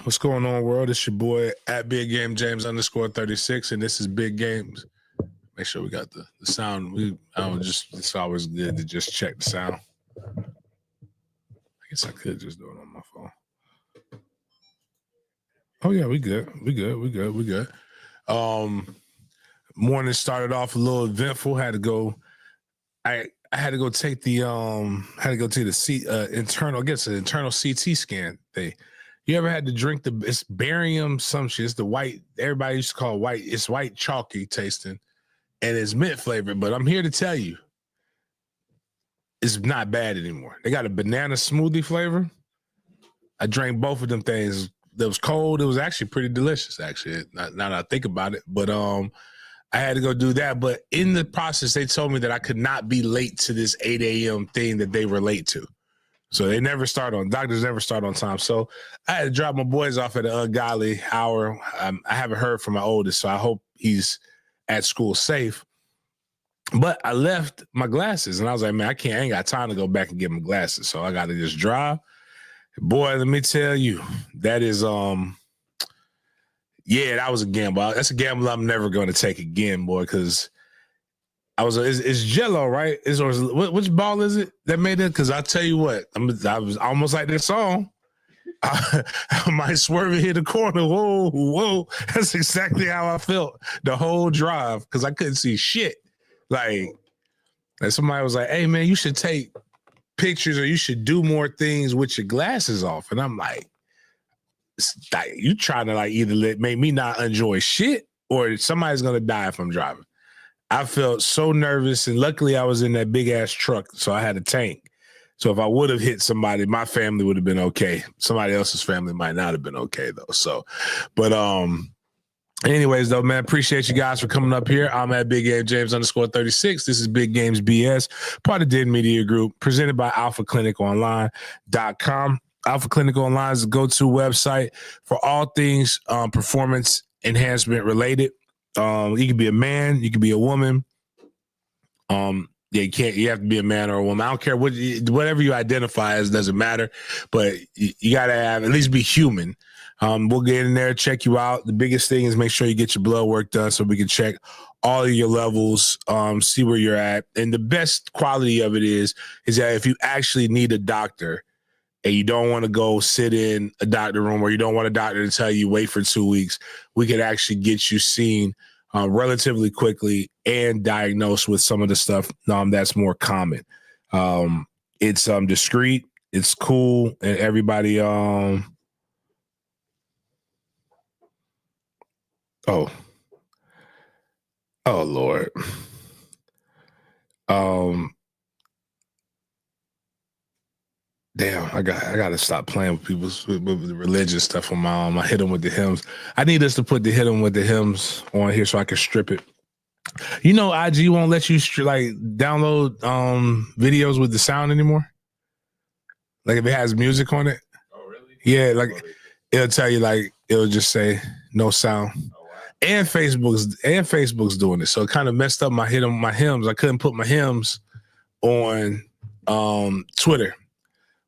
What's going on, world? It's your boy at Big Game James _36, and this is Big Games. Make sure we got the sound. It's always good to just check the sound. I guess I could just do it on my phone. Oh yeah, we good. Morning started off a little eventful. Had to go. I had to go take the internal CT scan thing. You ever had to drink it's barium some shit? It's the white, everybody used to call it white. It's white chalky tasting, and it's mint flavored. But I'm here to tell you, it's not bad anymore. They got a banana smoothie flavor. I drank both of them things. It was cold. It was actually pretty delicious, actually, now that I think about it. But I had to go do that. But in the process, they told me that I could not be late to this 8 a.m. thing that they were late to. So doctors never start on time. So I had to drop my boys off at an ungodly hour. I haven't heard from my oldest, so I hope he's at school safe. But I left my glasses, and I was like, man, I ain't got time to go back and get my glasses. So I got to just drive. Boy, let me tell you, that is, that was a gamble. That's a gamble I'm never going to take again, boy, because it's Jello, right? Which ball is it that made it? Because I tell you what, I was almost like this song. I might swerve and hit the corner. Whoa. That's exactly how I felt the whole drive because I couldn't see shit. Like somebody was like, hey, man, you should take pictures or you should do more things with your glasses off. And I'm like you trying to either make me not enjoy shit or somebody's going to die if I'm driving. I felt so nervous, and luckily I was in that big-ass truck, so I had a tank. So if I would have hit somebody, my family would have been okay. Somebody else's family might not have been okay, though. So, but anyways, though, man, appreciate you guys for coming up here. I'm at Big Game James _36. This is Big Games BS, part of Did Media Group, presented by alphacliniconline.com. Alpha Clinic Online is the go-to website for all things performance enhancement related. You can be a man, you can be a woman. You have to be a man or a woman. I don't care whatever you identify as, doesn't matter. But you gotta at least be human. We'll get in there, check you out. The biggest thing is make sure you get your blood work done so we can check all of your levels, see where you're at. And the best quality of it is that if you actually need a doctor and you don't want to go sit in a doctor room or you don't want a doctor to tell you wait for 2 weeks, we could actually get you seen relatively quickly and diagnosed with some of the stuff that's more common. It's discreet, it's cool, and everybody oh Lord. Damn, I got to stop playing with people's with the religious stuff on my I hit them with the hymns. I need us to put the hit them with the hymns on here so I can strip it. You know, IG won't let you download videos with the sound anymore. Like if it has music on it. Oh really? Yeah, it'll tell you it'll just say no sound. Oh, wow. And Facebook's doing it, so it kind of messed up my hymns. I couldn't put my hymns on Twitter.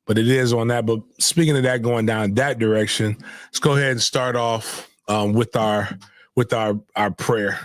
But it is on that. But speaking of that, going down that direction, let's go ahead and start off with our prayer.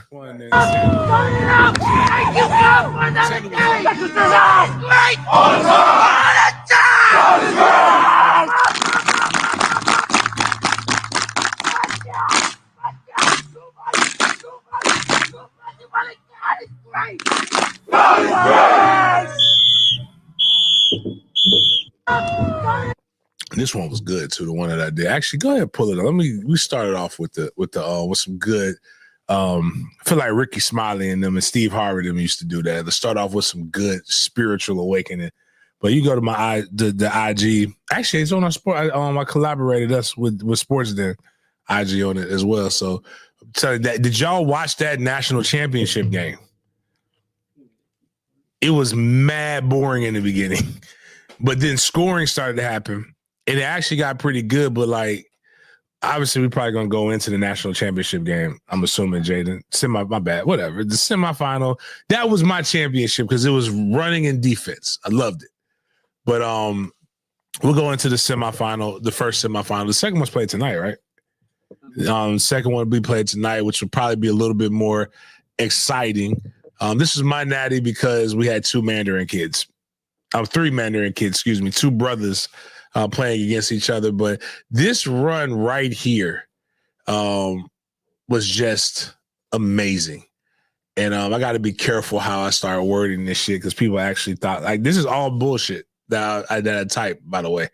This one was good too. The one that I did. Actually, go ahead and pull it up. We started off with some good. I feel like Ricky Smiley and them and Steve Harvey them used to do that. Let's start off with some good spiritual awakening. But you go to the IG. Actually, it's on our sport. I collaborated us with Sports Den IG on it as well. So I'm telling you that. Did y'all watch that national championship game? It was mad boring in the beginning, but then scoring started to happen. And it actually got pretty good, but obviously we're probably gonna go into the national championship game. I'm assuming, Jaden. My bad, whatever. The semifinal, that was my championship because it was running and defense. I loved it. But we'll go into the semifinal, the first semifinal. The second one's played tonight, right? Second one will be played tonight, which will probably be a little bit more exciting. This is my natty because we had three Mandarin kids, two brothers playing against each other. But this run right here was just amazing. And I got to be careful how I start wording this shit because people actually thought like this is all bullshit that I typed, by the way.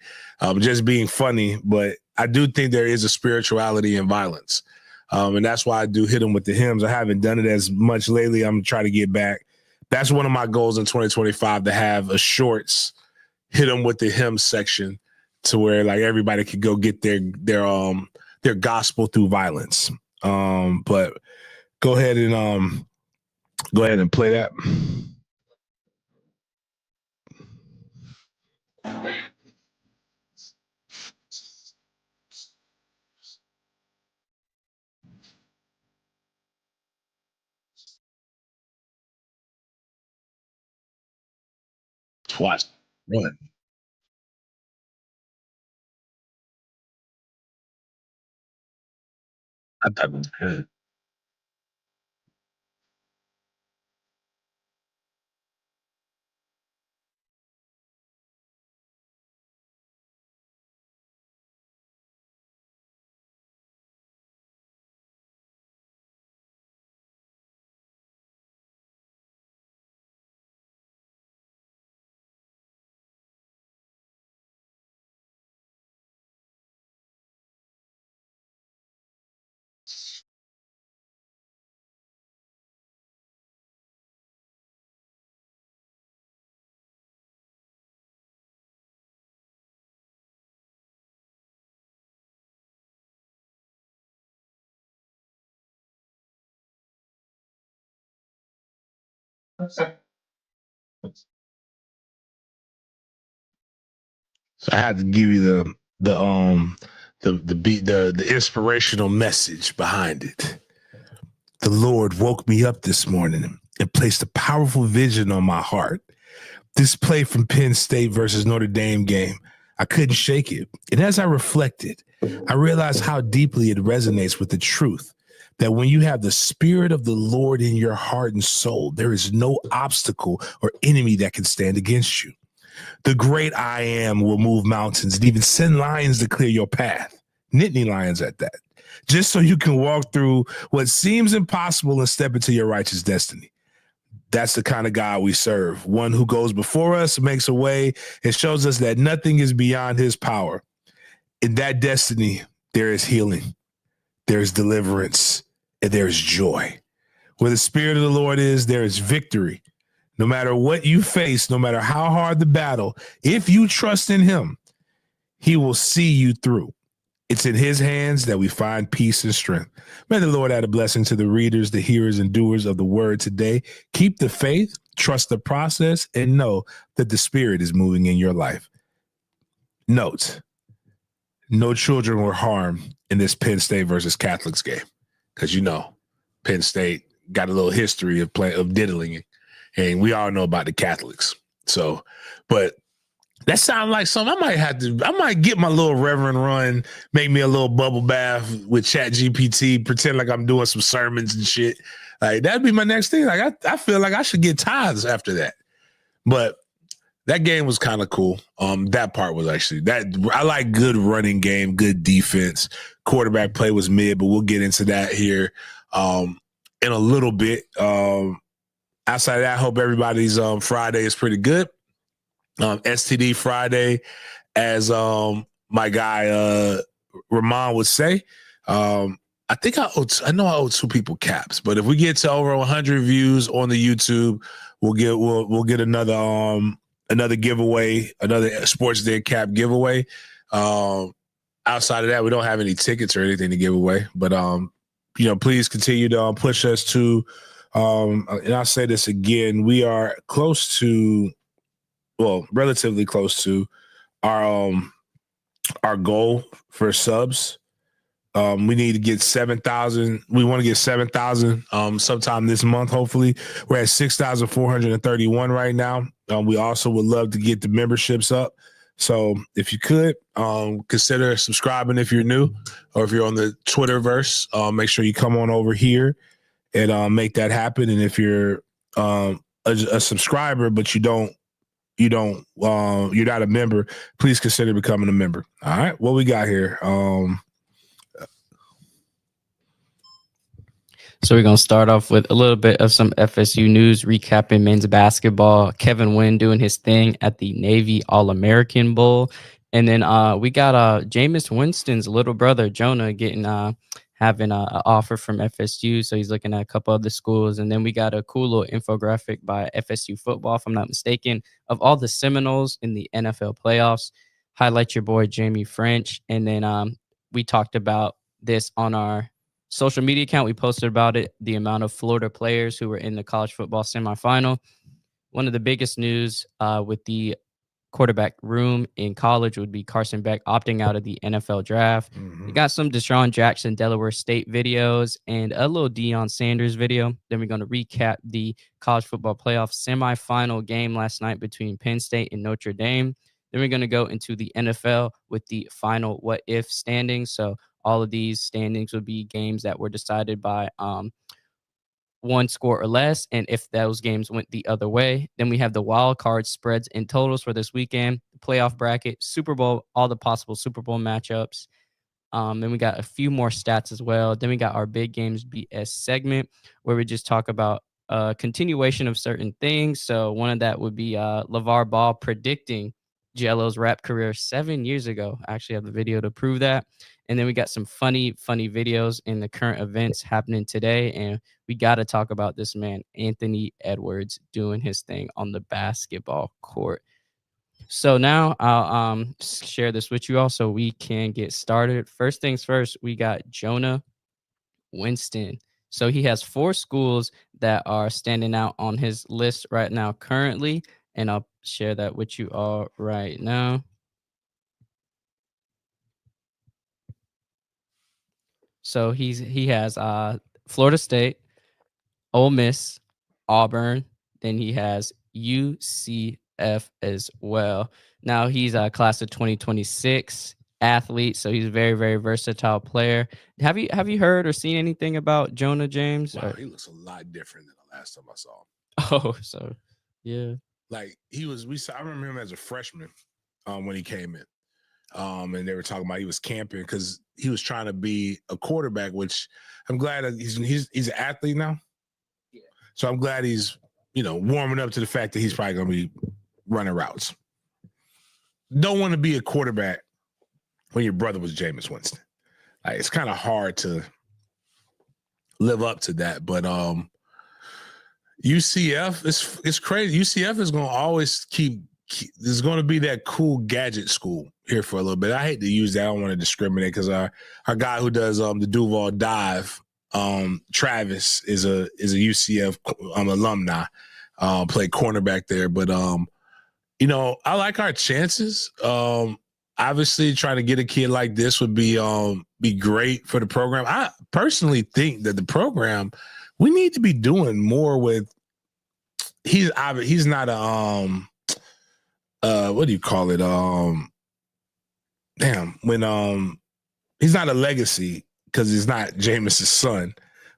Just being funny, but I do think there is a spirituality in violence. And that's why I do hit them with the hymns. I haven't done it as much lately. I'm trying to get back. That's one of my goals in 2025 to have a shorts hit them with the hymn section to where like everybody could go get their gospel through violence. But go ahead and play that. Watch. Run. I thought it was good. So I had to give you the inspirational message behind it. The Lord woke me up this morning and placed a powerful vision on my heart. This play from Penn State versus Notre Dame game, I couldn't shake it. And as I reflected, I realized how deeply it resonates with the truth that when you have the Spirit of the Lord in your heart and soul, there is no obstacle or enemy that can stand against you. The great I am will move mountains and even send lions to clear your path. Nittany lions at that. Just so you can walk through what seems impossible and step into your righteous destiny. That's the kind of God we serve. One who goes before us, makes a way, and shows us that nothing is beyond his power. In that destiny, there is healing, there is deliverance, and there is joy. Where the Spirit of the Lord is, there is victory. No matter what you face, no matter how hard the battle, if you trust in him, he will see you through. It's in his hands that we find peace and strength. May the Lord add a blessing to the readers, the hearers, and doers of the word today. Keep the faith, trust the process, and know that the Spirit is moving in your life. Note, no children were harmed in this Penn State versus Catholics game because, Penn State got a little history of diddling, and we all know about the Catholics. So, but that sounds like something I might get my little reverend run, make me a little bubble bath with Chat GPT, pretend like I'm doing some sermons and shit. Like that'd be my next thing. Like I feel like I should get tithes after that. But that game was kind of cool. That part was actually that I like good running game, good defense. Quarterback play was mid, but we'll get into that here in a little bit. Outside of that, I hope everybody's Friday is pretty good. STD Friday, as my guy Ramon would say. I think I owe two people caps, but if we get to over 100 views on the YouTube, we'll get another giveaway, another Sports Day cap giveaway. Outside of that, we don't have any tickets or anything to give away, but please continue to push us to. And I'll say this again: we are relatively close to our goal for subs. We need to get 7,000. We want to get 7,000 sometime this month, hopefully. We're at 6,431 right now. We also would love to get the memberships up. So if you could consider subscribing if you're new, or if you're on the Twitterverse, make sure you come on over here and make that happen. And if you're a subscriber but you're not a member, please consider becoming a member. All right, what we got here? So we're going to start off with a little bit of some FSU news, recapping men's basketball. Kevin Wynn doing his thing at the Navy All-American Bowl. And then we got Jameis Winston's little brother, Jonah, having an offer from FSU. So he's looking at a couple other schools. And then we got a cool little infographic by FSU football, if I'm not mistaken, of all the Seminoles in the NFL playoffs. Highlight your boy, Jaime Ffrench. And then we talked about this on our social media account. We posted about it, the amount of Florida players who were in the college football semifinal. One of the biggest news with the quarterback room in college would be Carson Beck opting out of the NFL draft. We got some Deshaun Jackson, Delaware State videos and a little Deion Sanders video. Then we're going to recap the college football playoff semifinal game last night between Penn State and Notre Dame. Then we're going to go into the NFL with the final what if standings. So all of these standings would be games that were decided by one score or less, and if those games went the other way. Then we have the wild card spreads and totals for this weekend, the playoff bracket, Super Bowl, all the possible Super Bowl matchups. Then we got a few more stats as well. Then we got our big games BS segment, where we just talk about continuation of certain things. So one of that would be Lavar Ball predicting Jello's rap career 7 years ago. I actually have the video to prove that. And then we got some funny videos in the current events happening today. And we got to talk about this man, Anthony Edwards, doing his thing on the basketball court. So now I'll share this with you all so we can get started. First things first, we got Jonah Winston. So he has 4 schools that are standing out on his list right now currently. And I'll share that with you all right now. So he has Florida State, Ole Miss, Auburn, then he has UCF as well. Now he's a class of 2026 athlete, so he's a very, very versatile player. Have you heard or seen anything about Jonah James? Wow, he looks a lot different than the last time I saw him. Oh, so yeah. Like I remember him as a freshman when he came in. And they were talking about he was camping because he was trying to be a quarterback, which I'm glad that he's an athlete now. Yeah. So I'm glad he's, warming up to the fact that he's probably going to be running routes. Don't want to be a quarterback when your brother was Jameis Winston. Like, it's kind of hard to live up to that. But UCF, it's crazy. UCF is going to always there's going to be that cool gadget school here for a little bit. I hate to use that. I don't want to discriminate because our guy who does the Duval dive, Travis, is a UCF alumni, played cornerback there. But I like our chances. Obviously, trying to get a kid like this would be great for the program. I personally think that the program, we need to be doing more with. He's not a what do you call it? When he's not a legacy because he's not Jameis's son,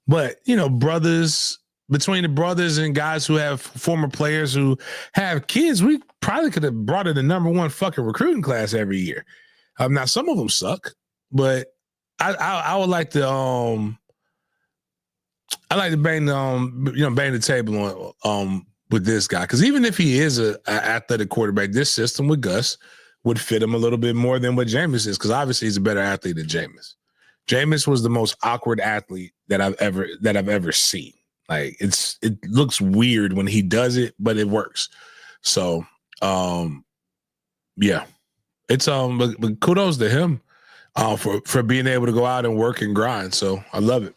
but brothers, between the brothers and guys who have former players who have kids, we probably could have brought in the #1 fucking recruiting class every year. Now some of them suck, but I would like to bang the table on with this guy, because even if he is an athletic quarterback, this system with Gus would fit him a little bit more than what Jameis is, because obviously he's a better athlete than Jameis. Jameis was the most awkward athlete that I've ever seen. Like, it looks weird when he does it, but it works. So, yeah, it's but kudos to him for being able to go out and work and grind. So I love it.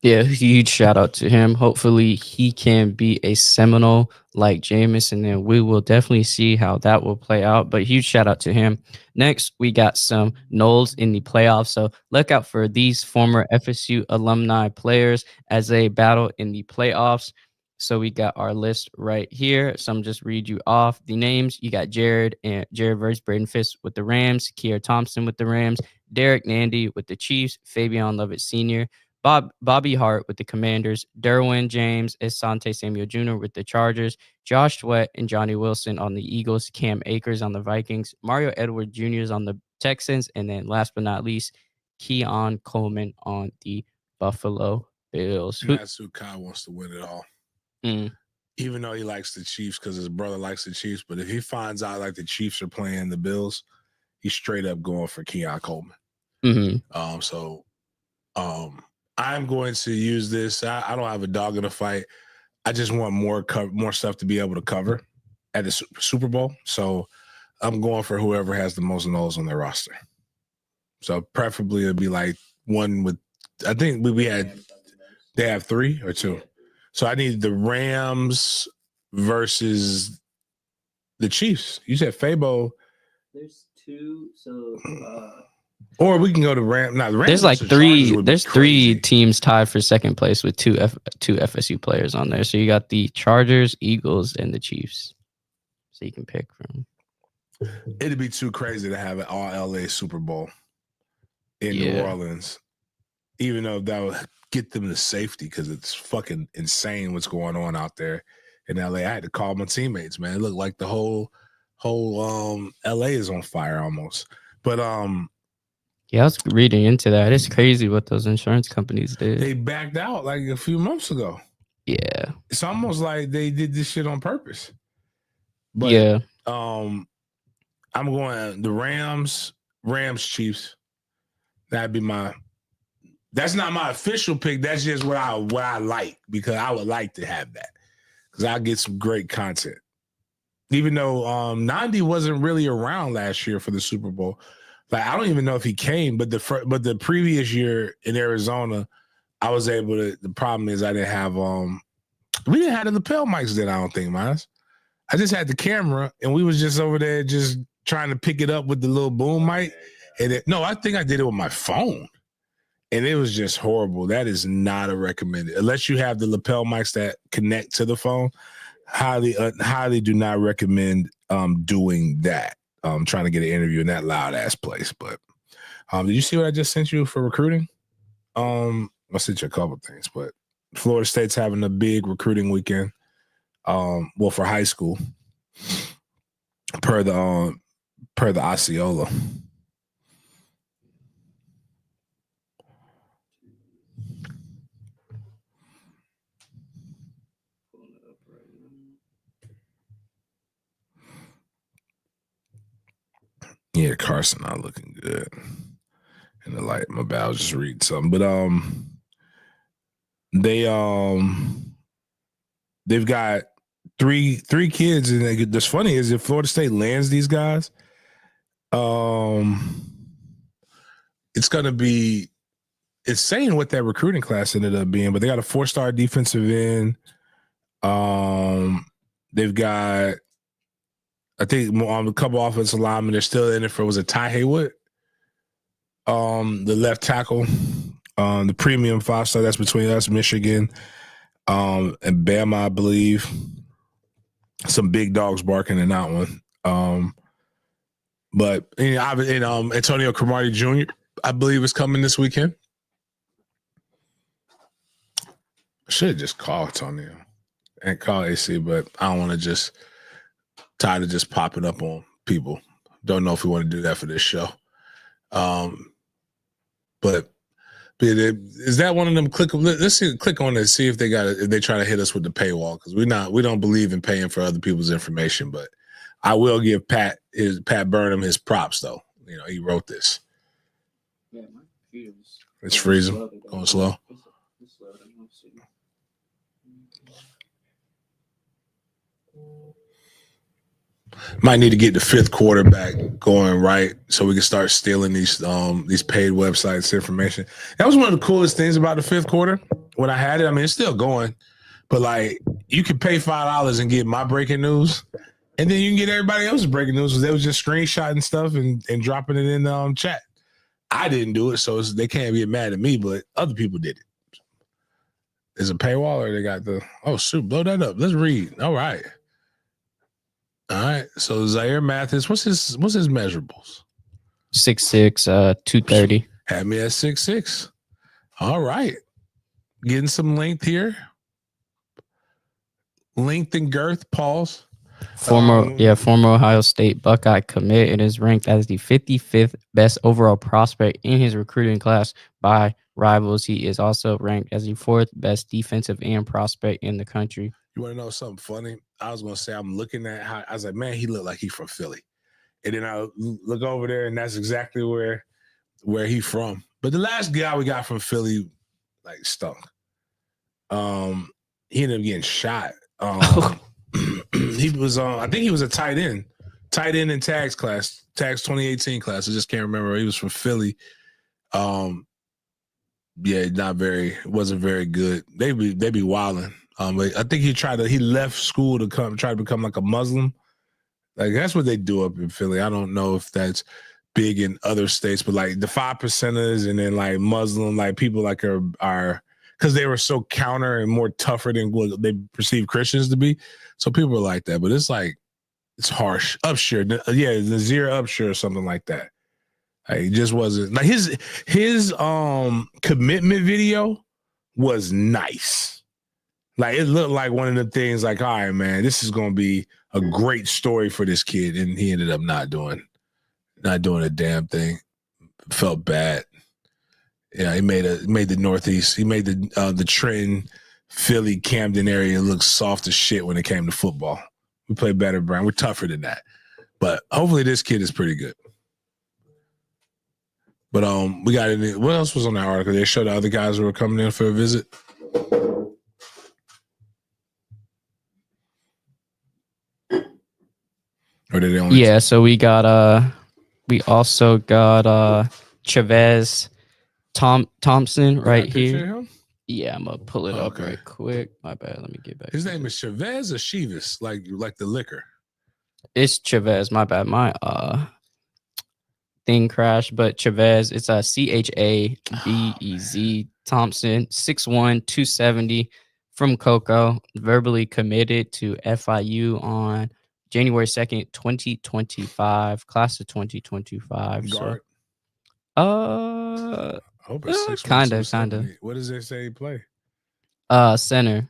Yeah, huge shout out to him. Hopefully he can be a Seminole like Jameis, and then we will definitely see how that will play out. But huge shout out to him. Next, we got some Noles in the playoffs. So look out for these former FSU alumni players as they battle in the playoffs. So we got our list right here. So I'm just read you off the names. You got Jared versus Braden Fisk with the Rams, Kier Thompson with the Rams, Derek Nandy with the Chiefs, Fabian Lovett Sr., Bobby Hart with the Commanders, Derwin James, Asante Samuel Jr. with the Chargers, Josh Sweat and Johnny Wilson on the Eagles, Cam Akers on the Vikings, Mario Edwards Jr. on the Texans, and then last but not least, Keon Coleman on the Buffalo Bills. And that's who Kyle wants to win it all. Mm. Even though he likes the Chiefs because his brother likes the Chiefs, but if he finds out like the Chiefs are playing the Bills, he's straight up going for Keon Coleman. Mm-hmm. So I'm going to use this. I don't have a dog in the fight. I just want more stuff to be able to cover at the Super Bowl. So I'm going for whoever has the most nulls on their roster. So preferably it'd be like one with, I think they have 3 or 2. So I need the Rams versus the Chiefs. You said Fabo. There's 2. So, or we can go to Rams. Now, the Rams there's like 3. There's 3 teams tied for second place with two FSU players on there. So you got the Chargers, Eagles, and the Chiefs. So you can pick from. It'd be too crazy to have an all LA Super Bowl in New Orleans, even though that would get them to safety because it's fucking insane what's going on out there in LA. I had to call my teammates, man. It looked like the whole LA is on fire almost. But yeah, I was reading into that. It's crazy what those insurance companies did. They backed out like a few months ago. Yeah. It's almost like they did this shit on purpose. But yeah. I'm going the Rams, Chiefs. That'd be that's not my official pick. That's just what I like because I would like to have that because I get some great content. Even though Nandi wasn't really around last year for the Super Bowl, like I don't even know if he came. But the previous year in Arizona, I was able to. The problem is I didn't have we didn't have the lapel mics then. I don't think, Myles. I just had the camera and we was just over there just trying to pick it up with the little boom mic. And no, I think I did it with my phone. And it was just horrible. That is not a recommended. Unless you have the lapel mics that connect to the phone, highly do not recommend doing that. Trying to get an interview in that loud ass place. But did you see what I just sent you for recruiting? I sent you a couple things, but Florida State's having a big recruiting weekend. Well, for high school, per the Osceola. Yeah, Carson not looking good in the light. My bad, I was just reading something. But they've got three kids, and what's funny is if Florida State lands these guys, it's gonna be insane what that recruiting class ended up being. But they got a 4-star defensive end. They've got, I think, a couple offensive linemen. They're still in it for, was it Ty Haywood? The left tackle, the premium 5-star that's between us, Michigan, and Bama, I believe. Some big dogs barking in that one. But Antonio Cromartie Jr., I believe, is coming this weekend. I should have just called Antonio and call AC, but I don't want to just tired of just popping up on people. Don't know if we want to do that for this show. But is that one of them? Click on it and see if they try to hit us with the paywall, because we don't believe in paying for other people's information. But I will give Pat Burnham his props though. You know, he wrote this. Yeah, my computer's it's freezing, going slow. Might need to get the 5th quarter back going right so we can start stealing these paid websites information. That was one of the coolest things about the 5th quarter when I had it. I mean, it's still going, but like you could pay $5 and get my breaking news, and then you can get everybody else's breaking news because they was just screenshotting stuff and dropping it in the chat. I didn't do it, so they can't get mad at me, but other people did it. Is it paywall or they got the? Oh shoot, blow that up. Let's read. All right. So Zaire Mathis, what's his measurables? 6'6", 230. Had me at 6'6". All right. Getting some length here. Length and girth, pause. Former Ohio State Buckeye commit, and is ranked as the 55th best overall prospect in his recruiting class by rivals. He is also ranked as the 4th best defensive end prospect in the country. You want to know something funny? I was going to say, I'm looking at how, I was like, man, he looked like he's from Philly. And then I look over there, and that's exactly where he's from. But the last guy we got from Philly, like, stunk. He ended up getting shot. He was I think he was a tight end in tags 2018 class. I just can't remember. He was from Philly. Wasn't very good. They be wilding. I think he left school to try to become like a Muslim. Like that's what they do up in Philly. I don't know if that's big in other states, but like the 5%ers and then like Muslim, like people like are because they were so counter and more tougher than what they perceive Christians to be. So people are like that, but it's like, it's harsh. Upshur. Yeah, Nazir Upshur or something like that. Like, it just wasn't like his commitment video was nice. Like it looked like one of the things like, all right, man, this is going to be a great story for this kid. And he ended up not doing a damn thing. Felt bad. Yeah, he made the Northeast. He made the Trenton, Philly, Camden area look soft as shit when it came to football. We play better, Brian. We're tougher than that. But hopefully this kid is pretty good. But we got it. What else was on that article? They showed the other guys who were coming in for a visit. Or did they only? Yeah, so we also got Chavez Thompson right here. Yeah, I'm gonna pull it up right quick. My bad. Let me get back. His name is Chavez or Chivas, like the liquor. It's Chavez. My bad. My thing crashed, but Chavez. It's a Chavez Thompson, 6'1", 270 from Cocoa. Verbally committed to FIU on January 2nd, 2025. Class of 2025. Guard. So, I hope it's 6'1", kind of. What does they say he play? Center.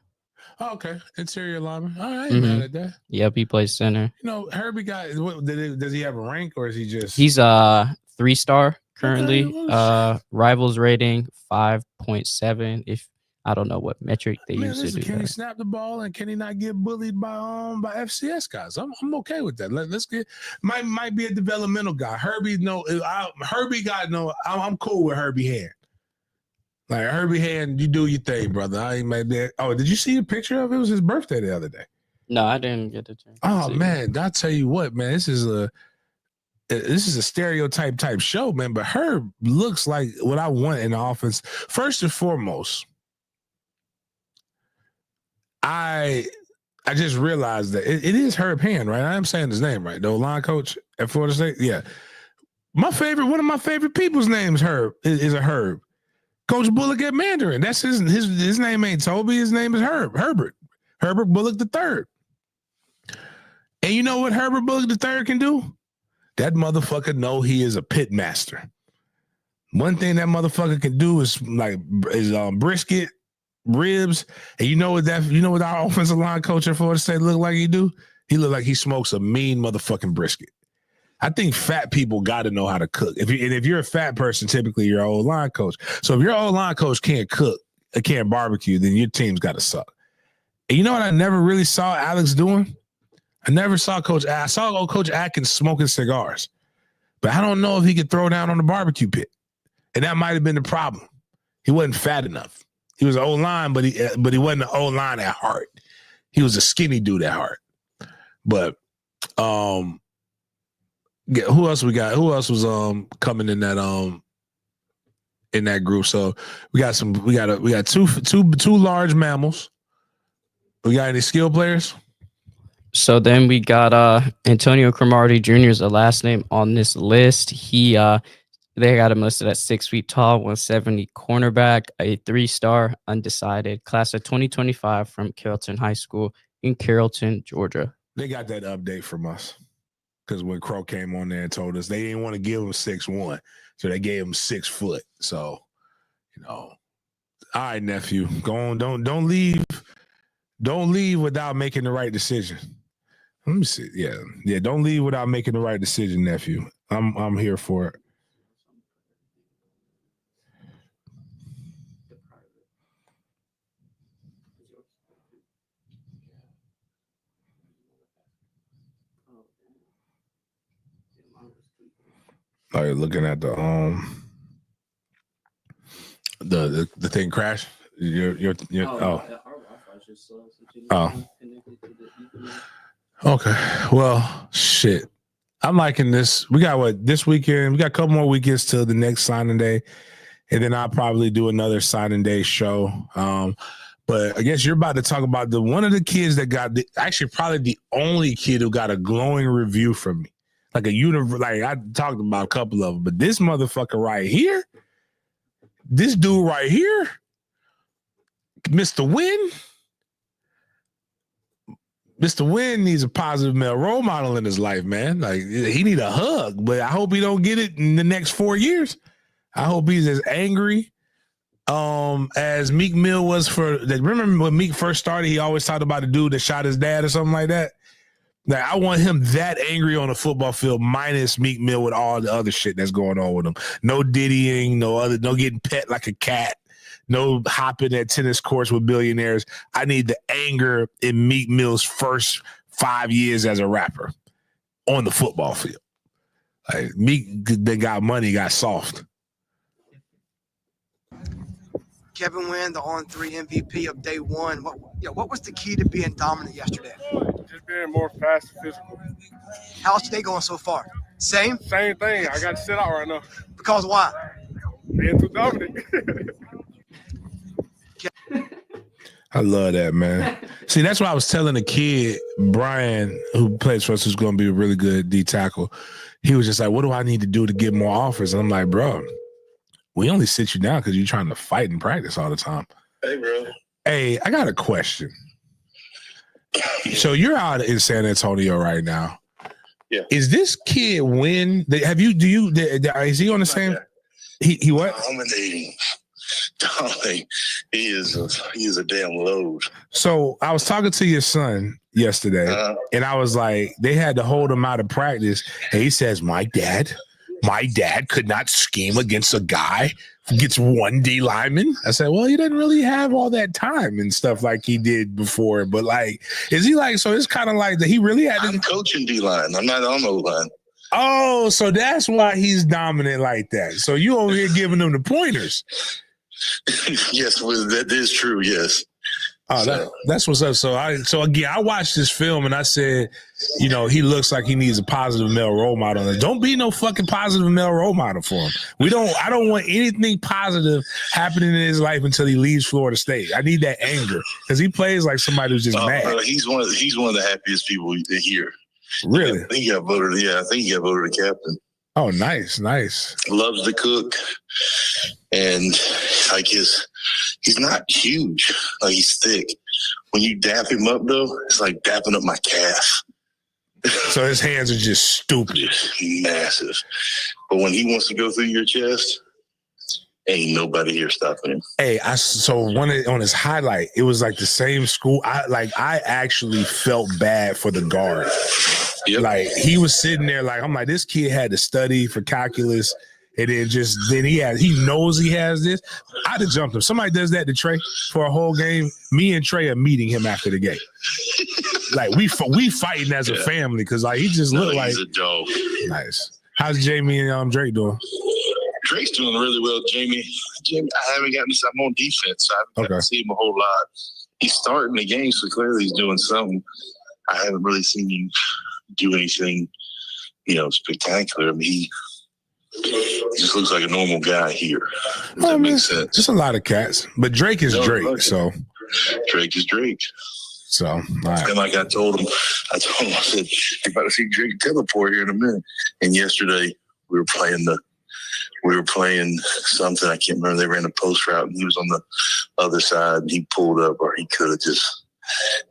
Oh, okay. Interior lineman. All right, I ain't mad at that. Yep, he plays center. You know, Herbie got. Does he have a rank or is he just? He's a 3-star currently. Okay, Rivals rating 5.7. If I don't know what metric they use to do can that. he snap the ball and can he not get bullied by FCS guys? I'm okay with that. Let's get might be a developmental guy. Herbie I'm cool with Herbie Hand. Like Herbie Hand, you do your thing, brother. I ain't mad that. Oh, did you see a picture of it? It was his birthday the other day. No, I didn't get the chance. Oh man, I tell you what, man, this is a stereotype type show, man. But Herb looks like what I want in the offense. First and foremost, I just realized that it is Herb Hand, right? I am saying his name right. The line coach at Florida State. Yeah. One of my favorite people's names, Herb, is a Herb. Coach Bullock at Mandarin. That's his name ain't Toby. His name is Herbert Bullock III. And you know what Herbert Bullock III can do? That motherfucker know he is a pit master. One thing that motherfucker can do is brisket, ribs, and you know what our offensive line coach at Florida State look like he do? He look like he smokes a mean motherfucking brisket. I think fat people got to know how to cook. If you're a fat person, typically you're an old line coach. So if your old line coach can't cook, can't barbecue, then your team's got to suck. And you know what I never really saw Alex doing? I never saw Coach. I saw Coach Atkins smoking cigars, but I don't know if he could throw down on the barbecue pit, and that might have been the problem. He wasn't fat enough. He was an old line, but he wasn't an old line at heart. He was a skinny dude at heart. But who else we got? Who else was coming in that group? So we got two large mammals. We got any skill players? So then we got Antonio Cromartie Jr. is the last name on this list. He They got him listed at 6 feet tall, 170 cornerback, a 3-star undecided, class of 2025 from Carrollton High School in Carrollton, Georgia. They got that update from us because when Crow came on there and told us they didn't want to give him 6'1", so they gave him 6 foot. So, all right, nephew, go on. Don't leave without making the right decision. Let me see. Yeah. Don't leave without making the right decision, nephew. I'm here for it. Oh, you're looking at the thing crash. Okay. Well, shit. I'm liking this. We got this weekend? We got a couple more weekends till the next signing day, and then I'll probably do another signing day show. But I guess you're about to talk about one of the kids that got actually probably the only kid who got a glowing review from me. Like I talked about a couple of them, but this motherfucker right here, this dude right here, Mr. Wynn. Mr. Wynn needs a positive male role model in his life, man. Like he need a hug, but I hope he don't get it in the next 4 years. I hope he's as angry as Meek Mill was remember when Meek first started, he always talked about the dude that shot his dad or something like that. Like, I want him that angry on the football field, minus Meek Mill with all the other shit that's going on with him. No diddying, no getting pet like a cat, no hopping at tennis courts with billionaires. I need the anger in Meek Mill's first 5 years as a rapper on the football field. Like Meek, they got money, got soft. Kevin Wynn, the on-3 MVP of day one. What was the key to being dominant yesterday? Just being more fast and physical. How's today going so far? Same thing. I got to sit out right now. Because why? Being too dominant. I love that, man. See, that's why I was telling the kid, Brian, who plays for us, who's going to be a really good D tackle. He was just like, what do I need to do to get more offers? And I'm like, bro, we only sit you down because you're trying to fight and practice all the time. Hey, bro. Hey, I got a question. So you're out in San Antonio right now. Yeah. Is this kid Wynn? Is he on the same? He what? Dominating. He is a damn load. So I was talking to your son yesterday, and I was like, they had to hold him out of practice, and he says, my dad could not scheme against a guy who gets one D lineman. I said, well, he doesn't really have all that time and stuff like he did before. But like, is he like, so it's kind of like that he really had I'm coaching D line. I'm not on the line. Oh, so that's why he's dominant like that. So you over here giving him the pointers. Yes, well, that is true. Yes. Oh, that's what's up. So again, I watched this film and I said, he looks like he needs a positive male role model. Don't be no fucking positive male role model for him. I don't want anything positive happening in his life until he leaves Florida State. I need that anger because he plays like somebody who's just mad. He's one of the happiest people here. Really? I think he got voted. Yeah, I think he got voted a captain. Oh, nice. Loves to cook, and like he's not huge. Like he's thick. When you dap him up, though, it's like dapping up my calf. So his hands are just stupid, massive. But when he wants to go through your chest, ain't nobody here stopping him. Hey, on his highlight, it was like the same school. I actually felt bad for the guard. Yep. Like he was sitting there, like I'm like, this kid had to study for calculus, and then he knows he has this. I'd have jumped him. Somebody does that to Trey for a whole game. Me and Trey are meeting him after the game. Like we fighting as a family because like he just looked like he's a dog. Nice. How's Jamie and Drake doing? Drake's doing really well. Jamie, I haven't gotten to. I'm on defense, so I haven't gotten to see him a whole lot. He's starting the game, so clearly he's doing something. I haven't really seen him do anything, spectacular. I mean, he just looks like a normal guy here. Does that make sense? Just a lot of cats, but Drake is Drake, so Drake is Drake. So, all right. And like I told him, I said, you're about to see Drake teleport here in a minute. And yesterday we were playing the we were playing something. I can't remember. They ran a post route, and he was on the other side, and he pulled up, or he could have just.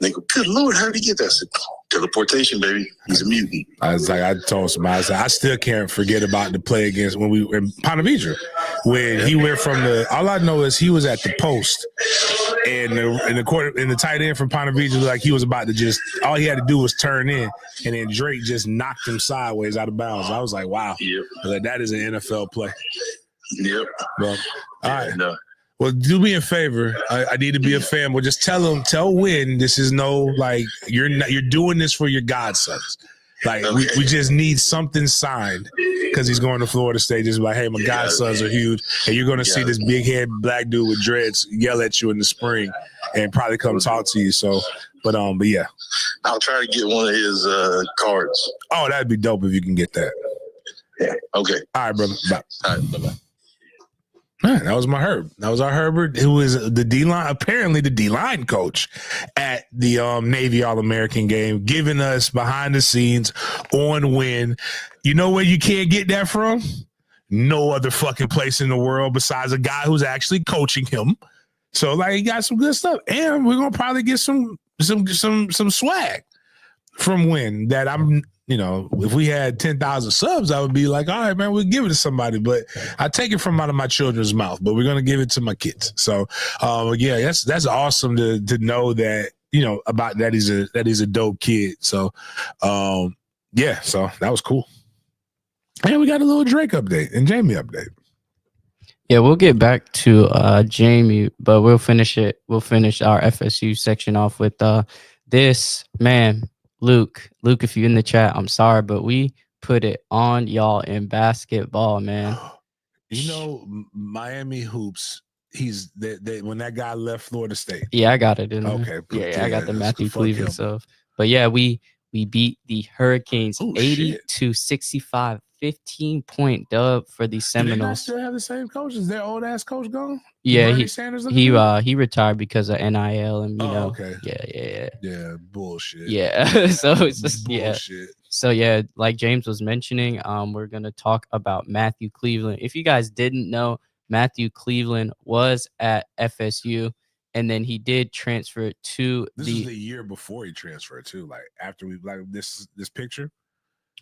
They go, good Lord, how did he get that? I said, teleportation, baby. He's a mutant. I told somebody, I said, I still can't forget about the play against when we were in Ponte Vedra, when he went from all I know is he was at the post and the tight end from Ponte Vedra, like he was about to just, all he had to do was turn in, and then Drake just knocked him sideways out of bounds. I was like, wow, like, that is an NFL play. Yep. Well, all right. No. Well, do me a favor. I need to be a fan. Well, just tell Win this is no, like, you're doing this for your godsons. Like, we just need something signed because he's going to Florida State. Just like, hey, my godsons are huge, and you're going to see this big head black dude with dreads yell at you in the spring and probably come talk to you. So, but yeah, I'll try to get one of his cards. Oh, that'd be dope if you can get that. Yeah. Okay. All right, brother. Bye. All right. Bye-bye. All right, that was my Herb. That was our Herbert, who is the D-line, apparently the D-line coach at the Navy All-American game, giving us behind the scenes on Win. You know where you can't get that from? No other fucking place in the world besides a guy who's actually coaching him. So, like, he got some good stuff, and we're gonna probably get some swag from Win that I'm. You know, if we had 10,000 subs, I would be like, all right, man, we'll give it to somebody. But I take it from out of my children's mouth, but we're going to give it to my kids. So, yeah, that's awesome to know that, you know, about that he's a dope kid. So, yeah, so that was cool. And we got a little Drake update and Jaime update. Yeah, we'll get back to Jaime, but we'll finish our FSU section off with this, man. Luke, if you're in the chat, I'm sorry, but we put it on y'all in basketball, man. You know, Miami Hoops, when that guy left Florida State. Yeah, I got it in there. Okay. Yeah, I got the Matthew Cleveland stuff. But yeah, we beat the Hurricanes 80-65, 15-point dub for the Seminoles. Do they not still have the same coach? Is their old ass coach gone? Yeah, he retired because of NIL and okay. Yeah, bullshit. Yeah, so it's just bullshit. So yeah, like James was mentioning, we're gonna talk about Matthew Cleveland. If you guys didn't know, Matthew Cleveland was at FSU, and then he did transfer to This is the year before he transferred too. Like after we like this picture.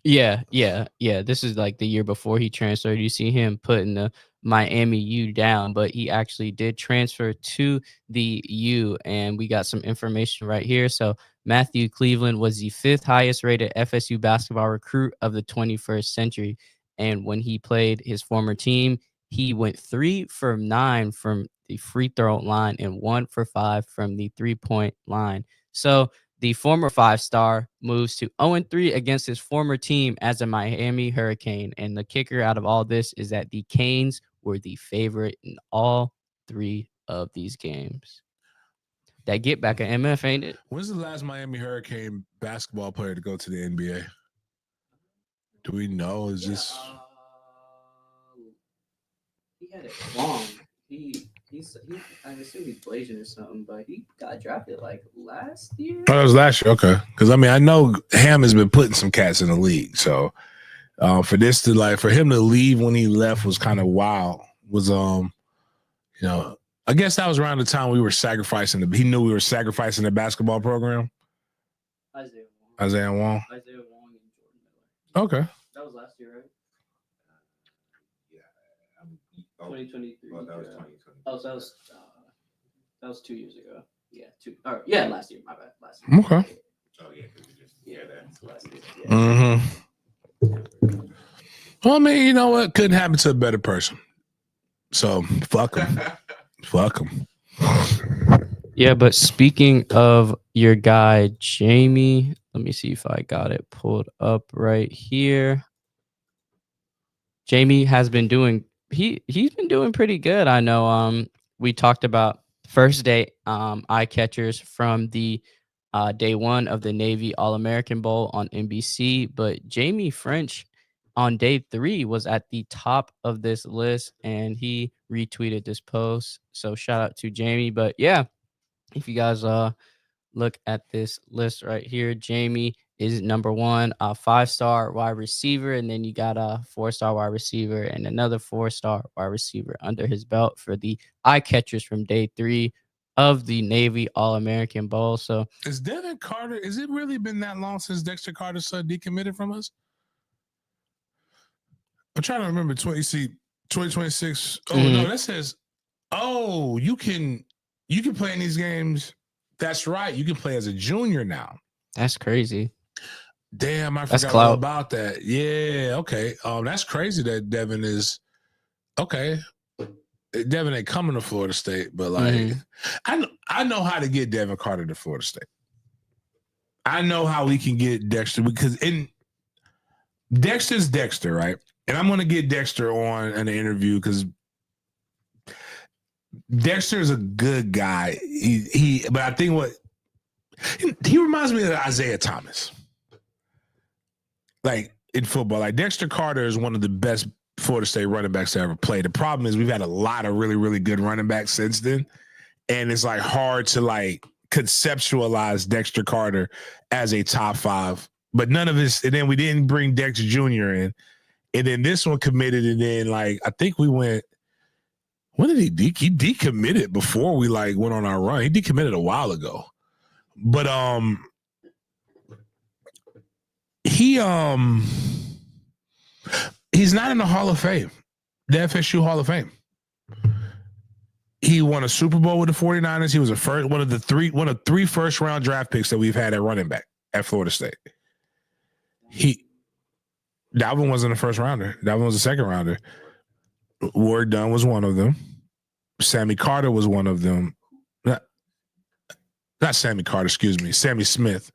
Yeah. This is like the year before he transferred. You see him putting the Miami U down, but he actually did transfer to the U, and we got some information right here. So Matthew Cleveland was the 5th highest rated FSU basketball recruit of the 21st century. And when he played his former team, he went 3 for 9 from the free throw line and 1 for 5 from the 3-point line. So the former 5-star moves to 0-3 against his former team as a Miami Hurricane. And the kicker out of all this is that the Canes were the favorite in all 3 of these games. That get back at MF, ain't it? When's the last Miami Hurricane basketball player to go to the NBA? Do we know? Is this? He had it long. I assume he's Blasian or something, but he got drafted like last year. Oh, it was last year, okay. Because I mean, I know Ham has been putting some cats in the league, so for him to leave when he left was kind of wild. Was you know, I guess that was around the time we were sacrificing. He knew we were sacrificing the basketball program. Isaiah Wong and Jordan Miller. Okay, that was last year, right? 2023. Well, that was 2020. Oh, so that was 2 years ago. Yeah, last year. My bad. Last year. Okay. Oh yeah, that's last year. Yeah. Mm-hmm. Well, I mean, you know what? Couldn't happen to a better person. So fuck him. Fuck him. Yeah, but speaking of your guy Jaime, let me see if I got it pulled up right here. Jaime has been doing. He's been doing pretty good. I know we talked about first day eye catchers from the day 1 of the Navy All-American Bowl on NBC, but Jaime Ffrench on day 3 was at the top of this list, and he retweeted this post. So shout out to Jaime. But yeah, if you guys look at this list right here, Jaime is number one, a 5-star wide receiver, and then you got a 4-star wide receiver and another 4-star wide receiver under his belt for the eye catchers from day 3 of the Navy All-American Bowl. So is Devin Carter? Has it really been that long since Dexter Carter's son decommitted from us? I'm trying to remember. 2026. Oh no, that says. Oh, you can play in these games. That's right. You can play as a junior now. That's crazy. Damn, I forgot all about that. Yeah, okay. That's crazy that Devin is okay. Devin ain't coming to Florida State, but like I know how to get Devin Carter to Florida State. I know how we can get Dexter because Dexter's Dexter, right? And I'm gonna get Dexter on an interview because Dexter is a good guy. But I think he reminds me of Isaiah Thomas. Like in football, like Dexter Carter is one of the best Florida State running backs to ever play. The problem is we've had a lot of really, really good running backs since then. And it's like hard to like conceptualize Dexter Carter as a top 5. But none of this, and then we didn't bring Dexter Jr. in. And then this one committed, and then like I think we went. When did he decommitted before we like went on our run? He decommitted a while ago. But he's not in the Hall of Fame, the FSU Hall of Fame. He won a Super Bowl with the 49ers. He was one of 3 first-round draft picks that we've had at running back at Florida State. Dalvin wasn't a first rounder. Dalvin was a second rounder. Ward Dunn was one of them. Sammy Carter was one of them. Not Sammy Carter, excuse me. Sammy Smith.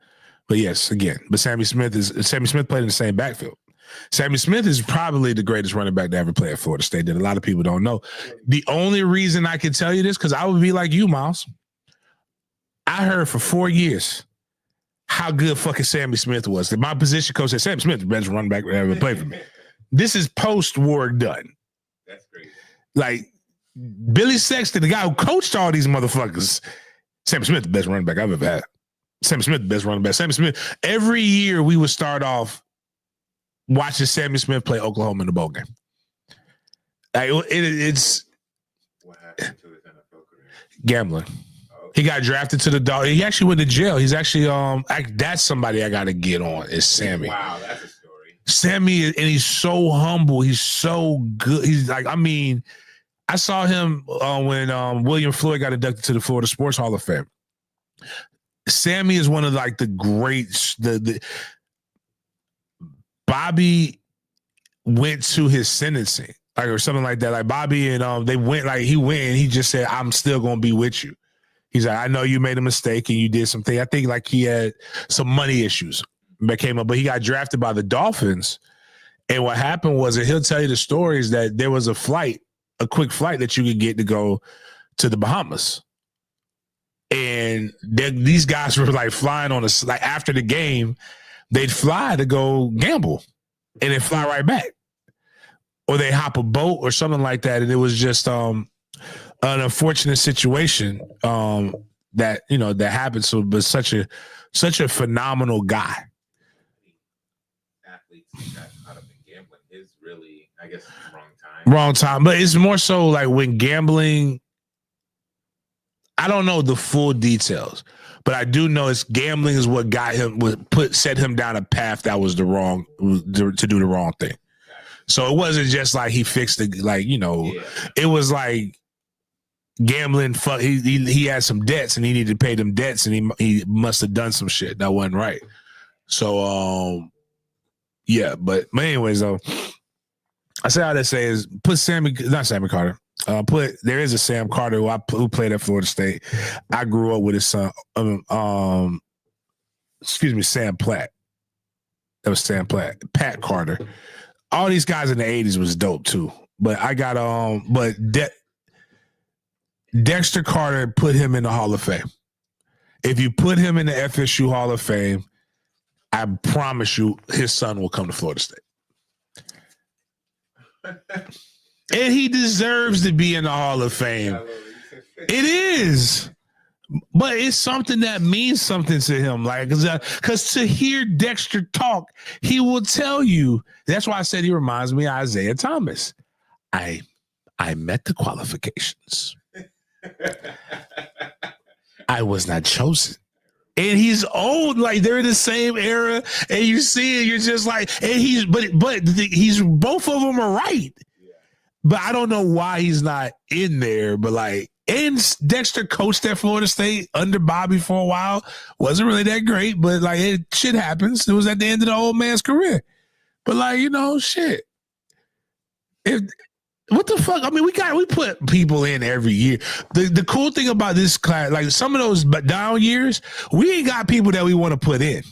But yes, again. But Sammy Smith played in the same backfield. Sammy Smith is probably the greatest running back to ever play at Florida State that a lot of people don't know. The only reason I can tell you this, because I would be like you, Myles. I heard for 4 years how good fucking Sammy Smith was. My position coach said, Sammy Smith is the best running back that ever played for me. This is post-Ward Dunn. That's crazy. Like, Billy Sexton, the guy who coached all these motherfuckers, Sammy Smith, the best running back I've ever had. Sammy Smith, the best running back. Sammy Smith, every year we would start off watching Sammy Smith play Oklahoma in the bowl game. Like, it's what happened to his NFL career? Gambling. He got drafted to the dog. He actually went to jail. He's actually that's somebody I got to get on. Is Sammy? Wow, that's a story. Sammy, and he's so humble. He's so good. He's like, I mean, I saw him when William Floyd got inducted to the Florida Sports Hall of Fame. Sammy is one of like the greats. The Bobby went to his sentencing, like or something like that. Like Bobby and they went, like he went and he just said, "I'm still gonna be with you." He's like, I know you made a mistake and you did something. I think like he had some money issues that came up, but he got drafted by the Dolphins. And what happened was, and he'll tell you the stories, that there was a quick flight that you could get to go to the Bahamas. And these guys were like flying on like after the game, they'd fly to go gamble and then fly right back. Or they hop a boat or something like that. And it was just an unfortunate situation that happened. So, but such a phenomenal guy. Athletes got caught up in gambling is really, I guess, wrong time. Wrong time, but it's more so like when gambling. I don't know the full details, but I do know gambling is what got him, set him down a path that was to do the wrong thing. So it wasn't just like he fixed it, It was like gambling. He had some debts and he needed to pay them debts, and he must have done some shit that wasn't right. So yeah, but anyways though, I say all that say is put not Sammy Carter. There is a Sam Carter who played at Florida State. I grew up with his son. Sam Platt. That was Sam Platt. Pat Carter. All these guys in the 80s was dope too. But I got Dexter Carter, put him in the Hall of Fame. If you put him in the FSU Hall of Fame, I promise you his son will come to Florida State. And he deserves to be in the Hall of Fame. It is. But it's something that means something to him. Like, because to hear Dexter talk, he will tell you. That's why I said he reminds me of Isaiah Thomas. I met the qualifications. I was not chosen. And he's old, like they're in the same era, and you see it, you're just like, and he's both of them are right. But I don't know why he's not in there. But like, and Dexter coached at Florida State under Bobby for a while. Wasn't really that great, but like shit happens. It was at the end of the old man's career. But like, shit. What the fuck? I mean, we put people in every year. The cool thing about this class, like some of those down years, we ain't got people that we want to put in.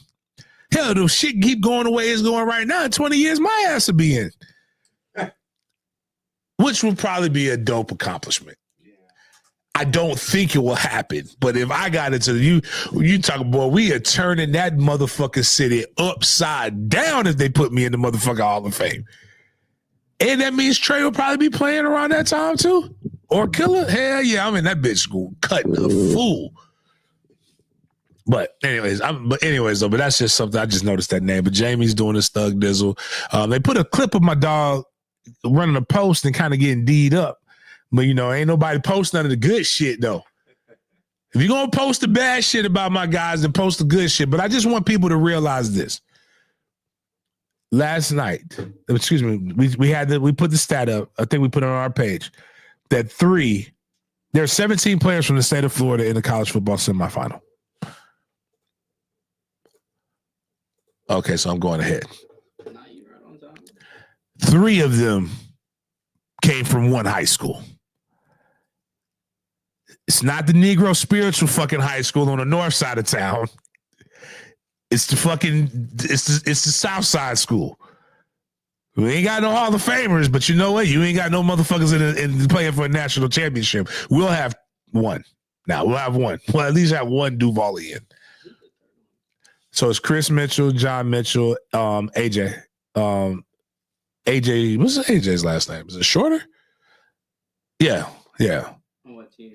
Hell, the shit keep going the way it's going right now. In 20 years, my ass will be in. Which would probably be a dope accomplishment. I don't think it will happen. But if I got into you talk, boy, we are turning that motherfucking city upside down if they put me in the motherfucking Hall of Fame. And that means Trey will probably be playing around that time too. Or Killer. Hell yeah, I'm in that bitch school cutting a fool. But anyways, but that's just something I just noticed that name. But Jamie's doing his thug dizzle. They put a clip of my dog running a post and kind of getting D'd up. But ain't nobody post none of the good shit though. If you're gonna post the bad shit about my guys, then post the good shit. But I just want people to realize this. Last night, excuse me, we put the stat up. I think we put it on our page that there are 17 players from the state of Florida in the college football semifinal. Okay, so I'm going ahead. 3 of them came from one high school. It's not the Negro Spiritual fucking high school on the north side of town. It's the South Side school. We ain't got no Hall of Famers, but you know what? You ain't got no motherfuckers in playing for a national championship. We'll have one. Now we'll have one. We'll at least have one Duvalian. So it's Chris Mitchell, John Mitchell, AJ. AJ, what's AJ's last name? Is it Shorter? Yeah. On what team?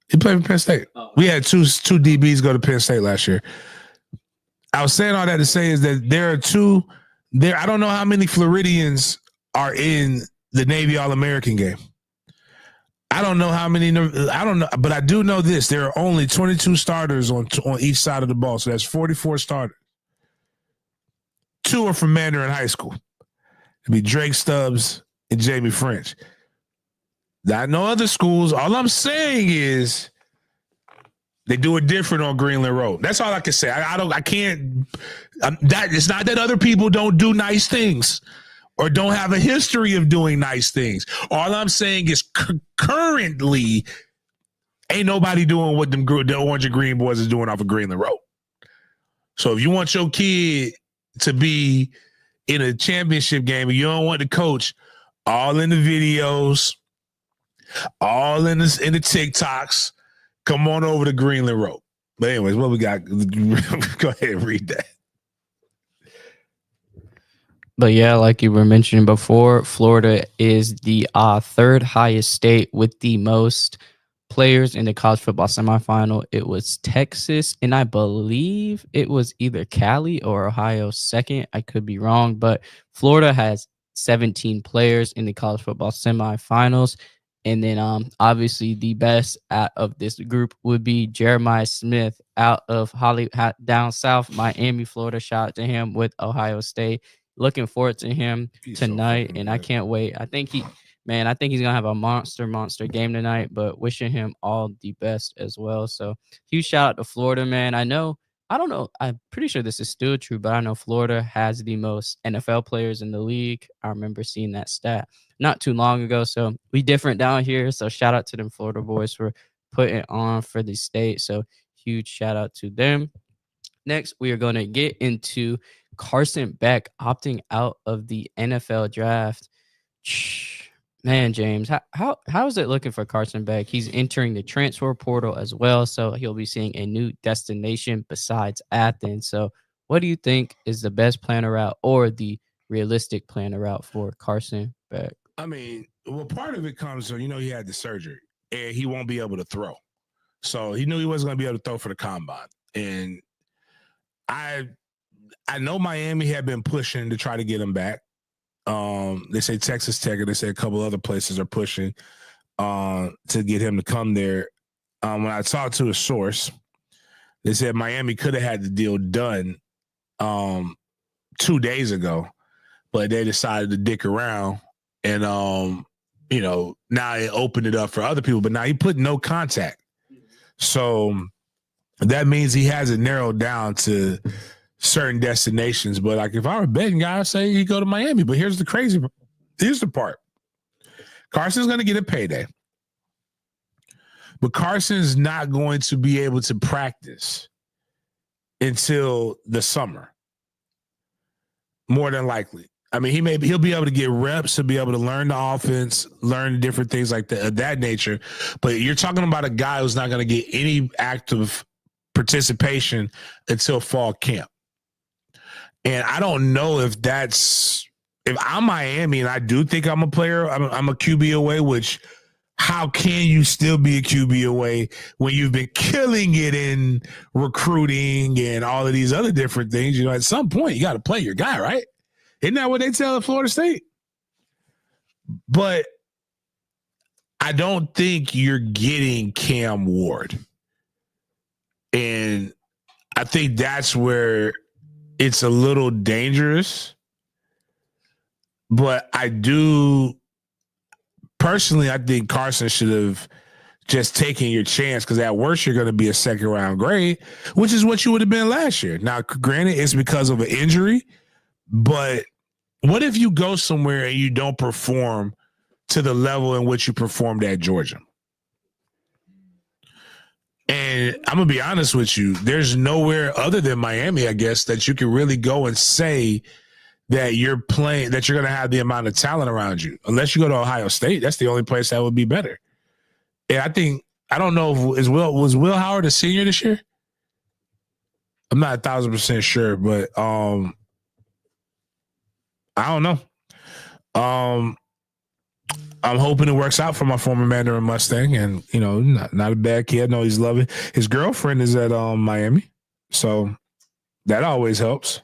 He played for Penn State. Oh. We had two DBs go to Penn State last year. I was saying all that to say is that there are 2 there. I don't know how many Floridians are in the Navy All-American game. I don't know how many. I don't know, but I do know this: there are only 22 starters on each side of the ball, so that's 44 starters. 2 are from Mandarin High School. It'd be Drake Stubbs and Jaime Ffrench. Not no other schools. All I'm saying is they do it different on Greenland Road. That's all I can say. I can't. It's not that other people don't do nice things or don't have a history of doing nice things. All I'm saying is currently ain't nobody doing what the Orange and Green boys is doing off of Greenland Road. So if you want your kid to be in a championship game and you don't want the coach all in the videos, all in the TikToks, come on over to Greenland Road. But anyways, what we got? Go ahead and read that. But yeah, like you were mentioning before, Florida is the 3rd highest state with the most players in the college football semifinal. It was Texas, and I believe it was either Cali or Ohio second. I could be wrong, but Florida has 17 players in the college football semifinals. And then obviously the best out of this group would be Jeremiah Smith out of Hollywood, down south, Miami, Florida. Shout out to him with Ohio State. Looking forward to him tonight, and I can't wait. I think he's gonna have a monster game tonight. But wishing him all the best as well. So huge shout out to Florida, man. I don't know. I'm pretty sure this is still true, but I know Florida has the most NFL players in the league. I remember seeing that stat not too long ago. So we different down here. So shout out to them Florida boys for putting it on for the state. So huge shout out to them. Next, we are going to get into Carson Beck opting out of the NFL draft. Man, James, how is it looking for Carson Beck? He's entering the transfer portal as well, so he'll be seeing a new destination besides Athens. So what do you think is the best planner route or the realistic planner route for Carson Beck? I mean, well, part of it comes from, he had the surgery and he won't be able to throw. So he knew he wasn't going to be able to throw for the combine. And I know Miami had been pushing to try to get him back. They say Texas Tech, and they say a couple other places are pushing to get him to come there. When I talked to a source, they said Miami could have had the deal done 2 days ago, but they decided to dick around. And, now it opened it up for other people. But now he put no contact. So that means he has it narrowed down to certain destinations. But like if I were a betting guy, I'd say he'd go to Miami. But here's the part. Carson's going to get a payday. But Carson's not going to be able to practice until the summer. More than likely. I mean, he'll be able to get reps, he'll be able to learn the offense, learn different things like that nature. But you're talking about a guy who's not going to get any active participation until fall camp. And I don't know if I'm Miami and I do think I'm a player, I'm a QB away, which how can you still be a QB away when you've been killing it in recruiting and all of these other different things? At some point you got to play your guy, right? Isn't that what they tell at Florida State? But I don't think you're getting Cam Ward. And I think that's where it's a little dangerous. But I think Carson should have just taken your chance, because at worst you're going to be a second-round grade, which is what you would have been last year. Now, granted, it's because of an injury, but what if you go somewhere and you don't perform to the level in which you performed at Georgia? And I'm going to be honest with you, there's nowhere other than Miami, I guess, that you can really go and say that you're playing, that you're going to have the amount of talent around you. Unless you go to Ohio State, that's the only place that would be better. And I don't know if was Will Howard a senior this year? I'm not 1,000% sure, but I don't know. I'm hoping it works out for my former Mandarin Mustang, and not a bad kid. No, he's loving. His girlfriend is at Miami, so that always helps.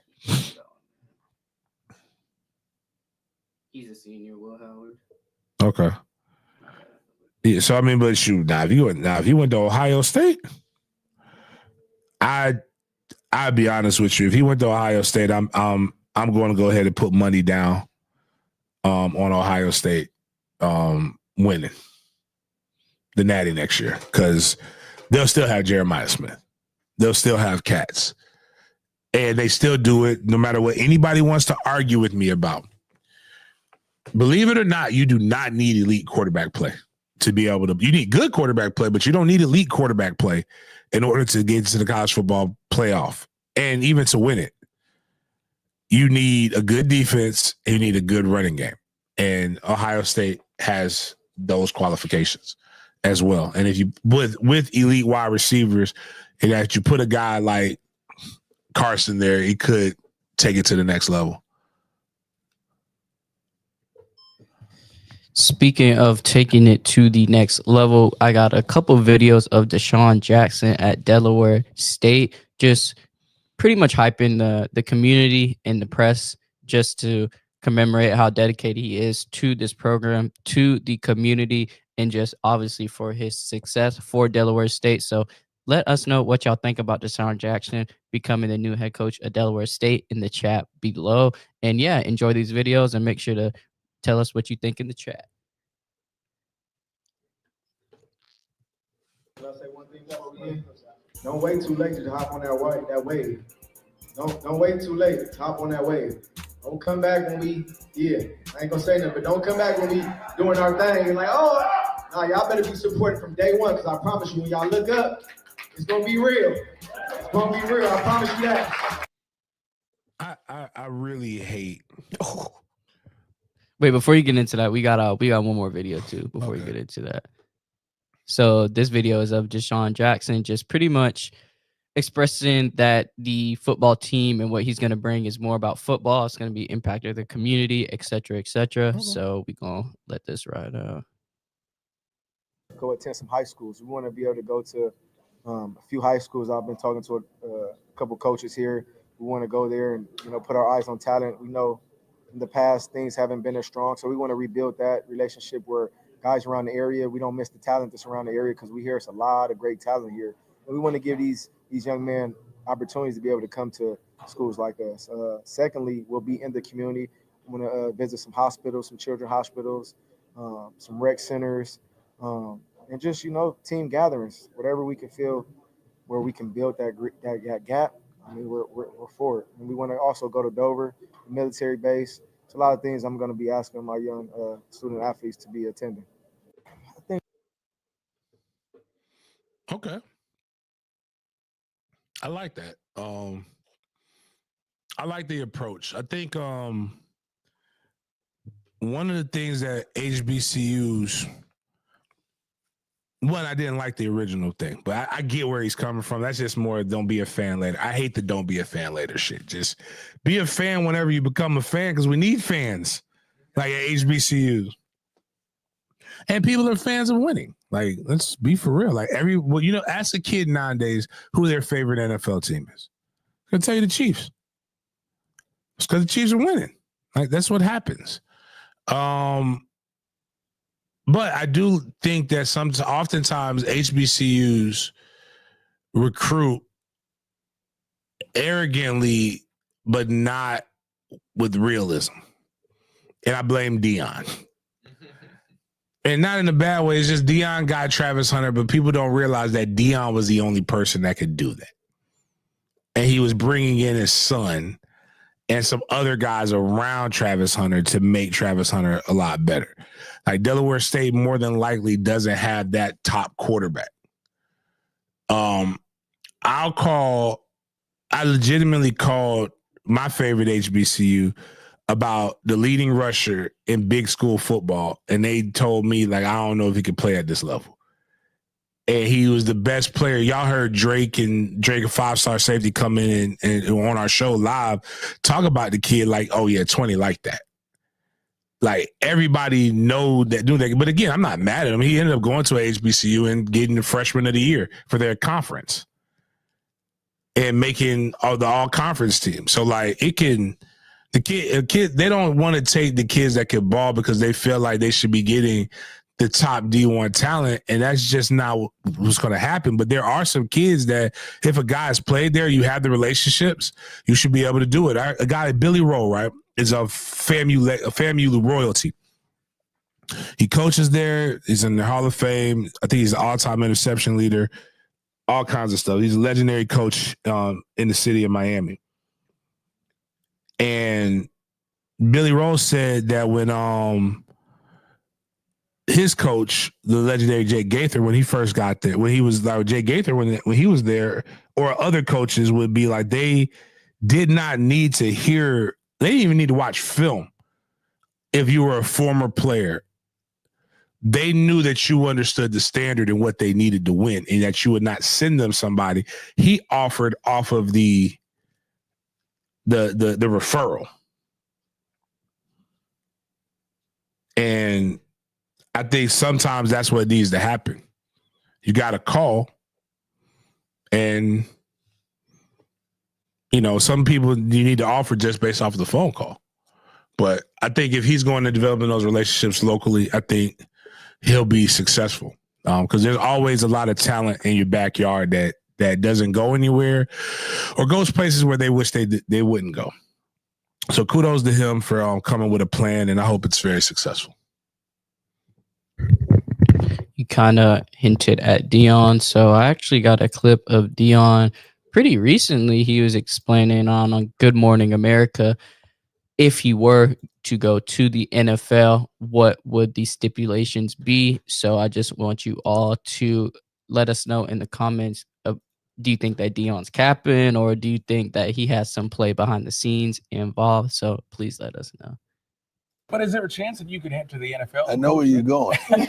He's a senior, Will Howard. Okay. Yeah, so I mean, but shoot, if you went to Ohio State, I'd be honest with you. If he went to Ohio State, I'm going to go ahead and put money down on Ohio State winning the Natty next year, because they'll still have Jeremiah Smith. They'll still have cats. And they still do it no matter what anybody wants to argue with me about. Believe it or not, you do not need elite quarterback play to be able to. You need good quarterback play, but you don't need elite quarterback play in order to get into the college football playoff and even to win it. You need a good defense and you need a good running game. And Ohio State has those qualifications as well. And if you with elite wide receivers, and that you put a guy like Carson there, he could take it to the next level. Speaking of taking it to the next level, I got a couple videos of Desean Jackson at Delaware State, just pretty much hyping the community and the press, just to commemorate how dedicated he is to this program, to the community, and just obviously for his success for Delaware State. So let us know what y'all think about Desean Jackson becoming the new head coach at Delaware State in the chat below. And yeah, enjoy these videos and make sure to tell us what you think in the chat. Can I say one thing before we end? Don't wait too late to hop on that wave. Don't wait too late to hop on that wave. Don't come back when I ain't gonna say nothing, but don't come back when we doing our thing and like, y'all better be supported from day one, because I promise you, when y'all look up, it's gonna be real. It's gonna be real. I promise you that. I really hate. Wait, before you get into that, we got one more video too before we get into that. So this video is of Desean Jackson just pretty much expressing that the football team and what he's going to bring is more about football. It's going to be impacting the community, et cetera, et cetera. Okay. So we're going to let this ride out. Go attend some high schools. We want to be able to go to A few high schools. I've been talking to a couple coaches here. We want to go there and put our eyes on talent. We know in the past things haven't been as strong, so we want to rebuild that relationship where guys around the area, we don't miss the talent that's around the area because we hear it's a lot of great talent here, and we want to give these young men opportunities to be able to come to schools like us. Secondly, we'll be in the community. I'm going to visit some hospitals, some children's hospitals, some rec centers, and just team gatherings, whatever we can feel where we can build that gap. I mean, we're for it. And we want to also go to Dover, the military base. It's a lot of things I'm going to be asking my young student athletes to be attending. I think. Okay. I like that. I like the approach. I think one of the things that HBCUs, I didn't like the original thing, but I get where he's coming from. That's just more don't be a fan later. I hate the don't be a fan later shit. Just be a fan whenever you become a fan because we need fans like at HBCUs. And people are fans of winning. Like, let's be for real. Like ask a kid nowadays who their favorite NFL team is. They'll tell you the Chiefs. It's because the Chiefs are winning. Like, that's what happens. But I do think that oftentimes HBCUs recruit arrogantly, but not with realism. And I blame Deion. And not in a bad way. It's just Deion got Travis Hunter, but people don't realize that Deion was the only person that could do that. And he was bringing in his son and some other guys around Travis Hunter to make Travis Hunter a lot better. Like Delaware State more than likely doesn't have that top quarterback. I legitimately called my favorite HBCU about the leading rusher in big school football, and they told me, like, I don't know if he could play at this level. And he was the best player. Y'all heard Drake, a 5-star safety, come in and on our show live talk about the kid like, oh, yeah, 20 like that. Like, everybody knew that. But again, I'm not mad at him. He ended up going to a HBCU and getting the freshman of the year for their conference and making the all-conference team. So, like, they don't want to take the kids that can ball because they feel like they should be getting the top D1 talent, and that's just not what's going to happen. But there are some kids that if a guy's played there, you have the relationships, you should be able to do it. A guy like Billy Rowe, right, is a FAMU royalty. He coaches there. He's in the Hall of Fame. I think he's an all-time interception leader, all kinds of stuff. He's a legendary coach in the city of Miami. And Billy Rowe said that when his coach, the legendary Jay Gaither, when he first got there, when he was like Jay Gaither, when he was there, or other coaches would be like, they did not need to hear, they didn't even need to watch film. If you were a former player, they knew that you understood the standard and what they needed to win, and that you would not send them somebody. He offered off of the referral. And I think sometimes that's what needs to happen. You got to call, and some people you need to offer just based off of the phone call. But I think if he's going to developing those relationships locally, I think he'll be successful because there's always a lot of talent in your backyard that doesn't go anywhere or goes places where they wish they wouldn't go. So kudos to him for coming with a plan, and I hope it's very successful. You kind of hinted at Deion, so I actually got a clip of Deion pretty recently. He was explaining on Good Morning America, if he were to go to the NFL, what would the stipulations be? So I just want you all to let us know in the comments, do you think that Deion's capping, or do you think that he has some play behind the scenes involved? So please let us know. But is there a chance that you could enter the NFL? I know where you're going. you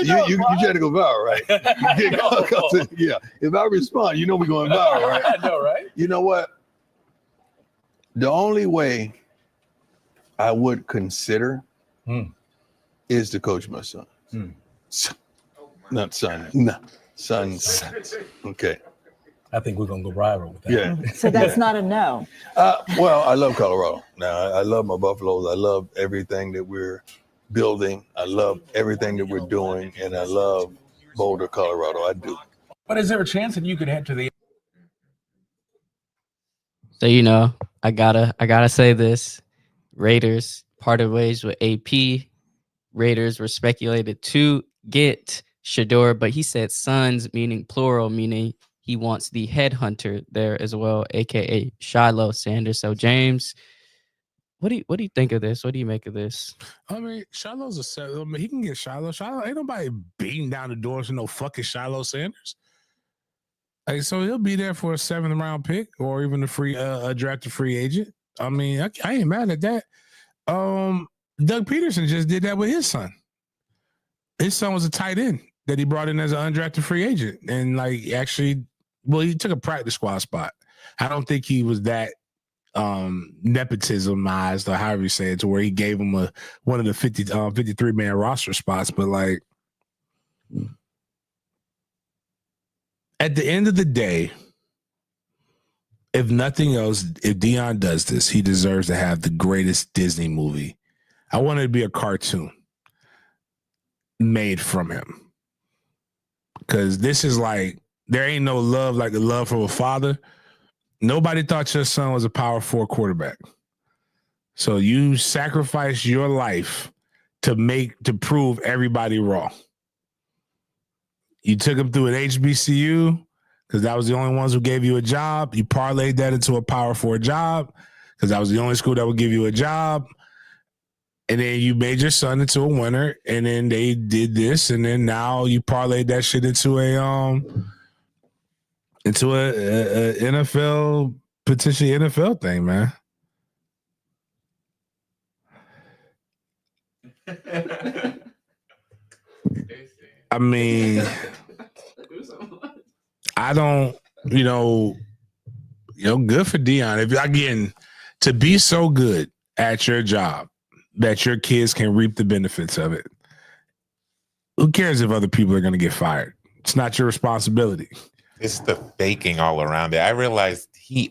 try to go viral, right? Yeah. If I respond, we're going viral, right? I know, right? You know what? The only way I would consider is to coach my son. Not son. No. Sons. Okay. I think we're gonna go rival with that. Yeah. So that's not a no. Well, I love Colorado. Now, I love my Buffaloes. I love everything that we're building. I love everything that we're doing, and I love Boulder, Colorado. I do. But is there a chance that you could head to the? So I gotta say this: Raiders parted ways with AP. Raiders were speculated to get Shador, but he said Sons, meaning plural, meaning he wants the headhunter there as well, aka Shiloh Sanders. So James, what do you think of this? What do you make of this? I mean, Shiloh's he can get Shiloh. Shiloh ain't nobody beating down the doors for no fucking Shiloh Sanders. Like, so he'll be there for a 7th round pick or even a drafted free agent. I mean, I ain't mad at that. Doug Peterson just did that with his son. His son was a tight end that he brought in as an undrafted free agent, and he took a practice squad spot. I don't think he was that nepotismized, or however you say it, to where he gave him one of the 53-man roster spots. But like, at the end of the day, if nothing else, if Deion does this, he deserves to have the greatest Disney movie. I want it to be a cartoon made from him, because this is like, there ain't no love like the love from a father. Nobody thought your son was a power 4 quarterback. So you sacrificed your life to prove everybody wrong. You took him through an HBCU because that was the only ones who gave you a job. You parlayed that into a power 4 job because that was the only school that would give you a job. And then you made your son into a winner, and then they did this, and then now you parlayed that shit into a NFL, potentially NFL thing, man. I mean, I don't, good for Deion. If again, to be so good at your job that your kids can reap the benefits of it. Who cares if other people are going to get fired? It's not your responsibility. It's the faking all around it. I realized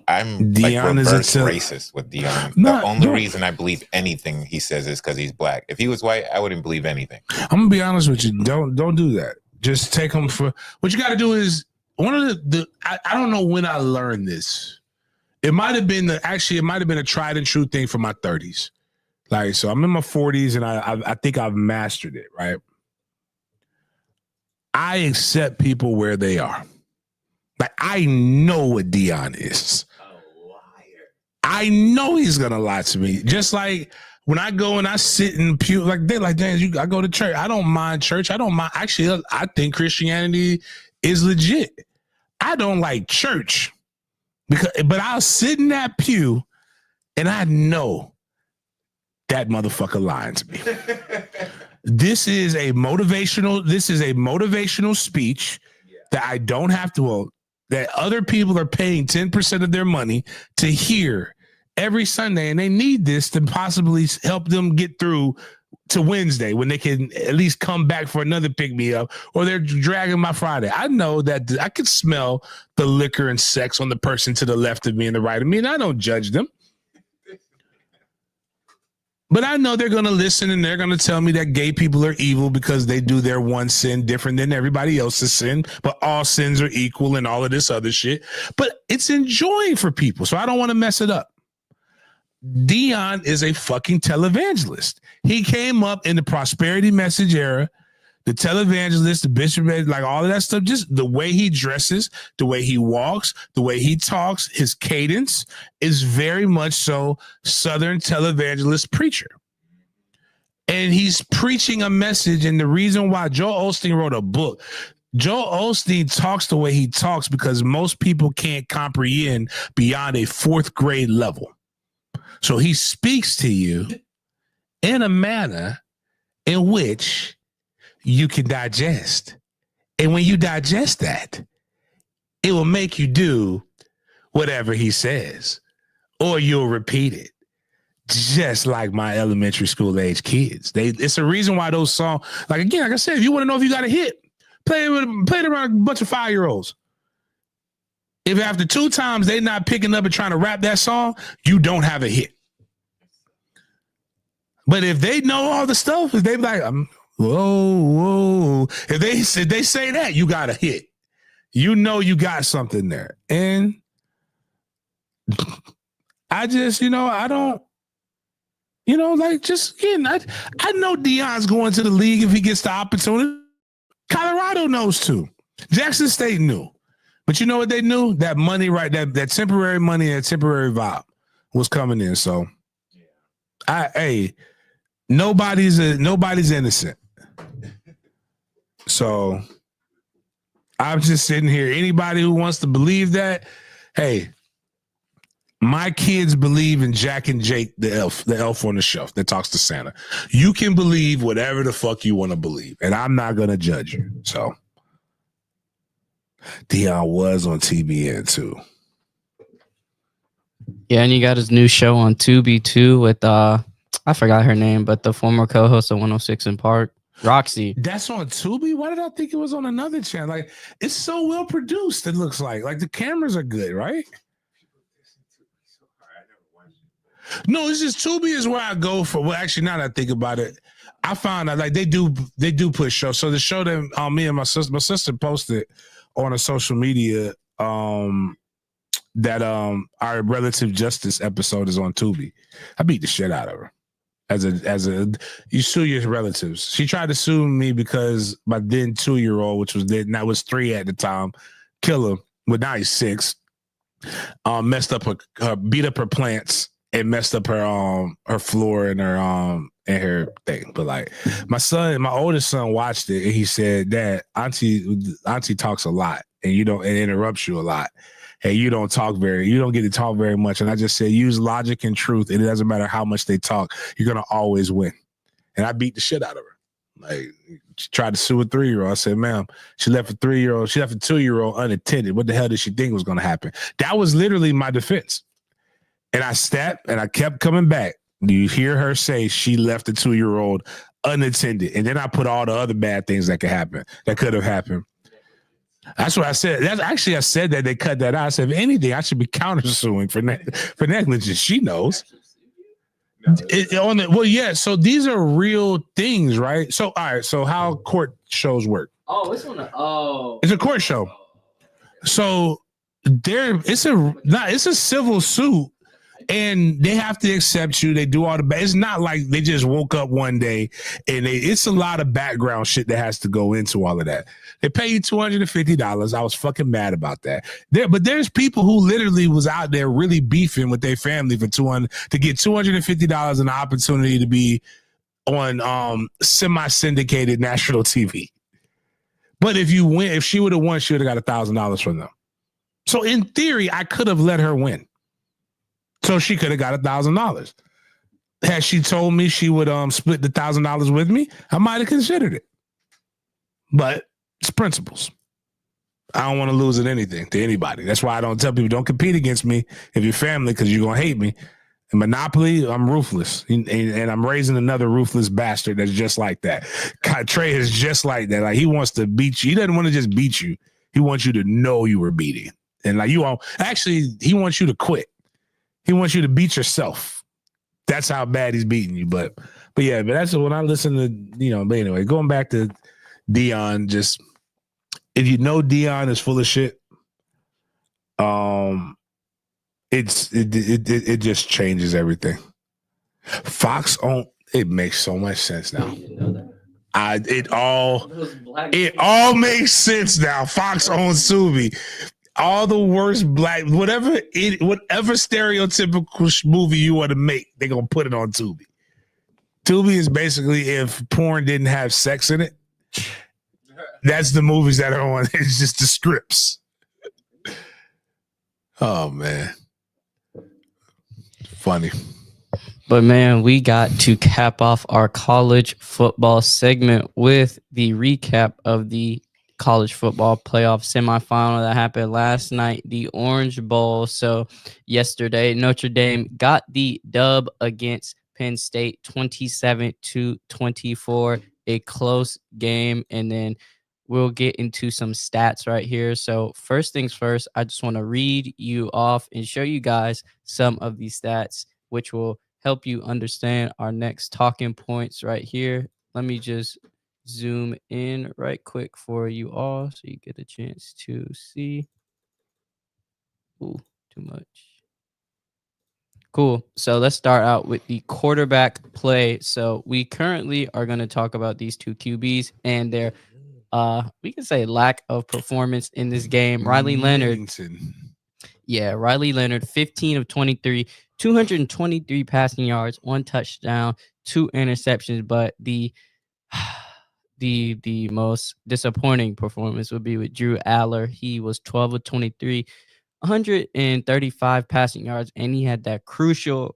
I'm Deion like reverse racist with Deion. The only reason I believe anything he says is because he's black. If he was white, I wouldn't believe anything. I'm gonna be honest with you. Don't do that. Just take him for what you got to do. Is one of I don't know when I learned this. It might have been a tried and true thing for my 30s. Like, so I'm in my 40s and I think I've mastered it. Right. I accept people where they are. Like, I know what Deion is. A liar. I know he's gonna lie to me. Just like when I go and I sit in the pew, like they're like, James, I go to church. I don't mind church. I don't mind. Actually, I think Christianity is legit. I don't like church but I'll sit in that pew and I know that motherfucker lying to me. This is a motivational speech that I don't have to that other people are paying 10% of their money to hear every Sunday, and they need this to possibly help them get through to Wednesday when they can at least come back for another pick-me-up, or they're dragging my Friday. I know that I could smell the liquor and sex on the person to the left of me and the right of me, and I don't judge them. But I know they're going to listen and they're going to tell me that gay people are evil because they do their one sin different than everybody else's sin, but all sins are equal and all of this other shit. But it's enjoying for people, so I don't want to mess it up. Deion is a fucking televangelist. He came up in the prosperity message era, the televangelist, the bishop, like all of that stuff, just the way he dresses, the way he walks, the way he talks, his cadence is very much so Southern televangelist preacher. And he's preaching a message, and the reason why Joel Osteen wrote a book, Joel Osteen talks the way he talks because most people can't comprehend beyond a 4th grade level. So he speaks to you in a manner in which you can digest. And when you digest that, it will make you do whatever he says, or you'll repeat it. Just like my elementary school age kids. It's a reason why those songs, like I said, if you want to know if you got a hit, Play it around a bunch of 5-year-olds. If after 2 times they not picking up and trying to rap that song, you don't have a hit. But if they know all the stuff, if they be like, whoa. If they say that, you got a hit. You know you got something there. And I just, I don't, just again, I know Deion's going to the league if he gets the opportunity. Colorado knows too. Jackson State knew. But you know what they knew? That money, right? That temporary money and temporary vibe was coming in. So nobody's innocent. So I'm just sitting here. Anybody who wants to believe that, hey, my kids believe in Jack and Jake, the elf on the shelf that talks to Santa. You can believe whatever the fuck you want to believe, and I'm not going to judge you. So Deion was on TBN too. Yeah, and you got his new show on Tubi too with I forgot her name, but the former co-host of 106 in Park, Roxy. That's on Tubi? Why did I think it was on another channel? Like, it's so well produced, it looks like. Like, the cameras are good, right? No, it's just Tubi is where I go for. Well, actually, now that I think about it, I found out like they do put shows. So the show that me and my sister posted on a social media that our relative justice episode is on Tubi. I beat the shit out of her. As a you sue your relatives. She tried to sue me because my then 2-year-old, which was then that was 3 at the time, killer. Well, now he's 6. Messed up her beat up her plants and messed up her floor and her thing. But like my oldest son watched it and he said, Dad, Auntie talks a lot and it interrupts you a lot. Hey, you don't get to talk very much. And I just said, use logic and truth. And it doesn't matter how much they talk. You're going to always win. And I beat the shit out of her. Like, she tried to sue a 3-year-old. I said, ma'am, she left a 2-year-old unattended. What the hell did she think was going to happen? That was literally my defense. And I stepped and I kept coming back. Do you hear her say she left a 2-year-old unattended? And then I put all the other bad things that could have happened. That's what I said. I said that they cut that out. I said, if anything, I should be countersuing for negligence. She knows. So these are real things, right? So, all right. So how court shows work? Oh, it's it's a court show. So it's a civil suit. And they have to accept you. They do all the bad. It's not like they just woke up one day and it's a lot of background shit that has to go into all of that. They pay you $250. I was fucking mad about that. But there's people who literally was out there really beefing with their family to get $250 and the opportunity to be on semi-syndicated national TV. But if she would have won, she would have got $1,000 from them. So in theory, I could have let her win. So she could have got $1,000. Had she told me she would split the $1,000 with me, I might have considered it. But it's principles. I don't want to lose at anything to anybody. That's why I don't tell people don't compete against me if you're family because you're gonna hate me. In Monopoly, I'm ruthless, and I'm raising another ruthless bastard that's just like that. Trey is just like that. Like he wants to beat you. He doesn't want to just beat you. He wants you to know you were beating, and like you won't. Actually, he wants you to quit. He wants you to beat yourself. That's how bad he's beating you. But that's when I listen to, but anyway, going back to Deion, just if you know Deion is full of shit, it just changes everything. Fox it makes so much sense now. It all makes sense now. Fox owns Tubi. All the worst black, whatever stereotypical movie you want to make, they're going to put it on Tubi. Tubi is basically if porn didn't have sex in it, that's the movies that are on. It's just the scripts. Oh, man. Funny. But, man, we got to cap off our college football segment with the recap of the college football playoff semifinal that happened last night, the Orange Bowl. So yesterday, Notre Dame got the dub against Penn State 27-24, a close game. And then we'll get into some stats right here. So first things first, I just want to read you off and show you guys some of these stats, which will help you understand our next talking points right here. Let me just zoom in right quick for you all so you get a chance to see. Ooh, too much. Cool. So let's start out with the quarterback play. So we currently are going to talk about these two QBs and their we can say lack of performance in this game. Riley Leonard. Riley Leonard, 15 of 23, 223 passing yards, 1 touchdown, 2 interceptions, but the most disappointing performance would be with Drew Aller. He was 12 of 23, 135 passing yards, and he had that crucial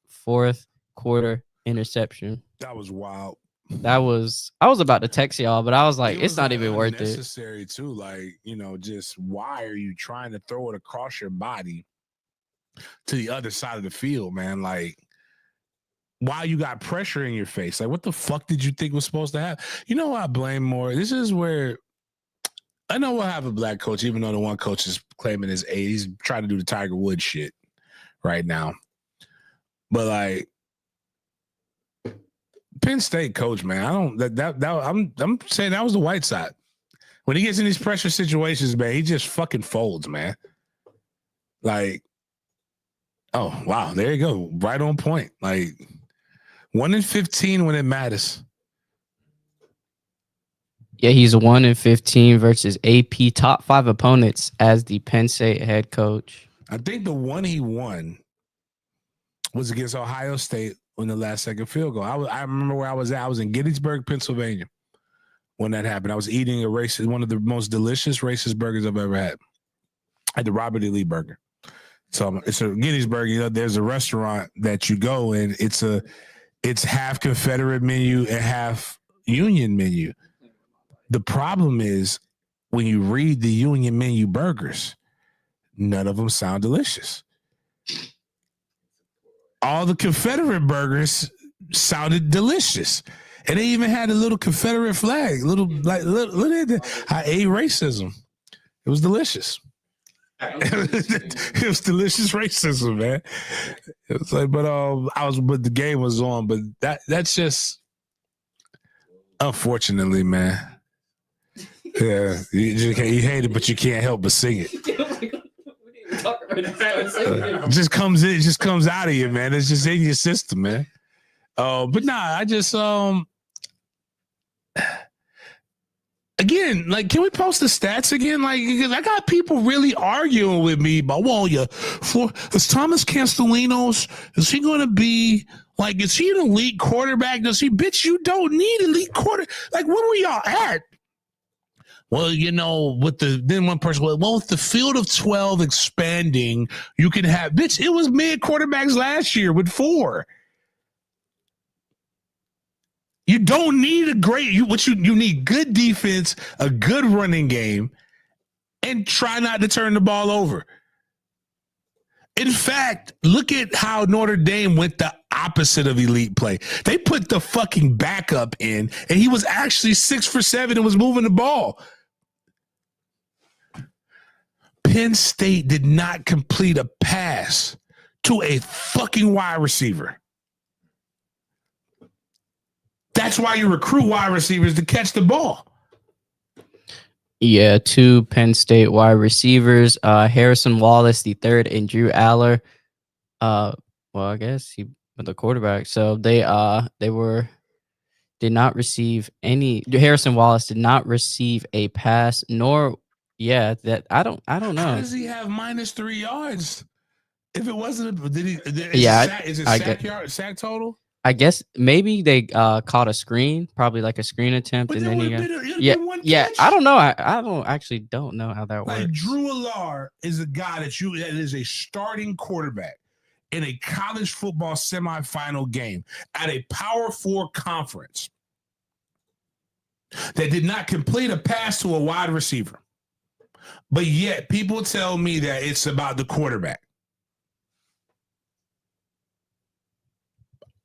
fourth quarter interception. That was wild. I was about to text y'all, but I was like, it's not even worth it. Necessary too. Like, just why are you trying to throw it across your body to the other side of the field, man? Like, why you got pressure in your face? Like, what the fuck did you think was supposed to happen? You know what I blame more? This is where I know we'll have a black coach, even though the one coach is claiming his age. He's trying to do the Tiger Woods shit right now. But like Penn State coach, man, I'm saying that was the white side. When he gets in these pressure situations, man, he just fucking folds, man. Like, oh wow, there you go, right on point. Like 1 in 15 when it matters. Yeah, he's 1 in 15 versus AP top 5 opponents as the Penn State head coach. I think the one he won was against Ohio State on the last second field goal. I remember where I was at. I was in Gettysburg, Pennsylvania when that happened. I was eating one of the most delicious racist burgers I've ever had. I had the Robert E. Lee burger. So it's a Gettysburg. There's a restaurant that you go in. It's half Confederate menu and half Union menu. The problem is when you read the Union menu burgers, none of them sound delicious. All the Confederate burgers sounded delicious. And they even had a little Confederate flag. Look at that. I ate racism. It was delicious. It was delicious racism, man. It was like, but the game was on. But that's just unfortunately, man. Yeah, you hate it, but you can't help but sing it. It just comes out of you, man. It's just in your system, man. But nah, I just again, like, can we post the stats again? Like, I got people really arguing with me about, is Thomas Castellanos, is he going to be like, is he an elite quarterback? Bitch, you don't need elite quarter. Like, where were y'all at? Well, then one person, with the field of 12 expanding, you can have, bitch, it was mid quarterbacks last year with 4. You don't need you need good defense, a good running game, and try not to turn the ball over. In fact, look at how Notre Dame went the opposite of elite play. They put the fucking backup in, and he was actually 6 for 7 and was moving the ball. Penn State did not complete a pass to a fucking wide receiver. That's why you recruit wide receivers to catch the ball. Yeah, 2 Penn State wide receivers, Harrison Wallace, the third, and Drew Aller. I guess he was the quarterback. So they did not receive any. Harrison Wallace did not receive a pass, nor that I don't know. How does he have -3 yards? If it wasn't, sack total? I guess maybe they caught a screen, probably like a screen attempt, but and then I don't know. I don't know how that works. Drew Aller is a guy that is a starting quarterback in a college football semifinal game at a Power 4 conference that did not complete a pass to a wide receiver. But yet people tell me that it's about the quarterback.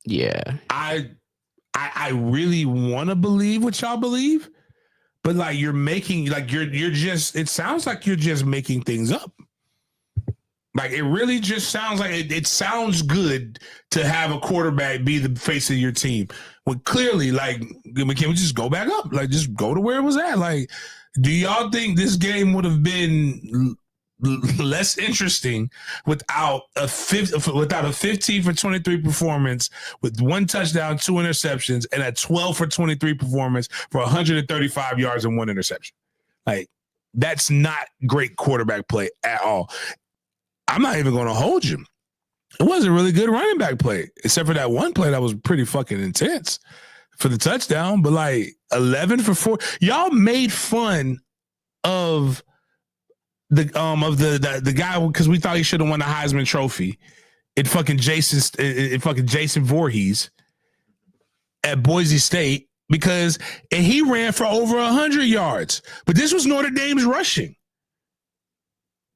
Yeah. I really want to believe what y'all believe, but like you're making like you're just. It sounds like you're just making things up. Like it really just sounds like it sounds good to have a quarterback be the face of your team. When clearly, like, can we just go back up? Like, just go to where it was at. Like, do y'all think this game would have been less interesting without a 15 for 23 performance with 1 touchdown, 2 interceptions, and a 12 for 23 performance for 135 yards and 1 interception? Like, that's not great quarterback play at all. I'm not even going to hold you. It wasn't really good running back play, except for that one play that was pretty fucking intense for the touchdown. But like 11 for 4, y'all made fun of the guy because we thought he should have won the Heisman Trophy. It fucking Jason Voorhees at Boise State because he ran for over 100 yards. But this was Notre Dame's rushing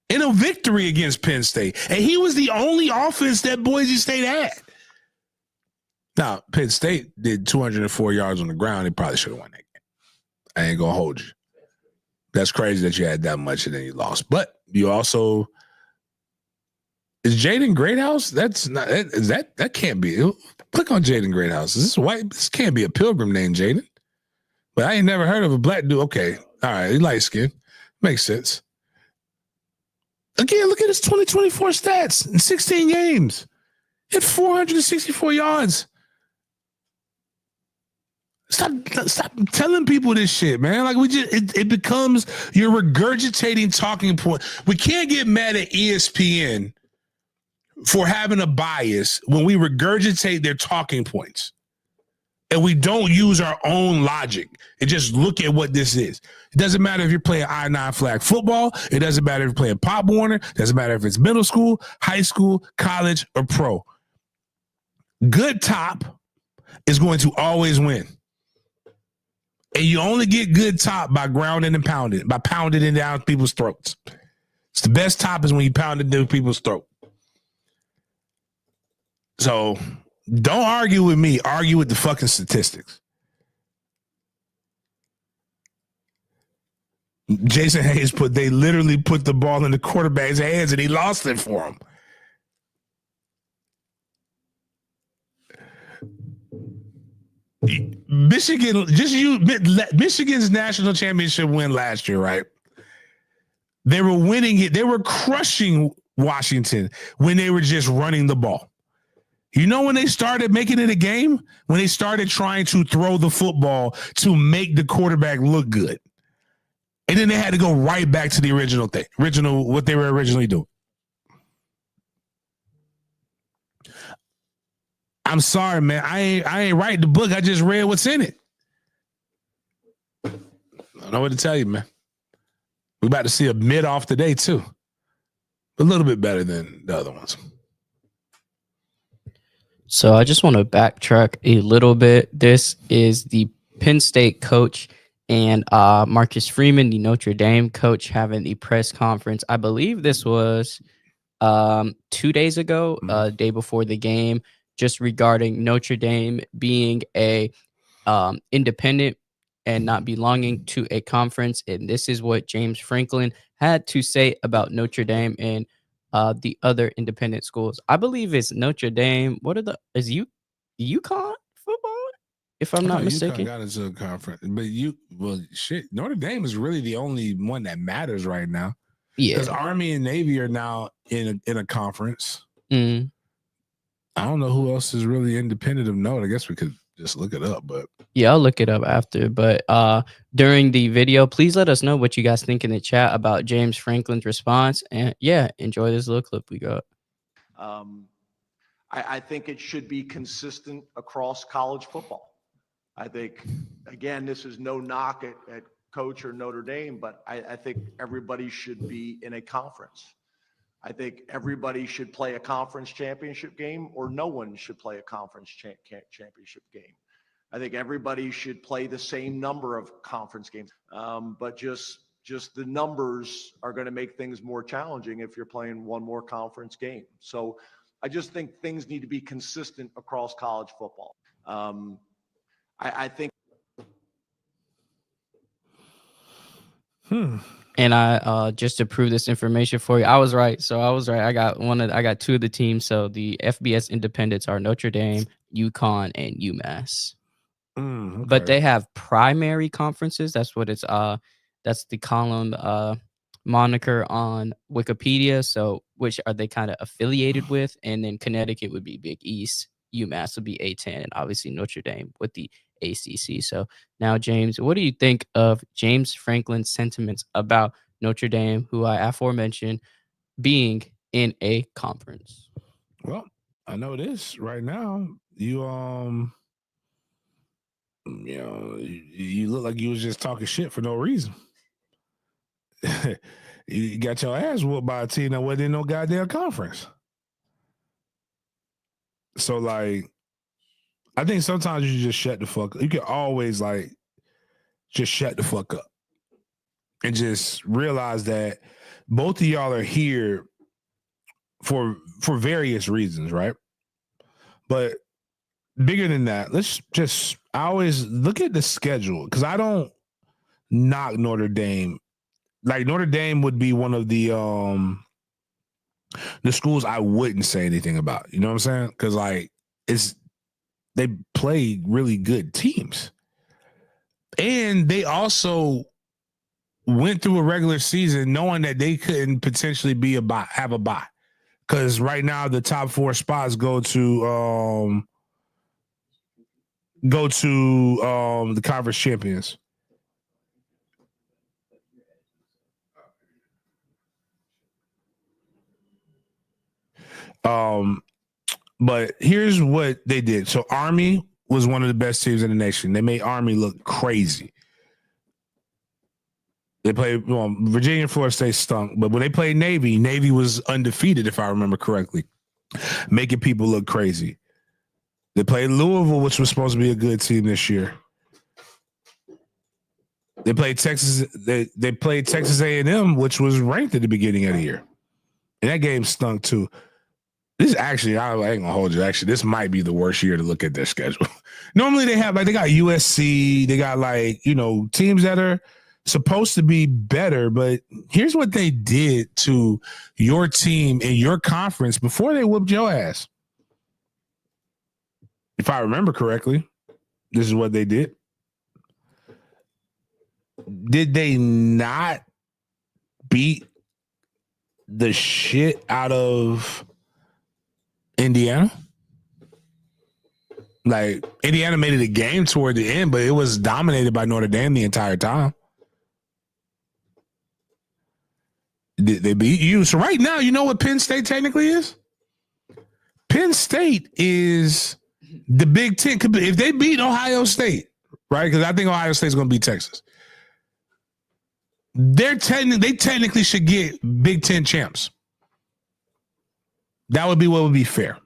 in a victory against Penn State. And he was the only offense that Boise State had. Now, Penn State did 204 yards on the ground. They probably should have won that game. I ain't going to hold you. That's crazy that you had that much and then you lost. But you also – is Jaden Greathouse? That's not – that can't be – click on Jaden Greathouse. Is this white? This can't be a Pilgrim named Jaden. But I ain't never heard of a black dude. Okay. All right. He light skinned. Makes sense. Again, look at his 2024 stats in 16 games. He had 464 yards. Stop telling people this shit, man. Like it becomes you're regurgitating talking point. We can't get mad at ESPN for having a bias when we regurgitate their talking points. And we don't use our own logic and just look at what this is. It doesn't matter if you're playing I-9 flag football. It doesn't matter if you're playing Pop Warner. It doesn't matter if it's middle school, high school, college, or pro. Good top is going to always win. And you only get good top by grounding and pounding, by pounding it down people's throats. It's the best top is when you pound it down people's throat. So don't argue with me. Argue with the fucking statistics. Jason Hayes they literally put the ball in the quarterback's hands and he lost it for him. Michigan's national championship win last year, right? They were winning it. They were crushing Washington when they were just running the ball. You know when they started making it a game? When they started trying to throw the football to make the quarterback look good. And then they had to go right back to the original thing, what they were originally doing. I'm sorry, man. I ain't writing the book. I just read what's in it. I don't know what to tell you, man. We're about to see a mid off today, too. A little bit better than the other ones. So I just want to backtrack a little bit. This is the Penn State coach and Marcus Freeman, the Notre Dame coach, having the press conference. I believe this was 2 days ago, day before the game, just regarding Notre Dame being a independent and not belonging to a conference. And this is what James Franklin had to say about Notre Dame and the other independent schools. I believe it's Notre Dame. Is UConn football? If I'm not mistaken. UConn got into a conference. But Notre Dame is really the only one that matters right now. Yeah. Because Army and Navy are now in a conference. Mm. I don't know who else is really independent of Notre. I guess we could just look it up, but yeah, I'll look it up after. But during the video, please let us know what you guys think in the chat about James Franklin's response. And yeah, enjoy this little clip we got. I think it should be consistent across college football. I think, again, this is no knock at Coach or Notre Dame, but I think everybody should be in a conference. I think everybody should play a conference championship game, or no one should play a conference championship game. I think everybody should play the same number of conference games, but just the numbers are going to make things more challenging if you're playing one more conference game. So I just think things need to be consistent across college football. I think And I just to prove this information for you, I was right. So I was right. I got two of the teams. So the FBS independents are Notre Dame, UConn, and UMass. Okay. But they have primary conferences. That's what it's that's the column moniker on Wikipedia. So which are they kind of affiliated with? And then Connecticut would be Big East, UMass would be A10, and obviously Notre Dame with the ACC. So now, James, what do you think of James Franklin's sentiments about Notre Dame, who I aforementioned being in a conference? Well, I know this right now. You look like you was just talking shit for no reason. You got your ass whooped by a team that wasn't in no goddamn conference. So, like, I think sometimes you just shut the fuck up. You can always, like, just shut the fuck up and just realize that both of y'all are here for various reasons, right? But bigger than that, I always look at the schedule, because I don't knock Notre Dame. Like, Notre Dame would be one of the schools I wouldn't say anything about. You know what I'm saying? Because, like, they play really good teams. And they also went through a regular season knowing that they couldn't potentially have a bye. Because right now the top 4 spots go to the conference champions. But here's what they did. So Army was one of the best teams in the nation. They made Army look crazy. They played Virginia and Florida State stunk, but when they played Navy, Navy was undefeated, if I remember correctly, making people look crazy. They played Louisville, which was supposed to be a good team this year. They played Texas. They played Texas A&M, which was ranked at the beginning of the year, and that game stunk too. This actually, I ain't gonna hold you. Actually, this might be the worst year to look at their schedule. Normally, they got USC. They got teams that are supposed to be better, but here's what they did to your team in your conference before they whooped your ass. If I remember correctly, this is what they did. Did they not beat the shit out of Indiana? Like, Indiana made it a game toward the end, but it was dominated by Notre Dame the entire time. They beat you. So right now, you know what Penn State technically is? Penn State is the Big Ten. If they beat Ohio State, right? Because I think Ohio State's going to beat Texas. They technically should get Big Ten champs. That would be what would be fair.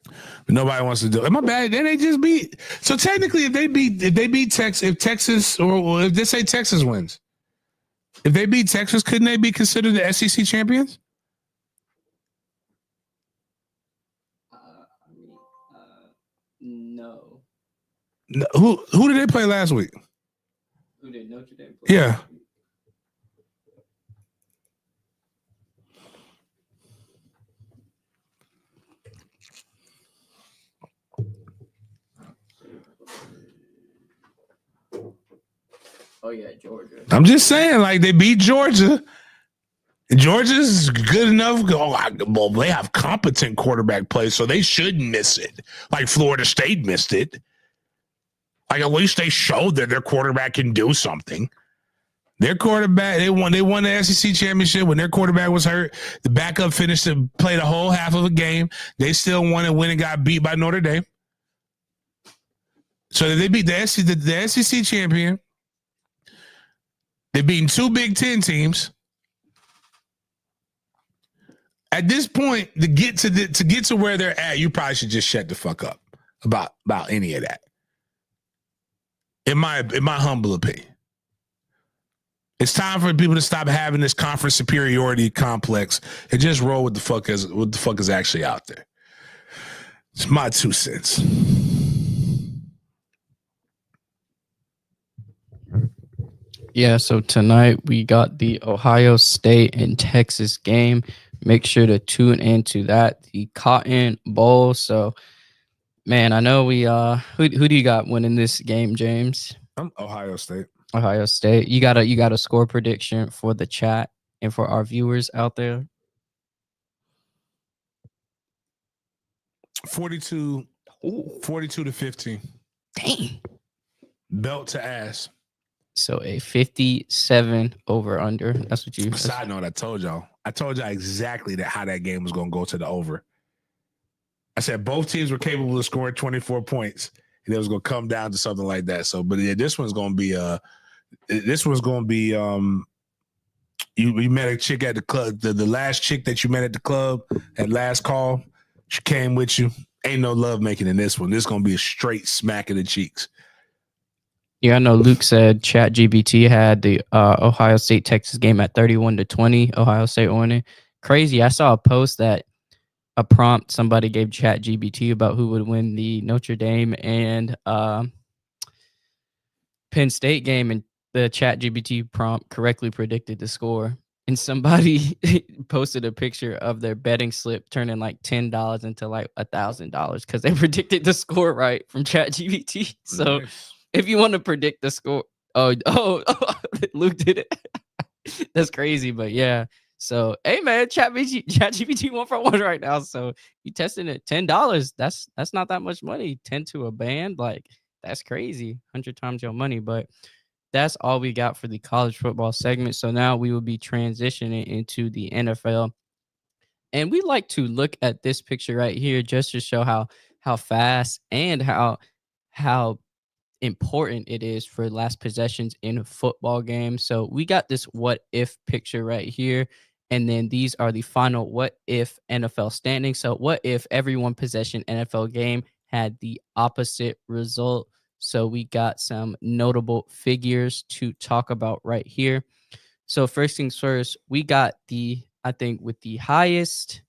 But nobody wants to do it. Am I bad? Then they just beat. So technically, if they beat Texas, if Texas or if they say Texas wins, if they beat Texas, couldn't they be considered the SEC champions? No. Who did they play last week? Who did Notre Dame play? Yeah. Oh yeah, Georgia. I'm just saying, like, they beat Georgia. Georgia's good enough. Well, they have competent quarterback play, so they shouldn't miss it. Like Florida State missed it. Like, at least they showed that their quarterback can do something. Their quarterback, they won the SEC championship when their quarterback was hurt. The backup finished and played a whole half of a game. They still won and went and got beat by Notre Dame. So they beat the SEC champion. They've beaten 2 Big Ten teams. At this point, to get to where they're at, you probably should just shut the fuck up about any of that. In my humble opinion, it's time for people to stop having this conference superiority complex and just roll with what the fuck is actually out there. It's my 2 cents. Yeah, so tonight we got the Ohio State and Texas game. Make sure to tune into that, the Cotton Bowl. So, man, I know we who do you got winning this game, James? Ohio State. Ohio State. You got a score prediction for the chat and for our viewers out there? 42 to 15. Dang. Belt to ass. So a 57 over under. That's what you. Side note, I told y'all exactly how that game was going to go to the over. I said both teams were capable of scoring 24 points, and it was going to come down to something like that. So, but yeah, this one's going to be you met a chick at the club. The last chick that you met at the club at last call, she came with you. Ain't no love making in this one. This is going to be a straight smack in the cheeks. Yeah, I know Luke said ChatGPT had the Ohio State Texas game at 31-20. Ohio State winning. Crazy. I saw a post that a prompt somebody gave ChatGPT about who would win the Notre Dame and Penn State game, and the ChatGPT prompt correctly predicted the score. And somebody posted a picture of their betting slip turning like $10 into like $1,000 because they predicted the score right from ChatGPT. So. Nice. If you want to predict the score, Luke did it. That's crazy, but yeah. So, hey man, ChatGPT 1 for 1 right now. So you testing it $10. That's not that much money. 10 to a band, like that's crazy. 100 times your money. But that's all we got for the college football segment. So now we will be transitioning into the NFL, and we like to look at this picture right here just to show how fast and how important it is for last possessions in a football game. So we got this what if picture right here, and then these are the final what if NFL standings. So what if every one possession NFL game had the opposite result? So we got some notable figures to talk about right here. So first things first, we got with the highest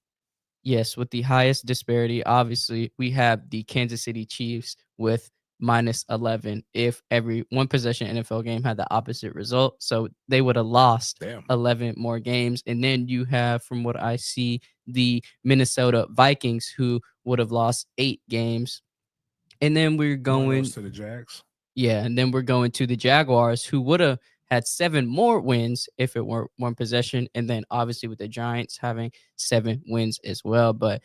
disparity, obviously we have the Kansas City Chiefs with -11 if every one possession NFL game had the opposite result. So they would have lost 11 more games. And then you have, from what I see, the Minnesota Vikings, who would have lost 8 games. And then we're going to the Jags. Yeah, and then we're going to the Jaguars, who would have had 7 more wins if it weren't one possession. And then obviously with the Giants having 7 wins as well. But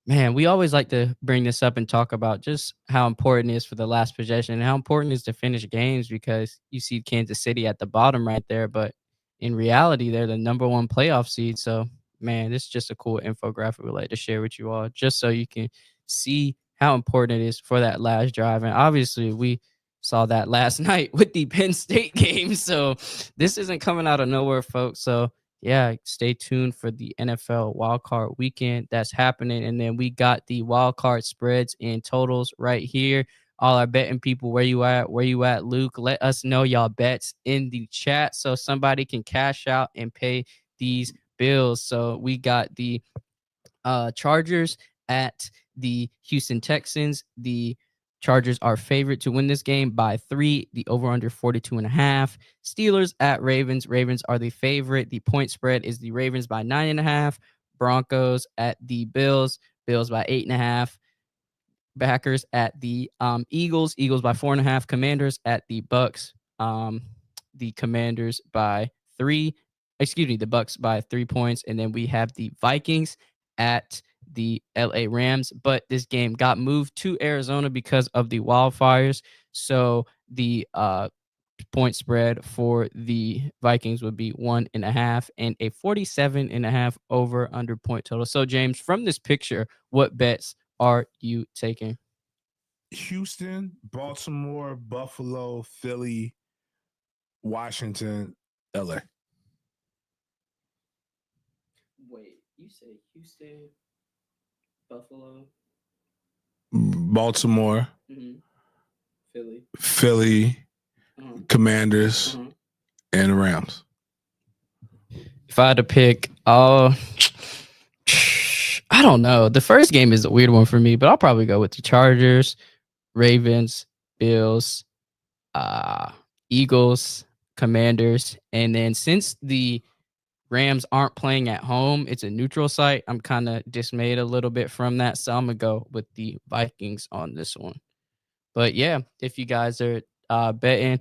man, we always like to bring this up and talk about just how important it is for the last possession and how important it is to finish games, because you see Kansas City at the bottom right there, but in reality, they're the number 1 playoff seed. So, man, this is just a cool infographic we'd like to share with you all, just so you can see how important it is for that last drive. And obviously, we saw that last night with the Penn State game. So this isn't coming out of nowhere, folks. So yeah, stay tuned for the NFL Wildcard weekend that's happening. And then we got the Wildcard spreads and totals right here. All our betting people, where you at, Luke? Let us know y'all bets in the chat so somebody can cash out and pay these bills. So we got the Chargers at the Houston Texans. The Chargers are favored to win this game by 3. The over-under 42.5. Steelers at Ravens. Ravens are the favorite. The point spread is the Ravens by 9.5. Broncos at the Bills. Bills by 8.5. Packers at the Eagles. Eagles by 4.5. Commanders at the Bucks. The Commanders by 3. The Bucks by 3 points. And then we have the Vikings at the LA Rams, but this game got moved to Arizona because of the wildfires. So the point spread for the Vikings would be 1.5 and a 47.5 over under point total. So James, from this picture, what bets are you taking? Houston, Baltimore, Buffalo, Philly, Washington, LA. Wait, you say Houston, Buffalo, Baltimore, Philly, Commanders, and Rams. If I had to pick, I don't know. The first game is a weird one for me, but I'll probably go with the Chargers, Ravens, Bills, Eagles, Commanders. And then since the Rams aren't playing at home, it's a neutral site. I'm kind of dismayed a little bit from that. So I'm going to go with the Vikings on this one. But yeah, if you guys are betting,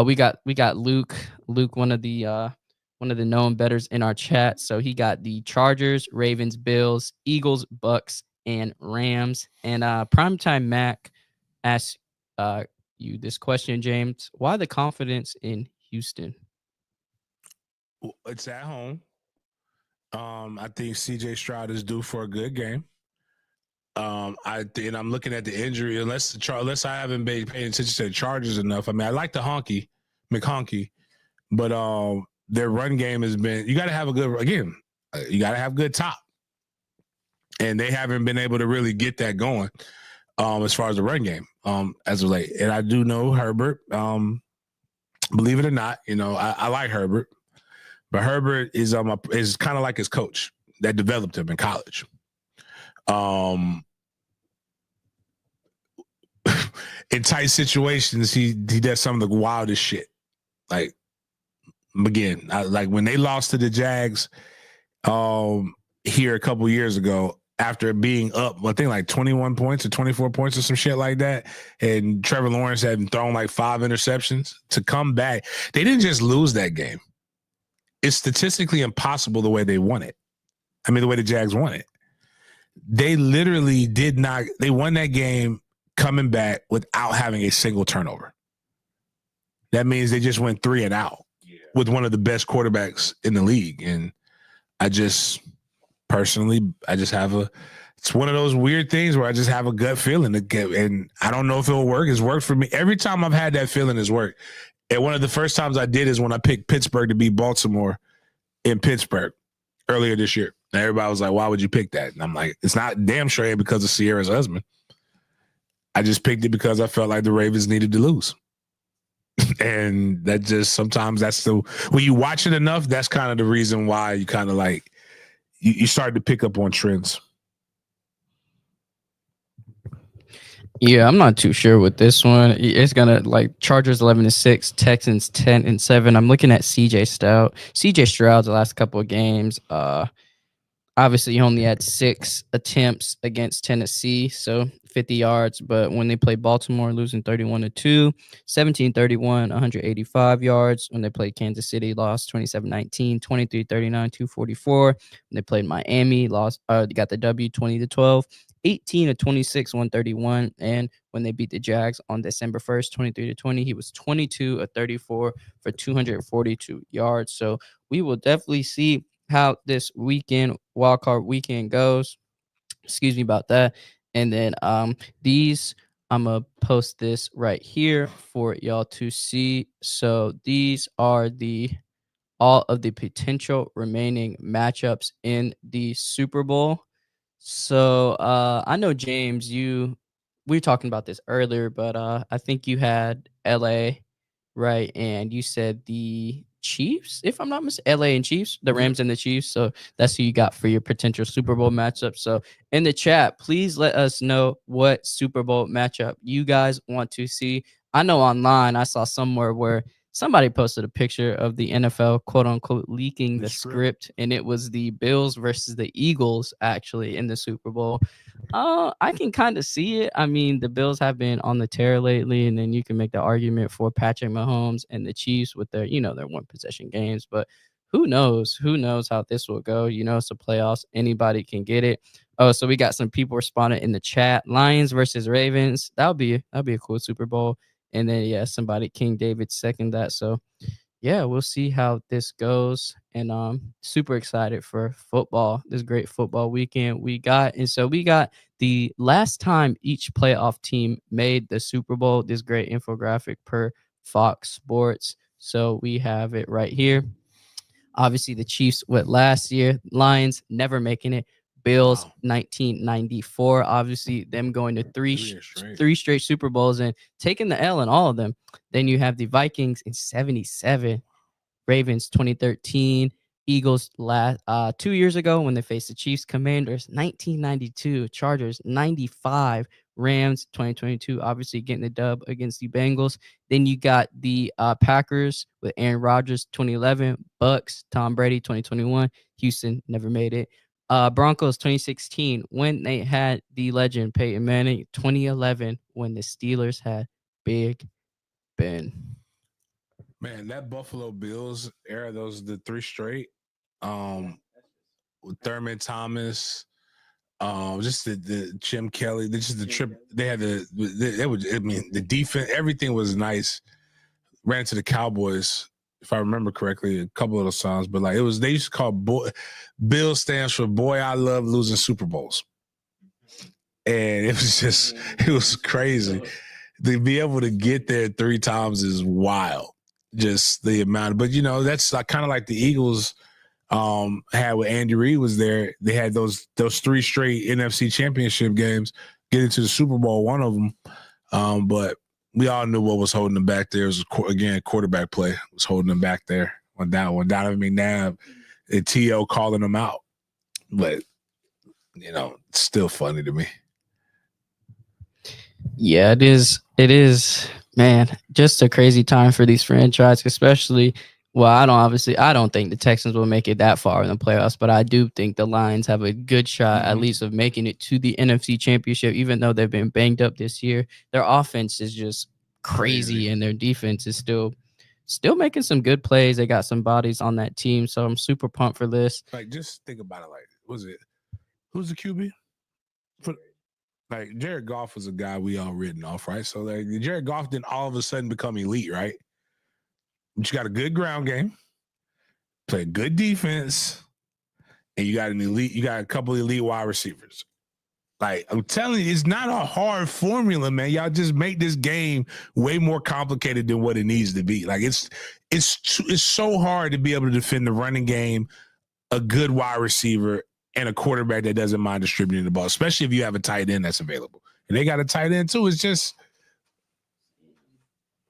we got Luke, one of the known bettors in our chat. So he got the Chargers, Ravens, Bills, Eagles, Bucks, and Rams. And Primetime Mac asks you this question, James. Why the confidence in Houston? It's at home. I think CJ Stroud is due for a good game. I'm looking at the injury. Unless I haven't been paying attention to the Chargers enough. I mean, I like the McHonky, but their run game has been. You got to have you got to have good top, and they haven't been able to really get that going. As far as the run game, as of late, and I do know Herbert. Believe it or not, I like Herbert, but Herbert is kind of like his coach that developed him in college. In tight situations, he does some of the wildest shit. Like, again, like when they lost to the Jags here a couple years ago, after being up, I think like 21 points or 24 points or some shit like that, and Trevor Lawrence had thrown like 5 interceptions to come back. They didn't just lose that game. It's statistically impossible the way they won it. I mean, the way the Jags won it. They literally did not. They won that game coming back without having a single turnover. That means they just went 3 and out with one of the best quarterbacks in the league. And I just personally, it's one of those weird things where I just have a gut feeling and I don't know if it'll work. It's worked for me. Every time I've had that feeling, it's worked. And one of the first times I did is when I picked Pittsburgh to beat Baltimore in Pittsburgh earlier this year. And everybody was like, why would you pick that? And I'm like, it's not damn sure because of Sierra's husband. I just picked it because I felt like the Ravens needed to lose. And that just sometimes when you watch it enough, that's kind of the reason why you kind of like, you start to pick up on trends. Yeah, I'm not too sure with this one. It's gonna like Chargers 11-6, Texans 10-7. I'm looking at CJ Stroud the last couple of games. Obviously, he only had 6 attempts against Tennessee, so 50 yards. But when they played Baltimore, losing 31-2, 17-31, 185 yards. When they played Kansas City, lost 27-19, 23-39, 244. When they played Miami, got the W 20-12, 18-26, 131. And when they beat the Jags on December 1st, 23-20, he was 22-34 for 242 yards. So we will definitely see how this wildcard weekend goes. Excuse me about that. And then I'm gonna post this right here for y'all to see. So these are all of the potential remaining matchups in the Super Bowl. So I know, James, we were talking about this earlier, but I think you had LA, right? And you said the Chiefs, if I'm not mistaken, LA and Chiefs, the Rams and the Chiefs. So that's who you got for your potential Super Bowl matchup. So in the chat, please let us know what Super Bowl matchup you guys want to see. I know online I saw somewhere where somebody posted a picture of the NFL, quote unquote, leaking the script, and it was the Bills versus the Eagles actually in the Super Bowl. I can kind of see it. I mean, the Bills have been on the tear lately, and then you can make the argument for Patrick Mahomes and the Chiefs with their, their one possession games. But who knows? Who knows how this will go? It's the playoffs. Anybody can get it. Oh, so we got some people responding in the chat. Lions versus Ravens. That'll be a cool Super Bowl. And then somebody, King David, second that. So we'll see how this goes. And super excited for football. This great football weekend we got. And so we got the last time each playoff team made the Super Bowl. This great infographic per Fox Sports. So we have it right here. Obviously, the Chiefs went last year. Lions never making it. Bills, 1994. Obviously, them going to three straight Super Bowls and taking the L in all of them. Then you have the Vikings in 77, Ravens 2013, Eagles 2 years ago when they faced the Chiefs, Commanders 1992, Chargers 95, Rams 2022, obviously getting the dub against the Bengals. Then you got the Packers with Aaron Rodgers 2011, Bucks, Tom Brady 2021, Houston never made it. Broncos 2016 when they had the legend Peyton Manning, 2011 when the Steelers had Big Ben. Man, that Buffalo Bills era, those the 3 straight. With Thurman Thomas, just the Jim Kelly, just the trip. They had the defense, everything was nice. Ran into the Cowboys, if I remember correctly, a couple of those songs, but like they used to call Bill stands for Boy I Love Losing Super Bowls. And it was crazy. To be able to get there 3 times is wild. Just the amount, but that's kind of like the Eagles had with Andy Reid was there. They had those 3 straight NFC championship games, getting to the Super Bowl, one of them. But we all knew what was holding them back there. It was, again, quarterback play was holding them back there. When Donovan McNabb and T.O. calling them out. But, it's still funny to me. Yeah, it is. It is, man, just a crazy time for these franchises, especially. Well, I don't think the Texans will make it that far in the playoffs, but I do think the Lions have a good shot, at least, of making it to the NFC Championship, even though they've been banged up this year. Their offense is just crazy, and their defense is still making some good plays. They got some bodies on that team, so I'm super pumped for this. Like, just think about it. Like, who's the QB? Like, Jared Goff was a guy we all written off, right? So, like, Jared Goff didn't all of a sudden become elite, right? But you got a good ground game, play a good defense, and you got a couple of elite wide receivers. Like, I'm telling you, it's not a hard formula, man. Y'all just make this game way more complicated than what it needs to be. Like, it's so hard to be able to defend the running game, a good wide receiver, and a quarterback that doesn't mind distributing the ball, especially if you have a tight end that's available. And they got a tight end too.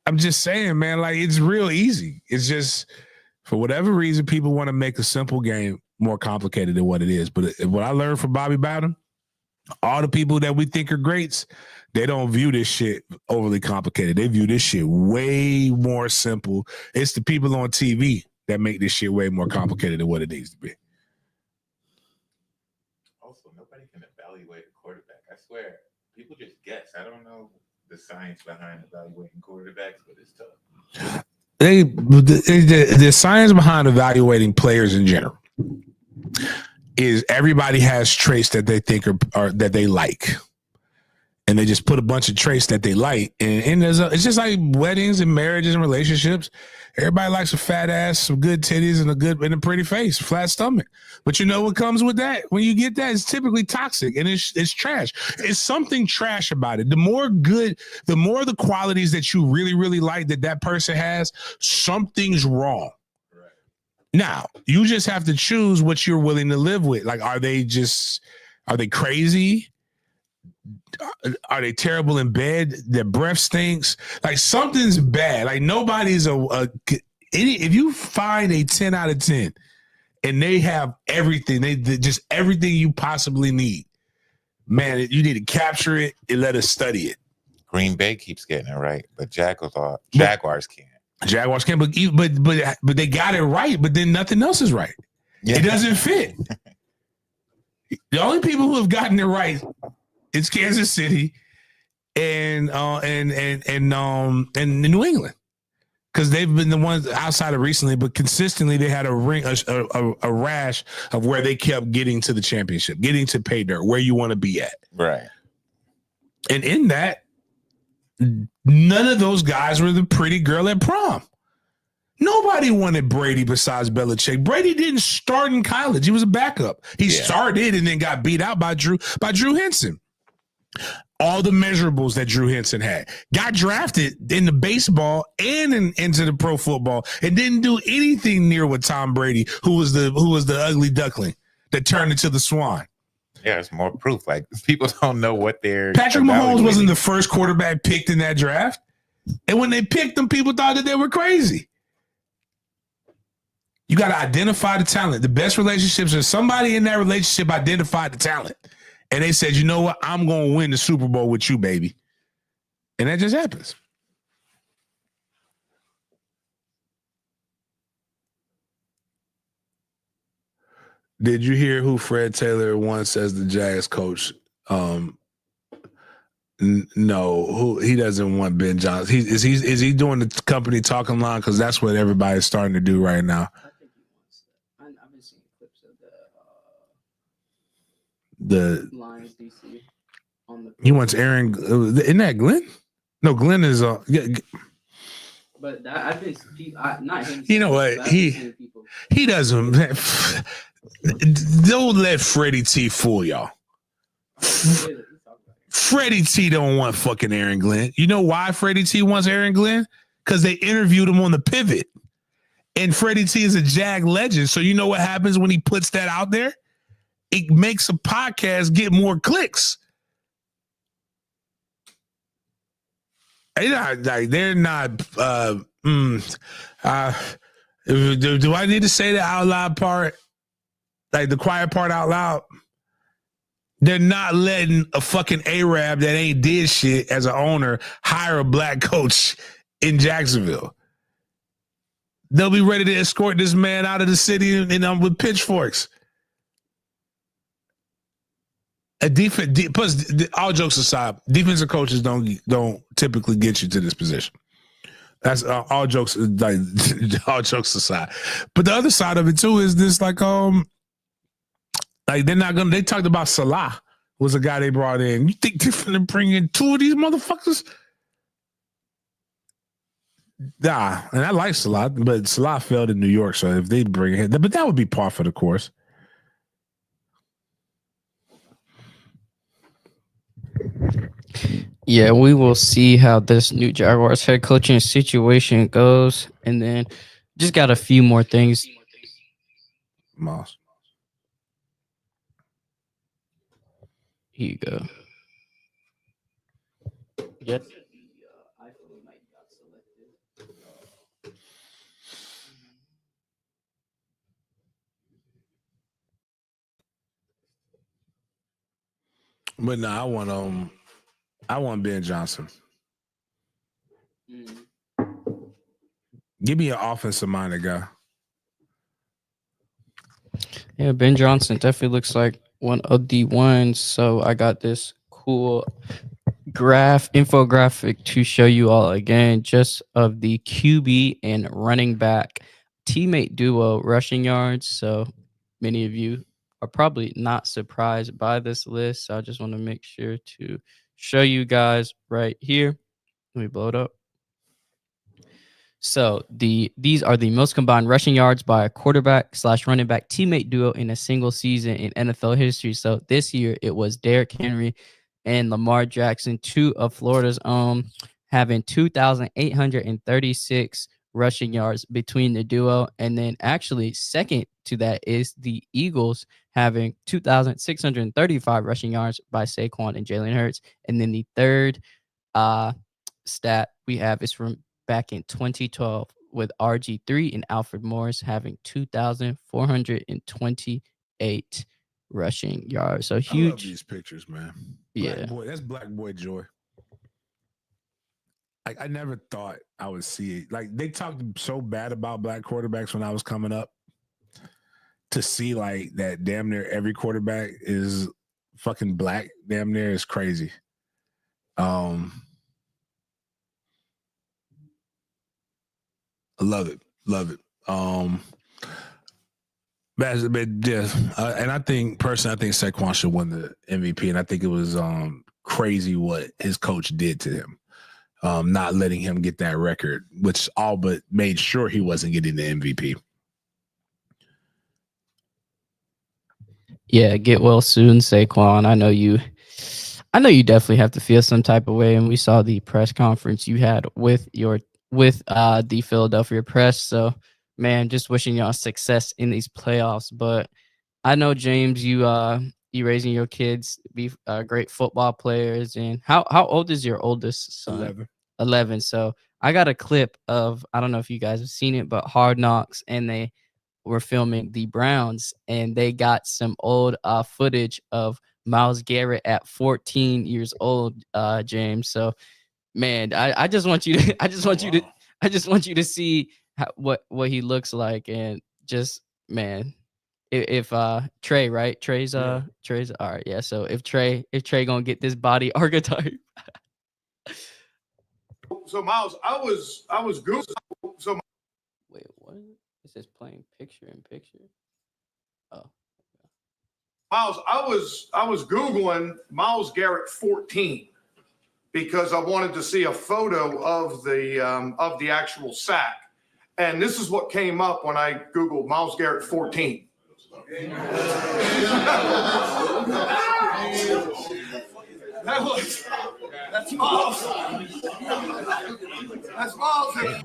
I'm just saying, man, like, it's real easy. It's just, for whatever reason, people want to make a simple game more complicated than what it is. But what I learned from Bobby Bowden, all the people that we think are greats, they don't view this shit overly complicated. They view this shit way more simple. It's the people on TV that make this shit way more complicated than what it needs to be. Also, nobody can evaluate a quarterback. I swear, people just guess. I don't know the science behind evaluating quarterbacks, but it's tough. The science behind evaluating players in general is everybody has traits that they think are that they like, and they just put a bunch of traits that they like, and it's just like weddings and marriages and relationships. Everybody likes a fat ass, some good titties, and a pretty face, flat stomach. But you know what comes with that? When you get that, it's typically toxic, and it's trash. It's something trash about it. The more the qualities that you really, really like that person has, something's wrong. Right. Now, you just have to choose what you're willing to live with. Like, are they crazy? Are they terrible in bed? Their breath stinks. Like, something's bad. Like, nobody's if you find a 10 out of 10 and they have everything, they just everything you possibly need, man, you need to capture it and let us study it. Green Bay keeps getting it right, but Jaguars can't. Jaguars can't, but they got it right, but then nothing else is right. Yeah. It doesn't fit. The only people who have gotten it right, it's Kansas City and New England, because they've been the ones outside of recently, but consistently they had a rash of where they kept getting to the championship, getting to pay dirt, where you want to be at. Right. And in that, none of those guys were the pretty girl at prom. Nobody wanted Brady besides Belichick. Brady didn't start in college. He was a backup. He started and then got beat out by Drew Henson. All the measurables that Drew Henson had. Got drafted in the baseball and into the pro football and didn't do anything near what Tom Brady, who was the ugly duckling that turned into the swan. Yeah, it's more proof. Like, people don't know what they're Patrick Mahomes wasn't the first quarterback picked in that draft. And when they picked him, people thought that they were crazy. You got to identify the talent. The best relationships are somebody in that relationship identified the talent. and they said, you know what? I'm going to win the Super Bowl with you, baby. And that just happens. Did you hear who Fred Taylor once as the Jags coach? No, who he doesn't want Ben Johnson. Is he doing the company talking line? Because that's what everybody's starting to do right now. I think he wants that. I've been seeing clips of the Lions DC on the. He wants Aaron. Isn't that Glenn? No, Glenn is But that, I've been not him. You know what he doesn't. Don't let Freddie T fool y'all. Freddie T don't want fucking Aaron Glenn. You know why Freddie T wants Aaron Glenn? Because they interviewed him on the pivot. And Freddie T is a Jag legend. So you know what happens when he puts that out there? It makes a podcast get more clicks. They're not do I need to say the out loud part? Like the quiet part out loud? They're not letting a fucking Arab that ain't did shit as an owner hire a black coach in Jacksonville. They'll be ready to escort this man out of the city with pitchforks. Plus, all jokes aside, defensive coaches don't typically get you to this position. That's all jokes aside. But the other side of it too is this they're not gonna. They talked about Salah was a guy they brought in. You think they're gonna bring in two of these motherfuckers? Nah, and I like Salah, but Salah failed in New York. So if they bring him, but that would be par for the course. Yeah, we will see how this new Jaguars head coaching situation goes, and then just got a few more things. Myles. Here you go. Yep. But no, I want Ben Johnson. Give me an offensive minded guy. Yeah, Ben Johnson definitely looks like one of the ones. So I got this cool infographic to show you all again, just of the QB and running back teammate duo rushing yards. So many of you are probably not surprised by this list. So I just want to make sure to show you guys right here. Let me blow it up. So these are the most combined rushing yards by a quarterback/running back teammate duo in a single season in NFL history. So this year it was Derrick Henry and Lamar Jackson, two of Florida's own, having 2,836 rushing yards between the duo. And then actually second to that is the Eagles, having 2,635 rushing yards by Saquon and Jalen Hurts. And then the third stat we have is from back in 2012 with RG3 and Alfred Morris having 2,428 rushing yards. So huge. I love these pictures, man. Yeah. Boy, that's black boy joy. Like, I never thought I would see it. Like, they talked so bad about black quarterbacks when I was coming up. To see like that damn near every quarterback is fucking black damn near is crazy. I love it. But yeah, and I think Saquon should win the MVP, and I think it was crazy what his coach did to him, not letting him get that record, which all but made sure he wasn't getting the MVP. Yeah, get well soon, Saquon. I know you definitely have to feel some type of way, and we saw the press conference you had with the Philadelphia press. So, man, just wishing y'all success in these playoffs. But I know, James, you raising your kids to be great football players. And how old is your oldest son? 11. So I got a clip of, I don't know if you guys have seen it, but Hard Knocks, and they were filming the Browns, and they got some old footage of Myles Garrett at 14 years old, James. So, man, I just want you to, I just want you to see what he looks like, and just, man, if Trey, right? Trey's all right, yeah. So if Trey gonna get this body archetype. So Myles, I was Googling. So Wait, what? It says playing picture in picture. Oh. Myles, I was Googling Myles Garrett 14 because I wanted to see a photo of the actual sack. And this is what came up when I Googled Myles Garrett 14. That's Myles. That's Myles.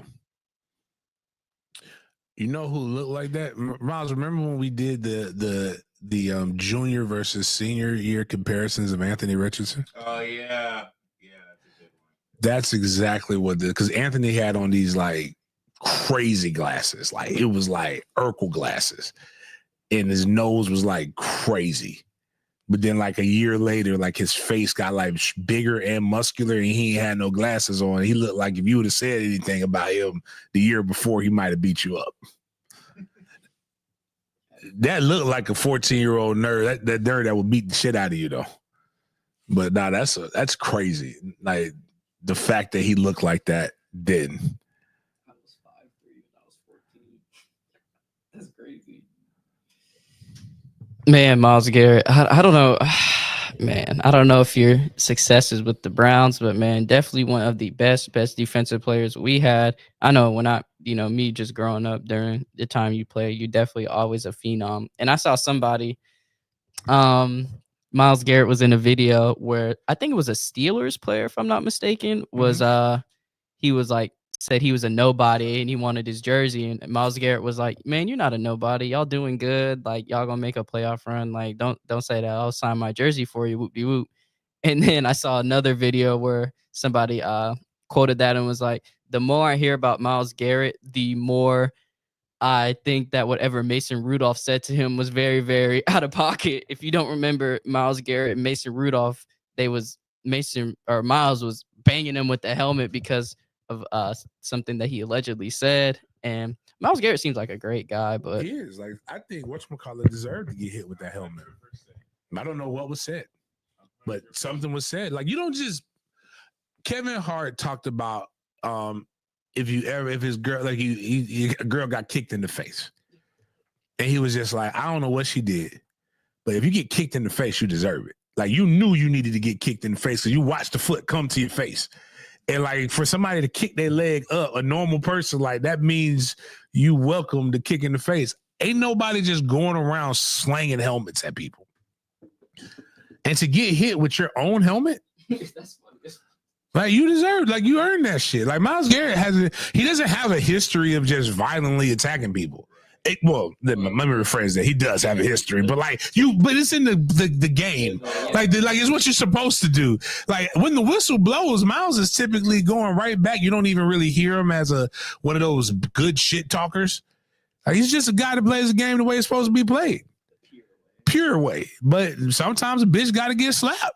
You know who looked like that? Myles, remember when we did the junior versus senior year comparisons of Anthony Richardson? Oh yeah. That's exactly what because Anthony had on these like crazy glasses. Like it was like Urkel glasses. And his nose was like crazy. But then like a year later, like his face got like bigger and muscular and he ain't had no glasses on. He looked like if you would have said anything about him the year before, he might have beat you up. That looked like a 14-year-old nerd. That nerd that would beat the shit out of you though. But nah, that's crazy. Like the fact that he looked like that didn't. I was 5'3" and I was 14. That's crazy. Man, Myles Garrett, I don't know. Man, I don't know if your successes with the Browns, but man, definitely one of the best defensive players we had. I know when me just growing up during the time you play, you're definitely always a phenom. And I saw somebody, Myles Garrett was in a video where I think it was a Steelers player, if I'm not mistaken, was he was like, said he was a nobody and he wanted his jersey, and Myles Garrett was like, man, you're not a nobody, y'all doing good, like y'all gonna make a playoff run, like don't say that, I'll sign my jersey for you, whoop de whoop. And then I saw another video where somebody quoted that and was like, the more I hear about Myles Garrett, the more I think that whatever Mason Rudolph said to him was very, very out of pocket. If you don't remember Myles Garrett and Mason Rudolph, Myles was banging him with the helmet because of something that he allegedly said. And Myles Garrett seems like a great guy, but he is. Like I think whatchamacallit deserved to get hit with that helmet. I don't know what was said, but something was said. Like you don't just. Kevin Hart talked about if his girl, like a girl got kicked in the face, and he was just like, I don't know what she did, but if you get kicked in the face, you deserve it. Like you knew you needed to get kicked in the face, so you watched the foot come to your face. And like for somebody to kick their leg up, a normal person, like that means you welcome the kick in the face. Ain't nobody just going around slanging helmets at people. And to get hit with your own helmet, like you deserve, like you earned that shit. Like Myles Garrett he doesn't have a history of just violently attacking people. Let me rephrase that. He does have a history, but it's in the game. Like it's what you're supposed to do. Like when the whistle blows, Myles is typically going right back. You don't even really hear him as one of those good shit talkers. Like he's just a guy that plays the game the way it's supposed to be played. Pure way. But sometimes a bitch got to get slapped.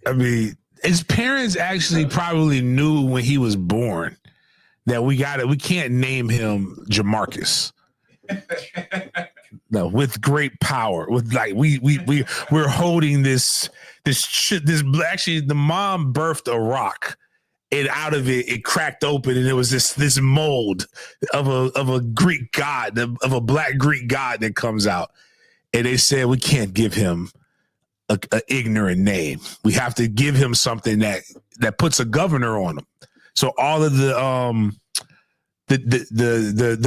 I mean, his parents actually probably knew when he was born that we can't name him Jamarcus. No, with great power. With like we're holding this shit. Actually, the mom birthed a rock, and out of it cracked open, and it was this mold of a Greek god, of a black Greek god that comes out. And they said we can't give him an ignorant name. We have to give him something that puts a governor on him. So all of the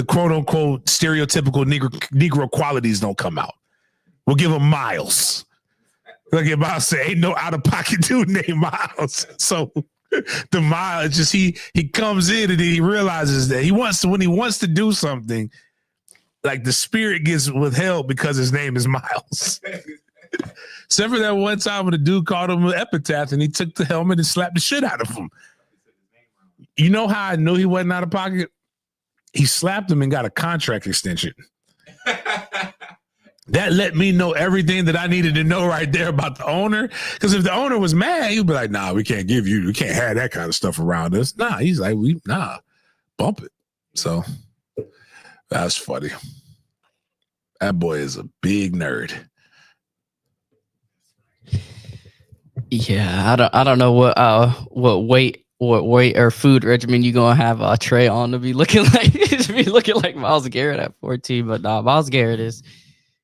quote unquote stereotypical Negro qualities don't come out. We'll give him Myles. Like Myles say, ain't no out of pocket dude named Myles. So the Myles just he comes in and he realizes that when he wants to do something, like the spirit gets withheld because his name is Myles. Except for that one time when the dude called him an epitaph and he took the helmet and slapped the shit out of him. You know how I knew he wasn't out of pocket? he slapped him and got a contract extension. That let me know everything that I needed to know right there about the owner. Because if the owner was mad, he'd be like, nah, we can't have that kind of stuff around us. Nah, he's like, bump it. So that's funny. That boy is a big nerd. Yeah, I don't know what weight or food regimen you gonna have Trey on to be looking like Myles Garrett at 14. But nah, Myles Garrett is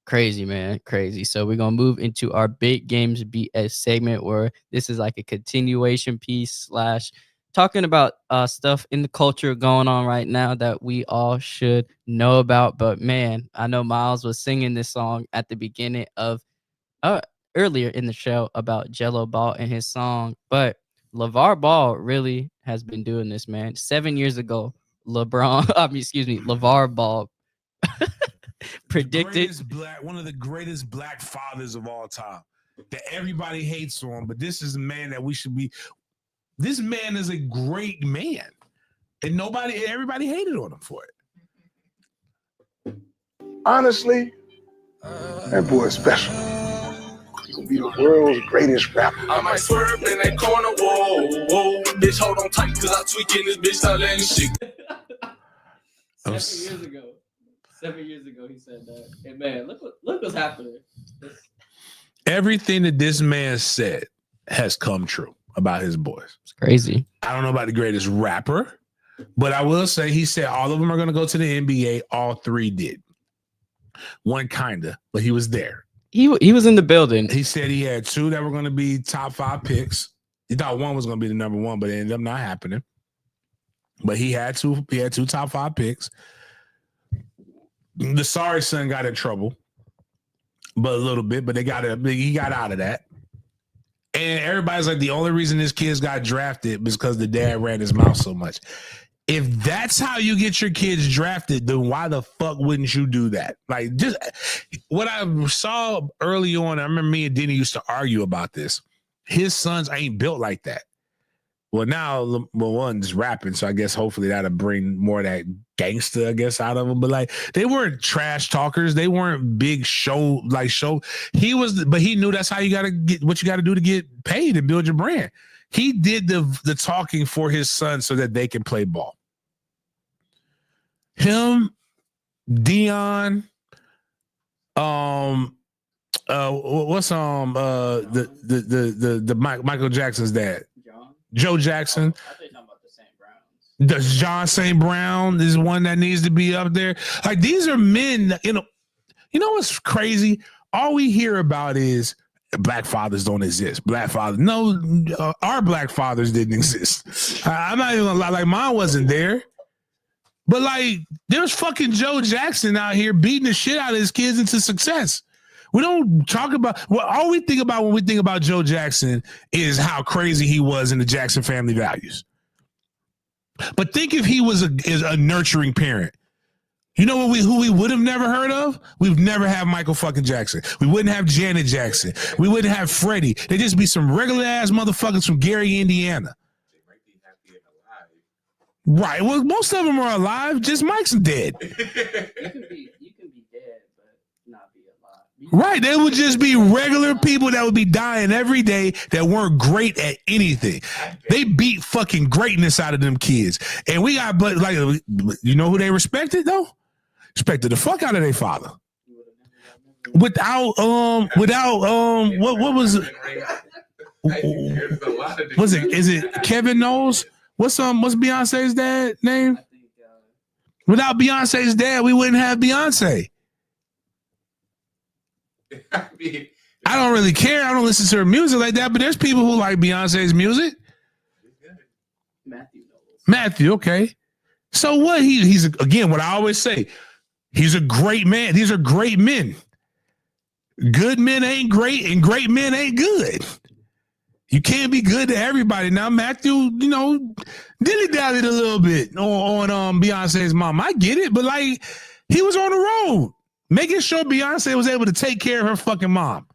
crazy, man. Crazy. So we're going to move into our big games BS segment where this is like a continuation piece / talking about stuff in the culture going on right now that we all should know about. But man, I know Myles was singing this song at the beginning of earlier in the show about Jello Ball and his song. But Lavar Ball really has been doing this, man. 7 years ago, Lavar Ball predicted one of the greatest black fathers of all time that everybody hates on, but this is a man that we should be. This man is a great man, and everybody hated on him for it. Honestly, that boy is special. He's gonna be the world's greatest rapper. I might swerve in that corner, whoa, bitch, hold on tight, cause I tweak in this bitch, start letting shit. 7 years ago, he said that. And man, look what's happening. Everything that this man said has come true about his boys. It's crazy. I don't know about the greatest rapper, but I will say he said all of them are going to go to the NBA. All three did. One kinda, but he was there. He was in the building. He said he had 2 that were going to be top 5 picks. He thought one was going to be the number 1, but it ended up not happening. But he had 2 top 5 picks. The sorry son got in trouble, but a little bit, but he got out of that. And everybody's like, the only reason this kid got drafted was because the dad ran his mouth so much. If that's how you get your kids drafted, then why the fuck wouldn't you do that? Like, just what I saw early on, I remember me and Denny used to argue about this. His sons ain't built like that. Well, now one's rapping, so I guess hopefully that'll bring more of that gangster, I guess, out of them. But like, they weren't trash talkers. They weren't big show. He was, but he knew that's how you got to get what you got to do to get paid and build your brand. He did the talking for his son so that they can play ball. Him, Deion, what's the Michael Jackson's dad? Joe Jackson. I think I'm about the St. Browns. Does John St. Brown is one that needs to be up there? Like, these are men that, you know what's crazy? All we hear about is black fathers don't exist. Black fathers. No, our black fathers didn't exist. I'm not even gonna lie. Like, mine wasn't there. But like, there's fucking Joe Jackson out here beating the shit out of his kids into success. We don't talk about all we think about when we think about Joe Jackson is how crazy he was in the Jackson family values. But think if he was a nurturing parent. You know what who we would have never heard of? We've never had Michael fucking Jackson. We wouldn't have Janet Jackson. We wouldn't have Freddie. They'd just be some regular ass motherfuckers from Gary, Indiana. They might be happy and alive. Right. Well, most of them are alive. Just Mike's dead. You can be dead, but not be alive. Right. They would just be regular people that would be dying every day that weren't great at anything. They beat fucking greatness out of them kids. And we got, but like, you know who they respected though? Respected the fuck out of their father. What was it? Was it? Is it Kevin Knowles? What's Beyonce's dad name? Without Beyonce's dad, we wouldn't have Beyonce. I don't really care. I don't listen to her music like that, but there's people who like Beyonce's music. Matthew, okay. So what? He's again, what I always say, he's a great man. These are great men. Good men ain't great, and great men ain't good. You can't be good to everybody. Now, Matthew, dilly-dallied a little bit on Beyonce's mom. I get it, but like, he was on the road, making sure Beyonce was able to take care of her fucking mom.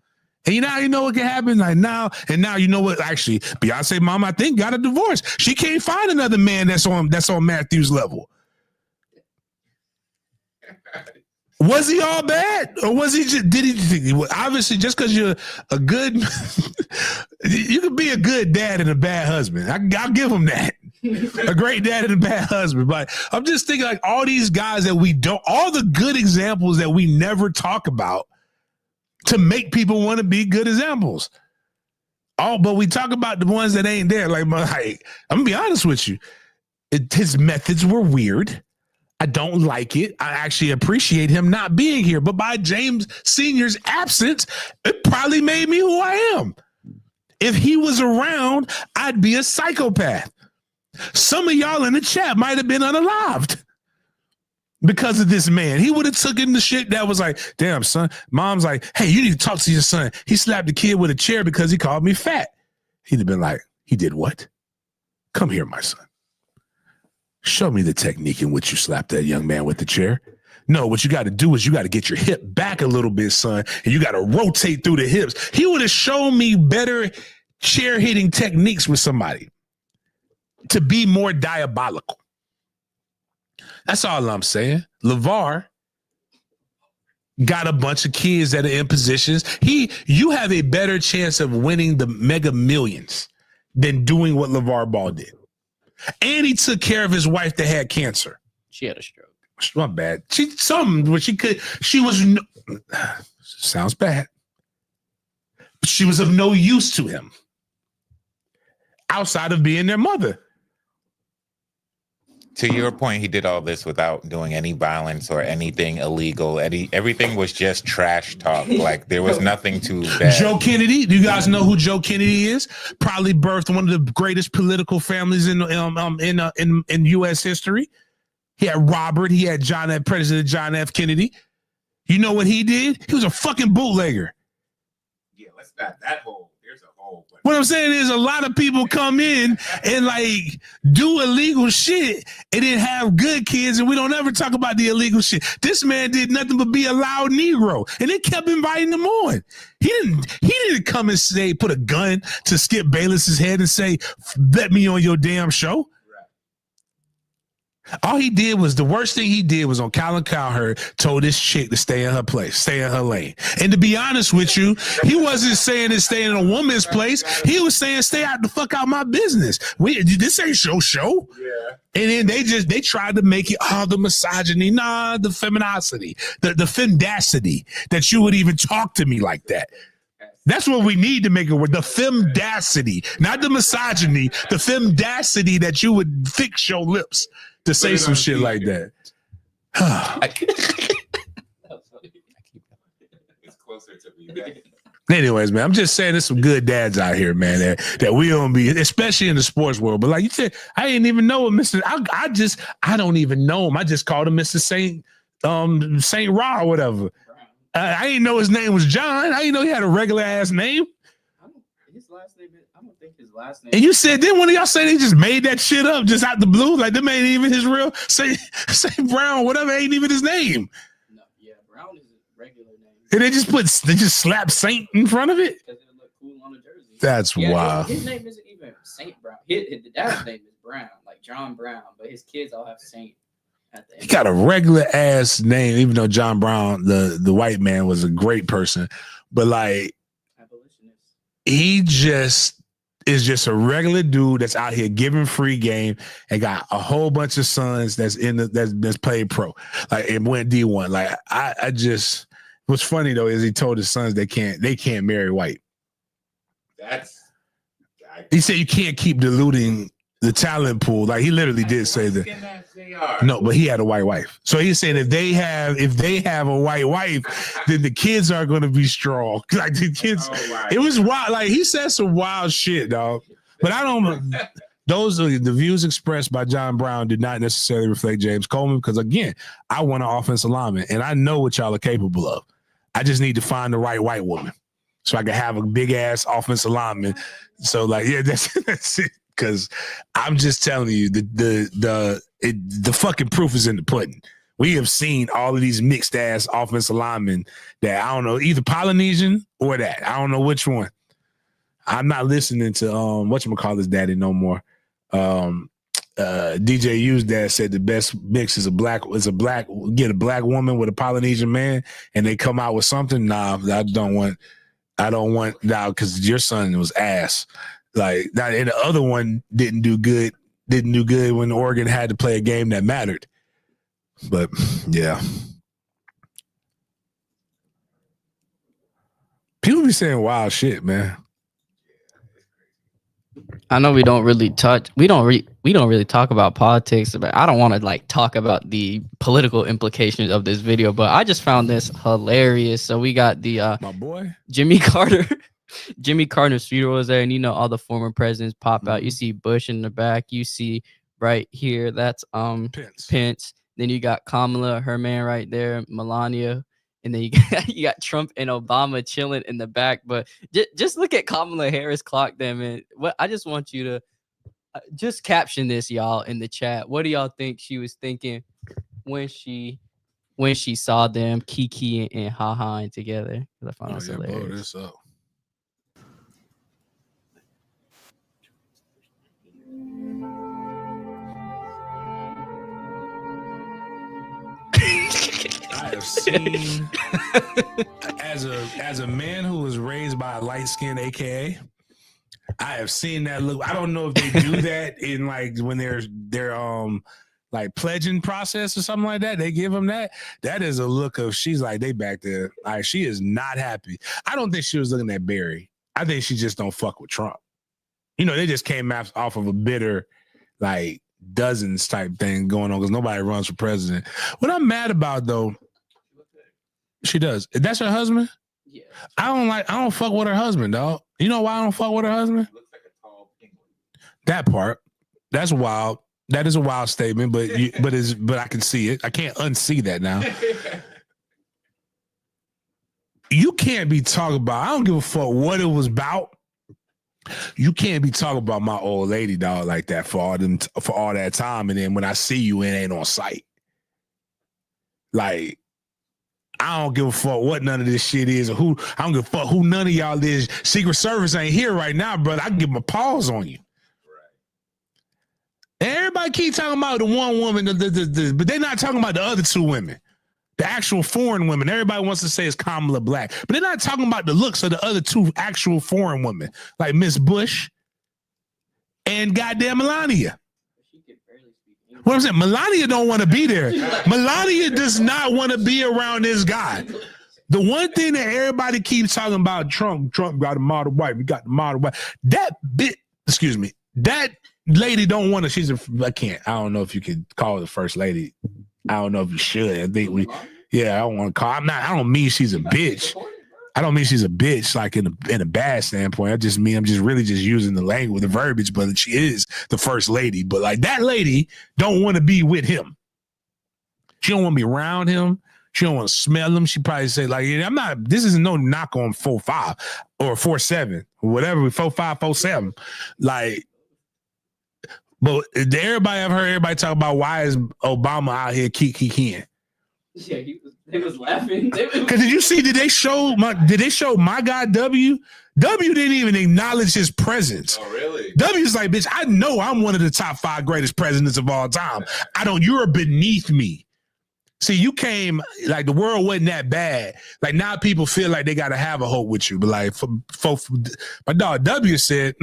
And you know what can happen? Like now you know what? Actually, Beyonce mom, I think, got a divorce. She can't find another man that's on Matthew's level. Was he all bad, or was he just? Did he? Obviously, just because you're a good, you could be a good dad and a bad husband. I'll give him that. A great dad and a bad husband. But I'm just thinking, like, all these guys that we don't, all the good examples that we never talk about to make people want to be good examples. But we talk about the ones that ain't there. Like, I'm gonna be honest with you. His methods were weird. I don't like it. I actually appreciate him not being here. But by James Sr.'s absence, it probably made me who I am. If he was around, I'd be a psychopath. Some of y'all in the chat might have been unalived because of this man. He would have taken the shit that was like, damn, son. Mom's like, hey, you need to talk to your son. He slapped the kid with a chair because he called me fat. He'd have been like, he did what? Come here, my son. Show me the technique in which you slap that young man with the chair. No, what you got to do is you got to get your hip back a little bit, son, and you got to rotate through the hips. He would have shown me better chair hitting techniques with somebody to be more diabolical. That's all I'm saying. Lavar got a bunch of kids that are in positions. You have a better chance of winning the Mega Millions than doing what Lavar Ball did. And he took care of his wife that had cancer. She had a stroke. Not bad. Sounds bad. She was of no use to him outside of being their mother. To your point, he did all this without doing any violence or anything illegal. Everything was just trash talk. Like, there was nothing too bad. Joe Kennedy. Do you guys know who Joe Kennedy is? Probably birthed one of the greatest political families in U.S. history. He had Robert. He had President John F. Kennedy. You know what he did? He was a fucking bootlegger. Yeah, let's not that whole. There's a whole. What I'm saying is a lot of people come in and like do illegal shit and then have good kids, and we don't ever talk about the illegal shit. This man did nothing but be a loud Negro, and they kept inviting him on. He didn't come and say, put a gun to Skip Bayless's head and say, "Bet me on your damn show." All he did was, the worst thing he did was on Colin Cowherd told this chick to stay in her place, stay in her lane. And to be honest with you, he wasn't saying to stay in a woman's place. He was saying, stay out the fuck out my business. This ain't show. Yeah. And then they tried to make it the misogyny, the feminosity, the femdacity that you would even talk to me like that. That's what we need to make it work. The femdacity, not the misogyny, the femdacity that you would fix your lips to say some shit like that. It's closer to me. Anyways, man, I'm just saying there's some good dads out here, man, that we don't be, especially in the sports world. But like you said, I didn't even know what Mr. I don't even know him. I just called him Mr. Saint Ra or whatever. I didn't know his name was John. I didn't know he had a regular ass name. I don't think his last name. And you said, didn't one of y'all say they just made that shit up just out the blue? Like, them ain't even his real Saint Brown, whatever, ain't even his name. No, yeah, Brown is a regular name. And they just slap Saint in front of it? Because it would look cool on a jersey. That's wild. His name isn't even Saint Brown. The dad's name is Brown, like John Brown, but his kids all have Saint. He got a regular ass name, even though John Brown, the white man, was a great person. But like, he just is just a regular dude that's out here giving free game and got a whole bunch of sons that's played pro, like, and went D1. Like, I just, what's funny though is he told his sons they can't marry white. He said you can't keep diluting the talent pool. Like, he literally did say that. No, but he had a white wife. So he's saying if they have a white wife, then the kids are going to be strong. Like, the kids, it was wild. Like, he said some wild shit, dog. But I don't. Those are the views expressed by John Brown did not necessarily reflect James Coleman, because again, I want an offensive lineman, and I know what y'all are capable of. I just need to find the right white woman so I can have a big ass offensive lineman. So like, yeah, that's it. Because I'm just telling you, the fucking proof is in the pudding. We have seen all of these mixed ass offensive linemen that I don't know, either Polynesian or that. I don't know which one. I'm not listening to whatchamacallit's daddy no more. DJU's dad said the best mix is get a black woman with a Polynesian man and they come out with something. Nah, I don't want now because your son was ass. Like that, and the other one didn't do good when Oregon had to play a game that mattered. But yeah. People be saying wild shit, man. I know we don't really talk about politics, but I don't want to like talk about the political implications of this video, but I just found this hilarious. So we got the my boy Jimmy Carter's funeral was there, and all the former presidents pop out. You see Bush in the back, you see right here, that's Pence. Then you got Kamala, her man right there, Melania. And then you got Trump and Obama chilling in the back. But just look at Kamala Harris clock them. And I just want you to just caption this, y'all, in the chat. What do y'all think she was thinking when she saw them Kiki and Ha-Ha together? I found this hilarious. Blow this up. I have seen as a man who was raised by a light skin, aka, I have seen that look. I don't know if they do that in like when they're like pledging process or something like that. They give them that. That is a look of she's like they back there. Like she is not happy. I don't think she was looking at Barry. I think she just don't fuck with Trump. They just came off of a bitter like dozens type thing going on because nobody runs for president. What I'm mad about though, she does. That's her husband? Yeah. I don't fuck with her husband, dog. You know why I don't fuck with her husband? Looks like a tall penguin. That part. That's wild. That is a wild statement, but I can see it. I can't unsee that now. You can't be talking about, I don't give a fuck what it was about. You can't be talking about my old lady, dog, like that for all that time, and then when I see you, it ain't on sight. Like, I don't give a fuck what none of this shit is, or who. I don't give a fuck who none of y'all is. Secret Service ain't here right now, brother. I can give them a pause on you. Right. And everybody keep talking about the one woman, but they're not talking about the other two women. The actual foreign women. Everybody wants to say it's Kamala Black, but they're not talking about the looks of the other two actual foreign women, like Miss Bush and goddamn Melania. What I'm saying, Melania don't want to be there. Melania does not want to be around this guy. The one thing that everybody keeps talking about, Trump got a model wife. We got the model wife. That lady don't want to. I don't know if you could call her the first lady. I don't know if you should. I think I don't want to call. I don't mean she's a bitch. I don't mean she's a bitch like in a bad standpoint. I just mean I'm just really just using the language, the verbiage, but she is the first lady. But like that lady don't want to be with him. She don't want to be around him. She don't want to smell him. She probably say like, I'm not, this is no knock on 4'5" or 4'7" or whatever, 4'5", 4'7". Like, but everybody I've heard everybody talk about why is Obama out here kikiing. Yeah, they was laughing. Because did they show my guy W? W didn't even acknowledge his presence. Oh, really? W's like, bitch, I know I'm one of the top 5 greatest presidents of all time. you're beneath me. See, you came, like the world wasn't that bad. Like now people feel like they got to have a hope with you. But like, my dog W said,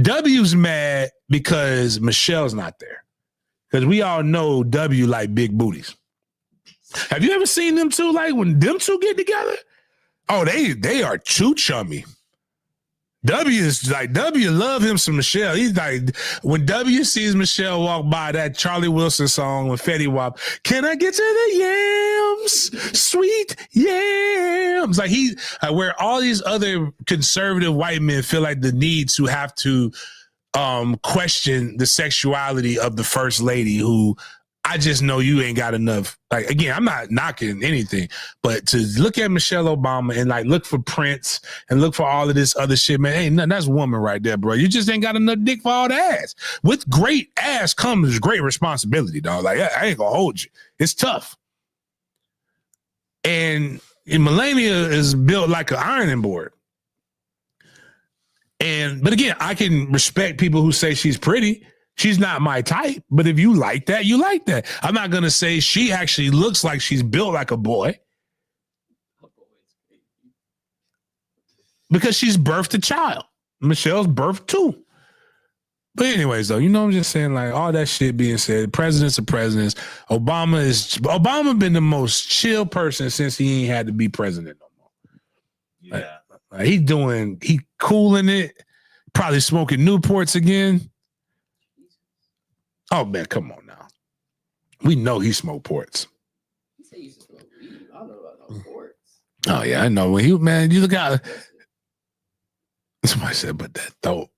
W's mad because Michelle's not there. Because we all know W like big booties. Have you ever seen them two? Like when them two get together? Oh, they are too chummy. W love him some Michelle. He's like, when W sees Michelle walk by that Charlie Wilson song with Fetty Wap, can I get to the yams? Sweet yams. Like where all these other conservative white men feel like the need to have to question the sexuality of the first lady who I just know you ain't got enough. Like, again, I'm not knocking anything, but to look at Michelle Obama and like look for Prince and look for all of this other shit, man, ain't nothing. That's woman right there, bro. You just ain't got enough dick for all the ass. With great ass comes great responsibility, dog. Like, I ain't gonna hold you. It's tough. And Melania is built like an ironing board. But again, I can respect people who say she's pretty. She's not my type, but if you like that, you like that. I'm not going to say she actually looks like she's built like a boy because she's birthed a child. Michelle's birthed too. But anyways, though, I'm just saying, like, all that shit being said, presidents are presidents. Obama been the most chill person since he ain't had to be president no more. Yeah. Like, he cooling it, probably smoking Newports again. Oh, man, come on now. We know he smoked ports. He said he used to smoke weed. I don't know about no ports. Oh, yeah, I know. When you look out. Somebody said, but that thought.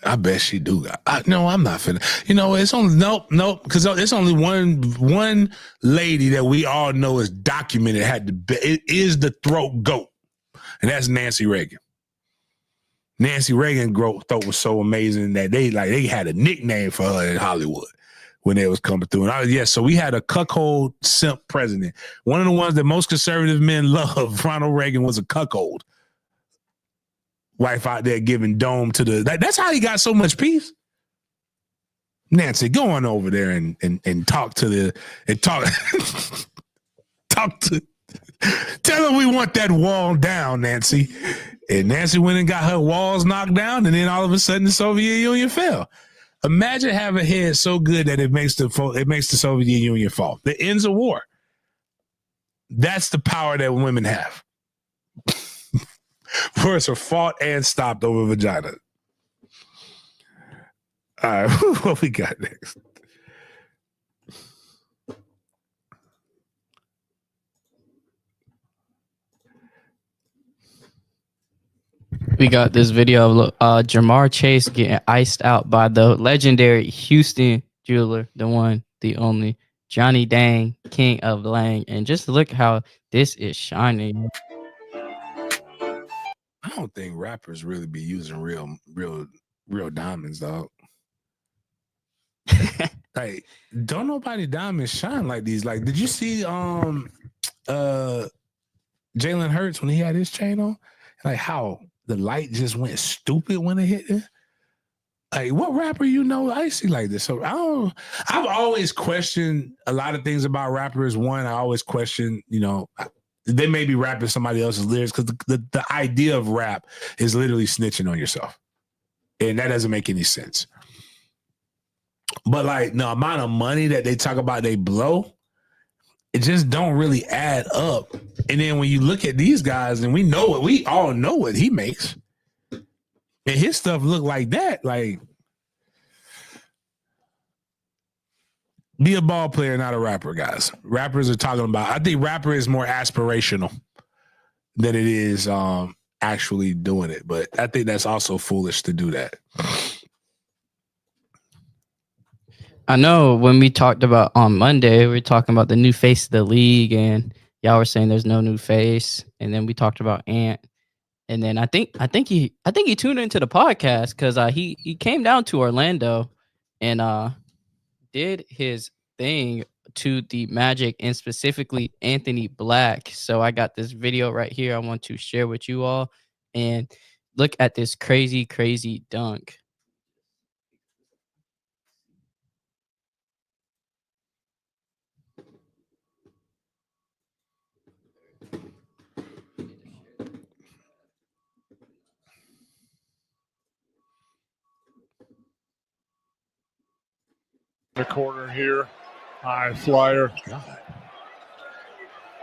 I bet she do. No, I'm not finna. It's only nope. Because it's only one lady that we all know is documented it is the throat goat, and that's Nancy Reagan. Nancy Reagan throat was so amazing that they had a nickname for her in Hollywood when it was coming through. And so we had a cuckold simp president. One of the ones that most conservative men love. Ronald Reagan was a cuckold. Wife out there giving dome to that's how he got so much peace. Nancy, go on over there and talk to tell her we want that wall down, Nancy. And Nancy went and got her walls knocked down, and then all of a sudden the Soviet Union fell. Imagine having a head so good that it makes the Soviet Union fall. It ends a war. That's the power that women have. Wars are fought and stopped over vagina. All right, what we got next? We got this video of Jamarr Chase getting iced out by the legendary Houston jeweler, the one, the only, Johnny Dang, King of Lang. And just look how this is shining. I don't think rappers really be using real diamonds, dog. Like, don't nobody diamonds shine like these. Like, did you see Jalen Hurts when he had his chain on? Like, how the light just went stupid when it hit it? Like, what rapper I see like this? So I've always questioned a lot of things about rappers. One, I always question, they may be rapping somebody else's lyrics because the idea of rap is literally snitching on yourself. And that doesn't make any sense. But like the amount of money that they talk about they blow, it just don't really add up. And then when you look at these guys, and we all know what he makes. And his stuff look like that. Like, be a ball player, not a rapper, guys. Rappers are talking about, I think rapper is more aspirational than it is actually doing it. But I think that's also foolish to do that. I know when we talked about on Monday, we were talking about the new face of the league, and y'all were saying there's no new face. And then we talked about Ant. And then I think he tuned into the podcast because he came down to Orlando and did his thing to the Magic and specifically Anthony Black. So I got this video right here I want to share with you all. And look at this crazy, crazy dunk. The corner here, high flyer. God.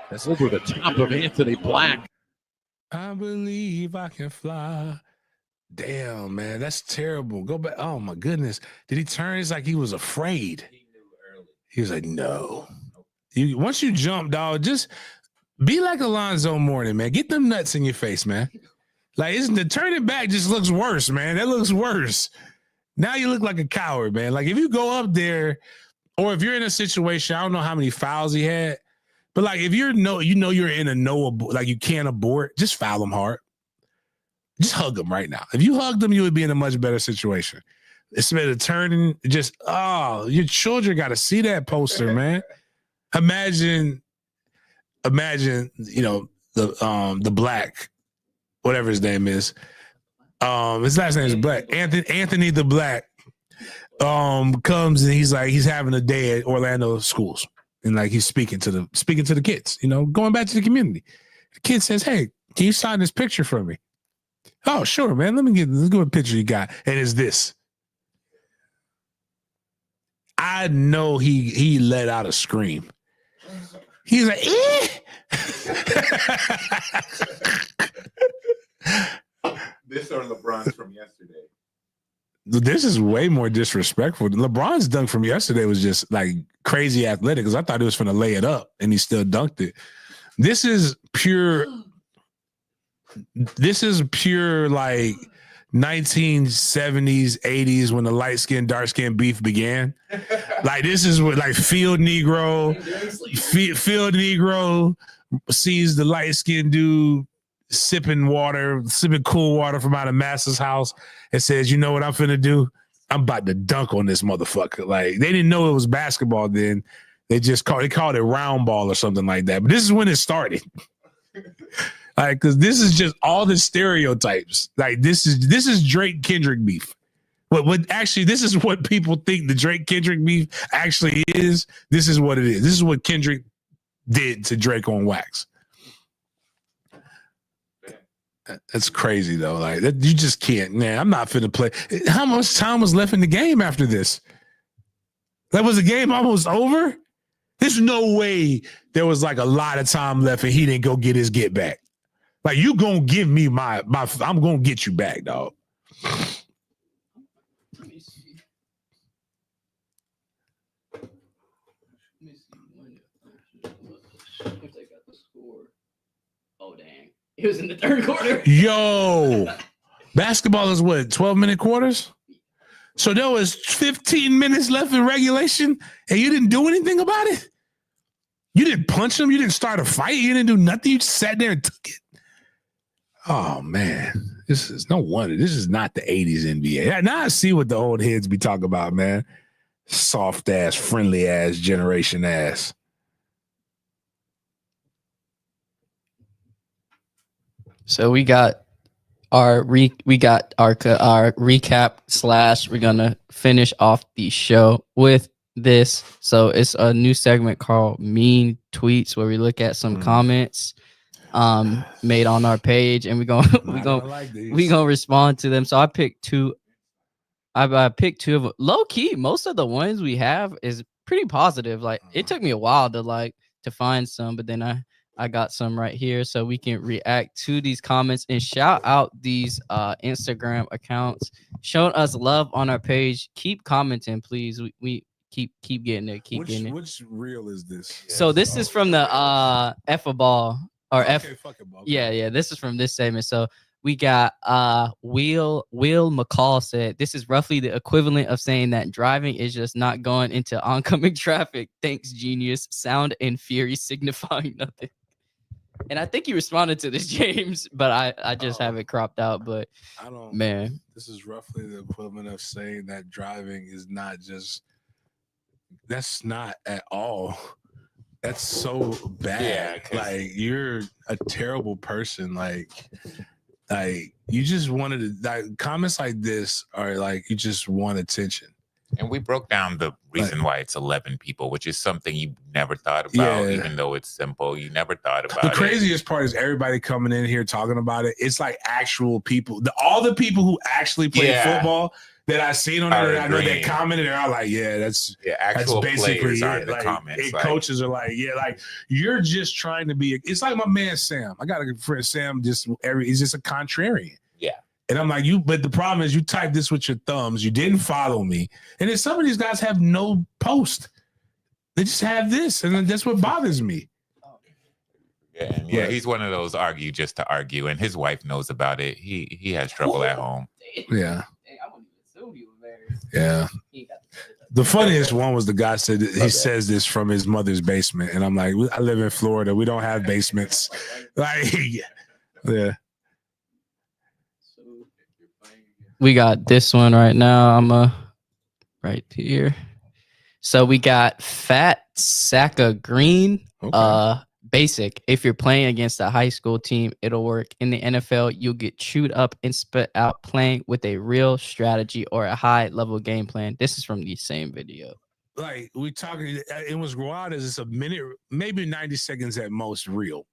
That's over the top of Anthony Black. I believe I can fly. Damn, man, that's terrible. Go back. Oh my goodness. Did he turn? It's like he was afraid. He was like, no. Once you jump, dog, just be like Alonzo Mourning, man. Get them nuts in your face, man. Like, the turning back just looks worse, man. That looks worse. Now you look like a coward, man. Like, if you go up there, or if you're in a situation, I don't know how many fouls he had, but like, if you're you're in a like you can't abort, just foul him hard. Just hug him right now. If you hugged him, you would be in a much better situation. Instead of turning, your children got to see that poster, man. Imagine, the Black, whatever his name is. His last name is Black. Anthony the Black. comes and he's like, he's having a day at Orlando schools. And like he's speaking to the kids, going back to the community. The kid says, "Hey, can you sign this picture for me?" "Oh, sure, man. Let's get a picture you got." And it's this. I know he let out a scream. He's like, "Eh!" This or LeBron's from yesterday. This is way more disrespectful. LeBron's dunk from yesterday was just like crazy athletic because I thought he was going to lay it up and he still dunked it. This is pure like 1970s, 80s when the light skin, dark skin beef began. Like this is what like Field Negro sees the light skinned dude sipping cool water from out of Master's house and says, "You know what I'm finna do? I'm about to dunk on this motherfucker." Like they didn't know it was basketball then. They called it round ball or something like that. But this is when it started. Like, cause this is just all the stereotypes. Like this is Drake Kendrick beef. What actually this is what people think the Drake Kendrick beef actually is. This is what it is. This is what Kendrick did to Drake on wax. That's crazy though. Like that, you just can't, man. I'm not finna play. How much time was left in the game after this? That was the game almost over? There's no way there was like a lot of time left and he didn't go get his get back. Like you gonna give me my I'm gonna get you back, dog. Oh dang. It was in the third quarter. Yo, basketball is what, 12-minute quarters? So there was 15 minutes left in regulation and you didn't do anything about it? You didn't punch him? You didn't start a fight? You didn't do nothing? You just sat there and took it? Oh, man. This is no wonder. This is not the 80s NBA. Now I see what the old heads be talking about, man. Soft ass, friendly ass, generation ass. So we got our recap / we're gonna finish off the show with this. So it's a new segment called Mean Tweets where we look at some comments made on our page and we're gonna respond to them. So I picked two. I picked two of them. Low key, most of the ones we have is pretty positive. Like it took me a while to find some, but then I got some right here so we can react to these comments and shout out these Instagram accounts showing us love on our page. Keep commenting, please. We keep getting it. Getting it. Which reel is this? So this is from the F a ball or okay, F. Fuck it, ball. Yeah. This is from this segment. So we got Will McCall said this is roughly the equivalent of saying that driving is just not going into oncoming traffic. Thanks, genius. Sound and fury signifying nothing. And I think he responded to this, James, but I just have it cropped out. But I don't, man, this is roughly the equivalent of saying that driving is not just. That's not at all. That's so bad. Yeah, like you're a terrible person. Like you just wanted to. Comments like this are like you just want attention. And we broke down the reason why it's 11 people, which is something you never thought about, even though it's simple. You never thought about it. The craziest part is everybody coming in here talking about it. It's like actual people. All the people who actually play football that I've seen on there, I know they commented, they're all like, that's basically players are it. In the comments. Coaches are like, you're just trying to be. It's like my man Sam. I got a friend Sam. He's just a contrarian. Yeah. And I'm like, but the problem is you typed this with your thumbs. You didn't follow me. And then some of these guys have no post. They just have this. And then that's what bothers me. Yeah, he's one of those argue just to argue. And his wife knows about it. He has trouble at home. Yeah. Yeah. The funniest one was the guy said he says this from his mother's basement. And I'm like, I live in Florida. We don't have basements. Like, yeah. We got this one right now. I'm right here. So we got Fat Sacca Green, basic. If you're playing against a high school team, it'll work. In the NFL, you'll get chewed up and spit out playing with a real strategy or a high level game plan. This is from the same video. Like we talking, it was wild as it's a minute, maybe 90 seconds at most real.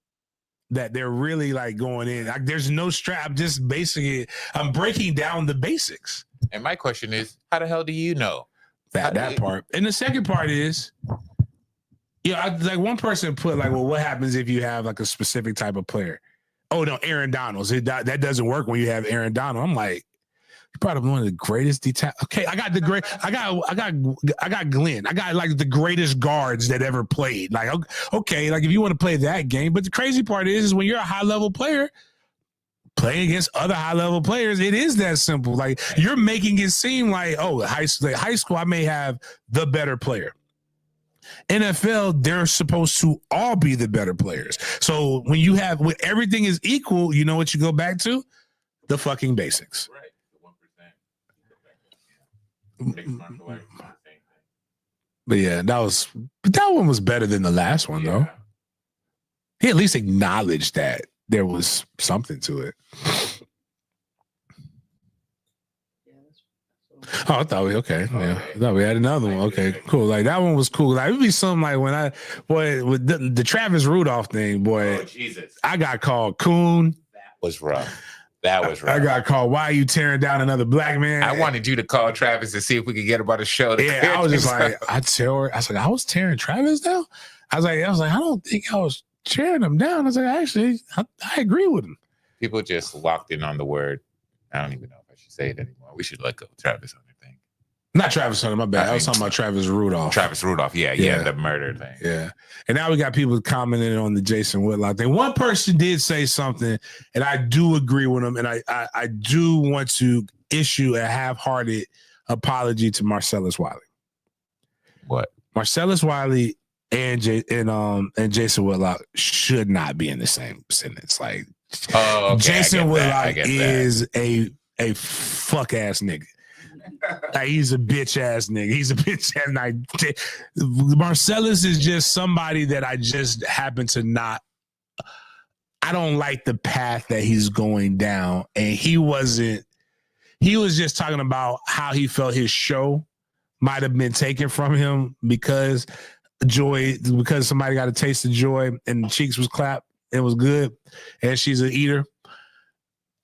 That they're really like going in. Like there's no strap. Just basically, I'm breaking down the basics. And my question is, how the hell do you know that part? And the second part is, like one person put like, well, what happens if you have like a specific type of player? Oh no, Aaron Donald. That doesn't work when you have Aaron Donald. I'm like, you're probably one of the greatest detail. Okay, I got Glenn. I got like the greatest guards that ever played. Like, okay, like if you want to play that game. But the crazy part is when you're a high level player, playing against other high level players, it is that simple. Like you're making it seem like, oh, high school, I may have the better player. NFL, they're supposed to all be the better players. So when everything is equal, you know what you go back to? The fucking basics. Right. But yeah, that one was better than the last one though. He at least acknowledged that there was something to it. Oh, I thought I thought we had another one. Okay, cool. Like that one was cool. Like it would be something like when with the Travis Rudolph thing, boy. Oh, Jesus. I got called coon. That was rough. That was rough. I got called, why are you tearing down another black man? I wanted you to call Travis and see if we could get him on the show. Yeah, I was just like, I was tearing Travis down. I was like, I don't think I was tearing him down. I was like, actually, I agree with him. People just walked in on the word. I don't even know if I should say it anymore. We should let go of Travis on the thing. Not Travis Hunter, my bad. I was talking about Travis Rudolph. Travis Rudolph, yeah, the murder thing. Yeah. And now we got people commenting on the Jason Whitlock thing. One person did say something, and I do agree with him, and I do want to issue a half-hearted apology to Marcellus Wiley. What? Marcellus Wiley and Jason Whitlock should not be in the same sentence. Like, Jason Whitlock is a fuck-ass nigga. Like, he's a bitch ass nigga. He's a bitch ass nigga. Marcellus is just somebody that I just happen to not. I don't like the path that he's going down, and he was just talking about how he felt his show might have been taken from him because somebody got a taste of joy and the cheeks was clapped. It was good, and she's an eater.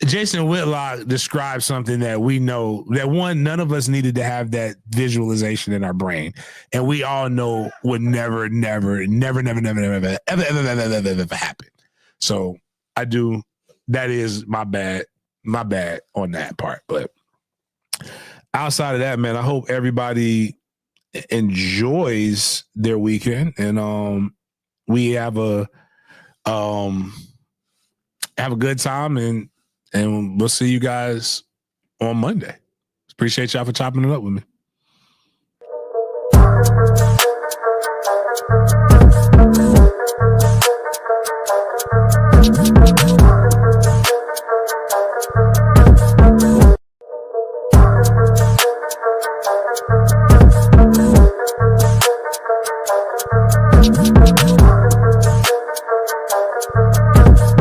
Jason Whitlock described something that we know that none of us needed to have that visualization in our brain. And we all know would never happen. So that is my bad on that part. But outside of that, man, I hope everybody enjoys their weekend and we have a good time and we'll see you guys on Monday. Appreciate y'all for chopping it up with me.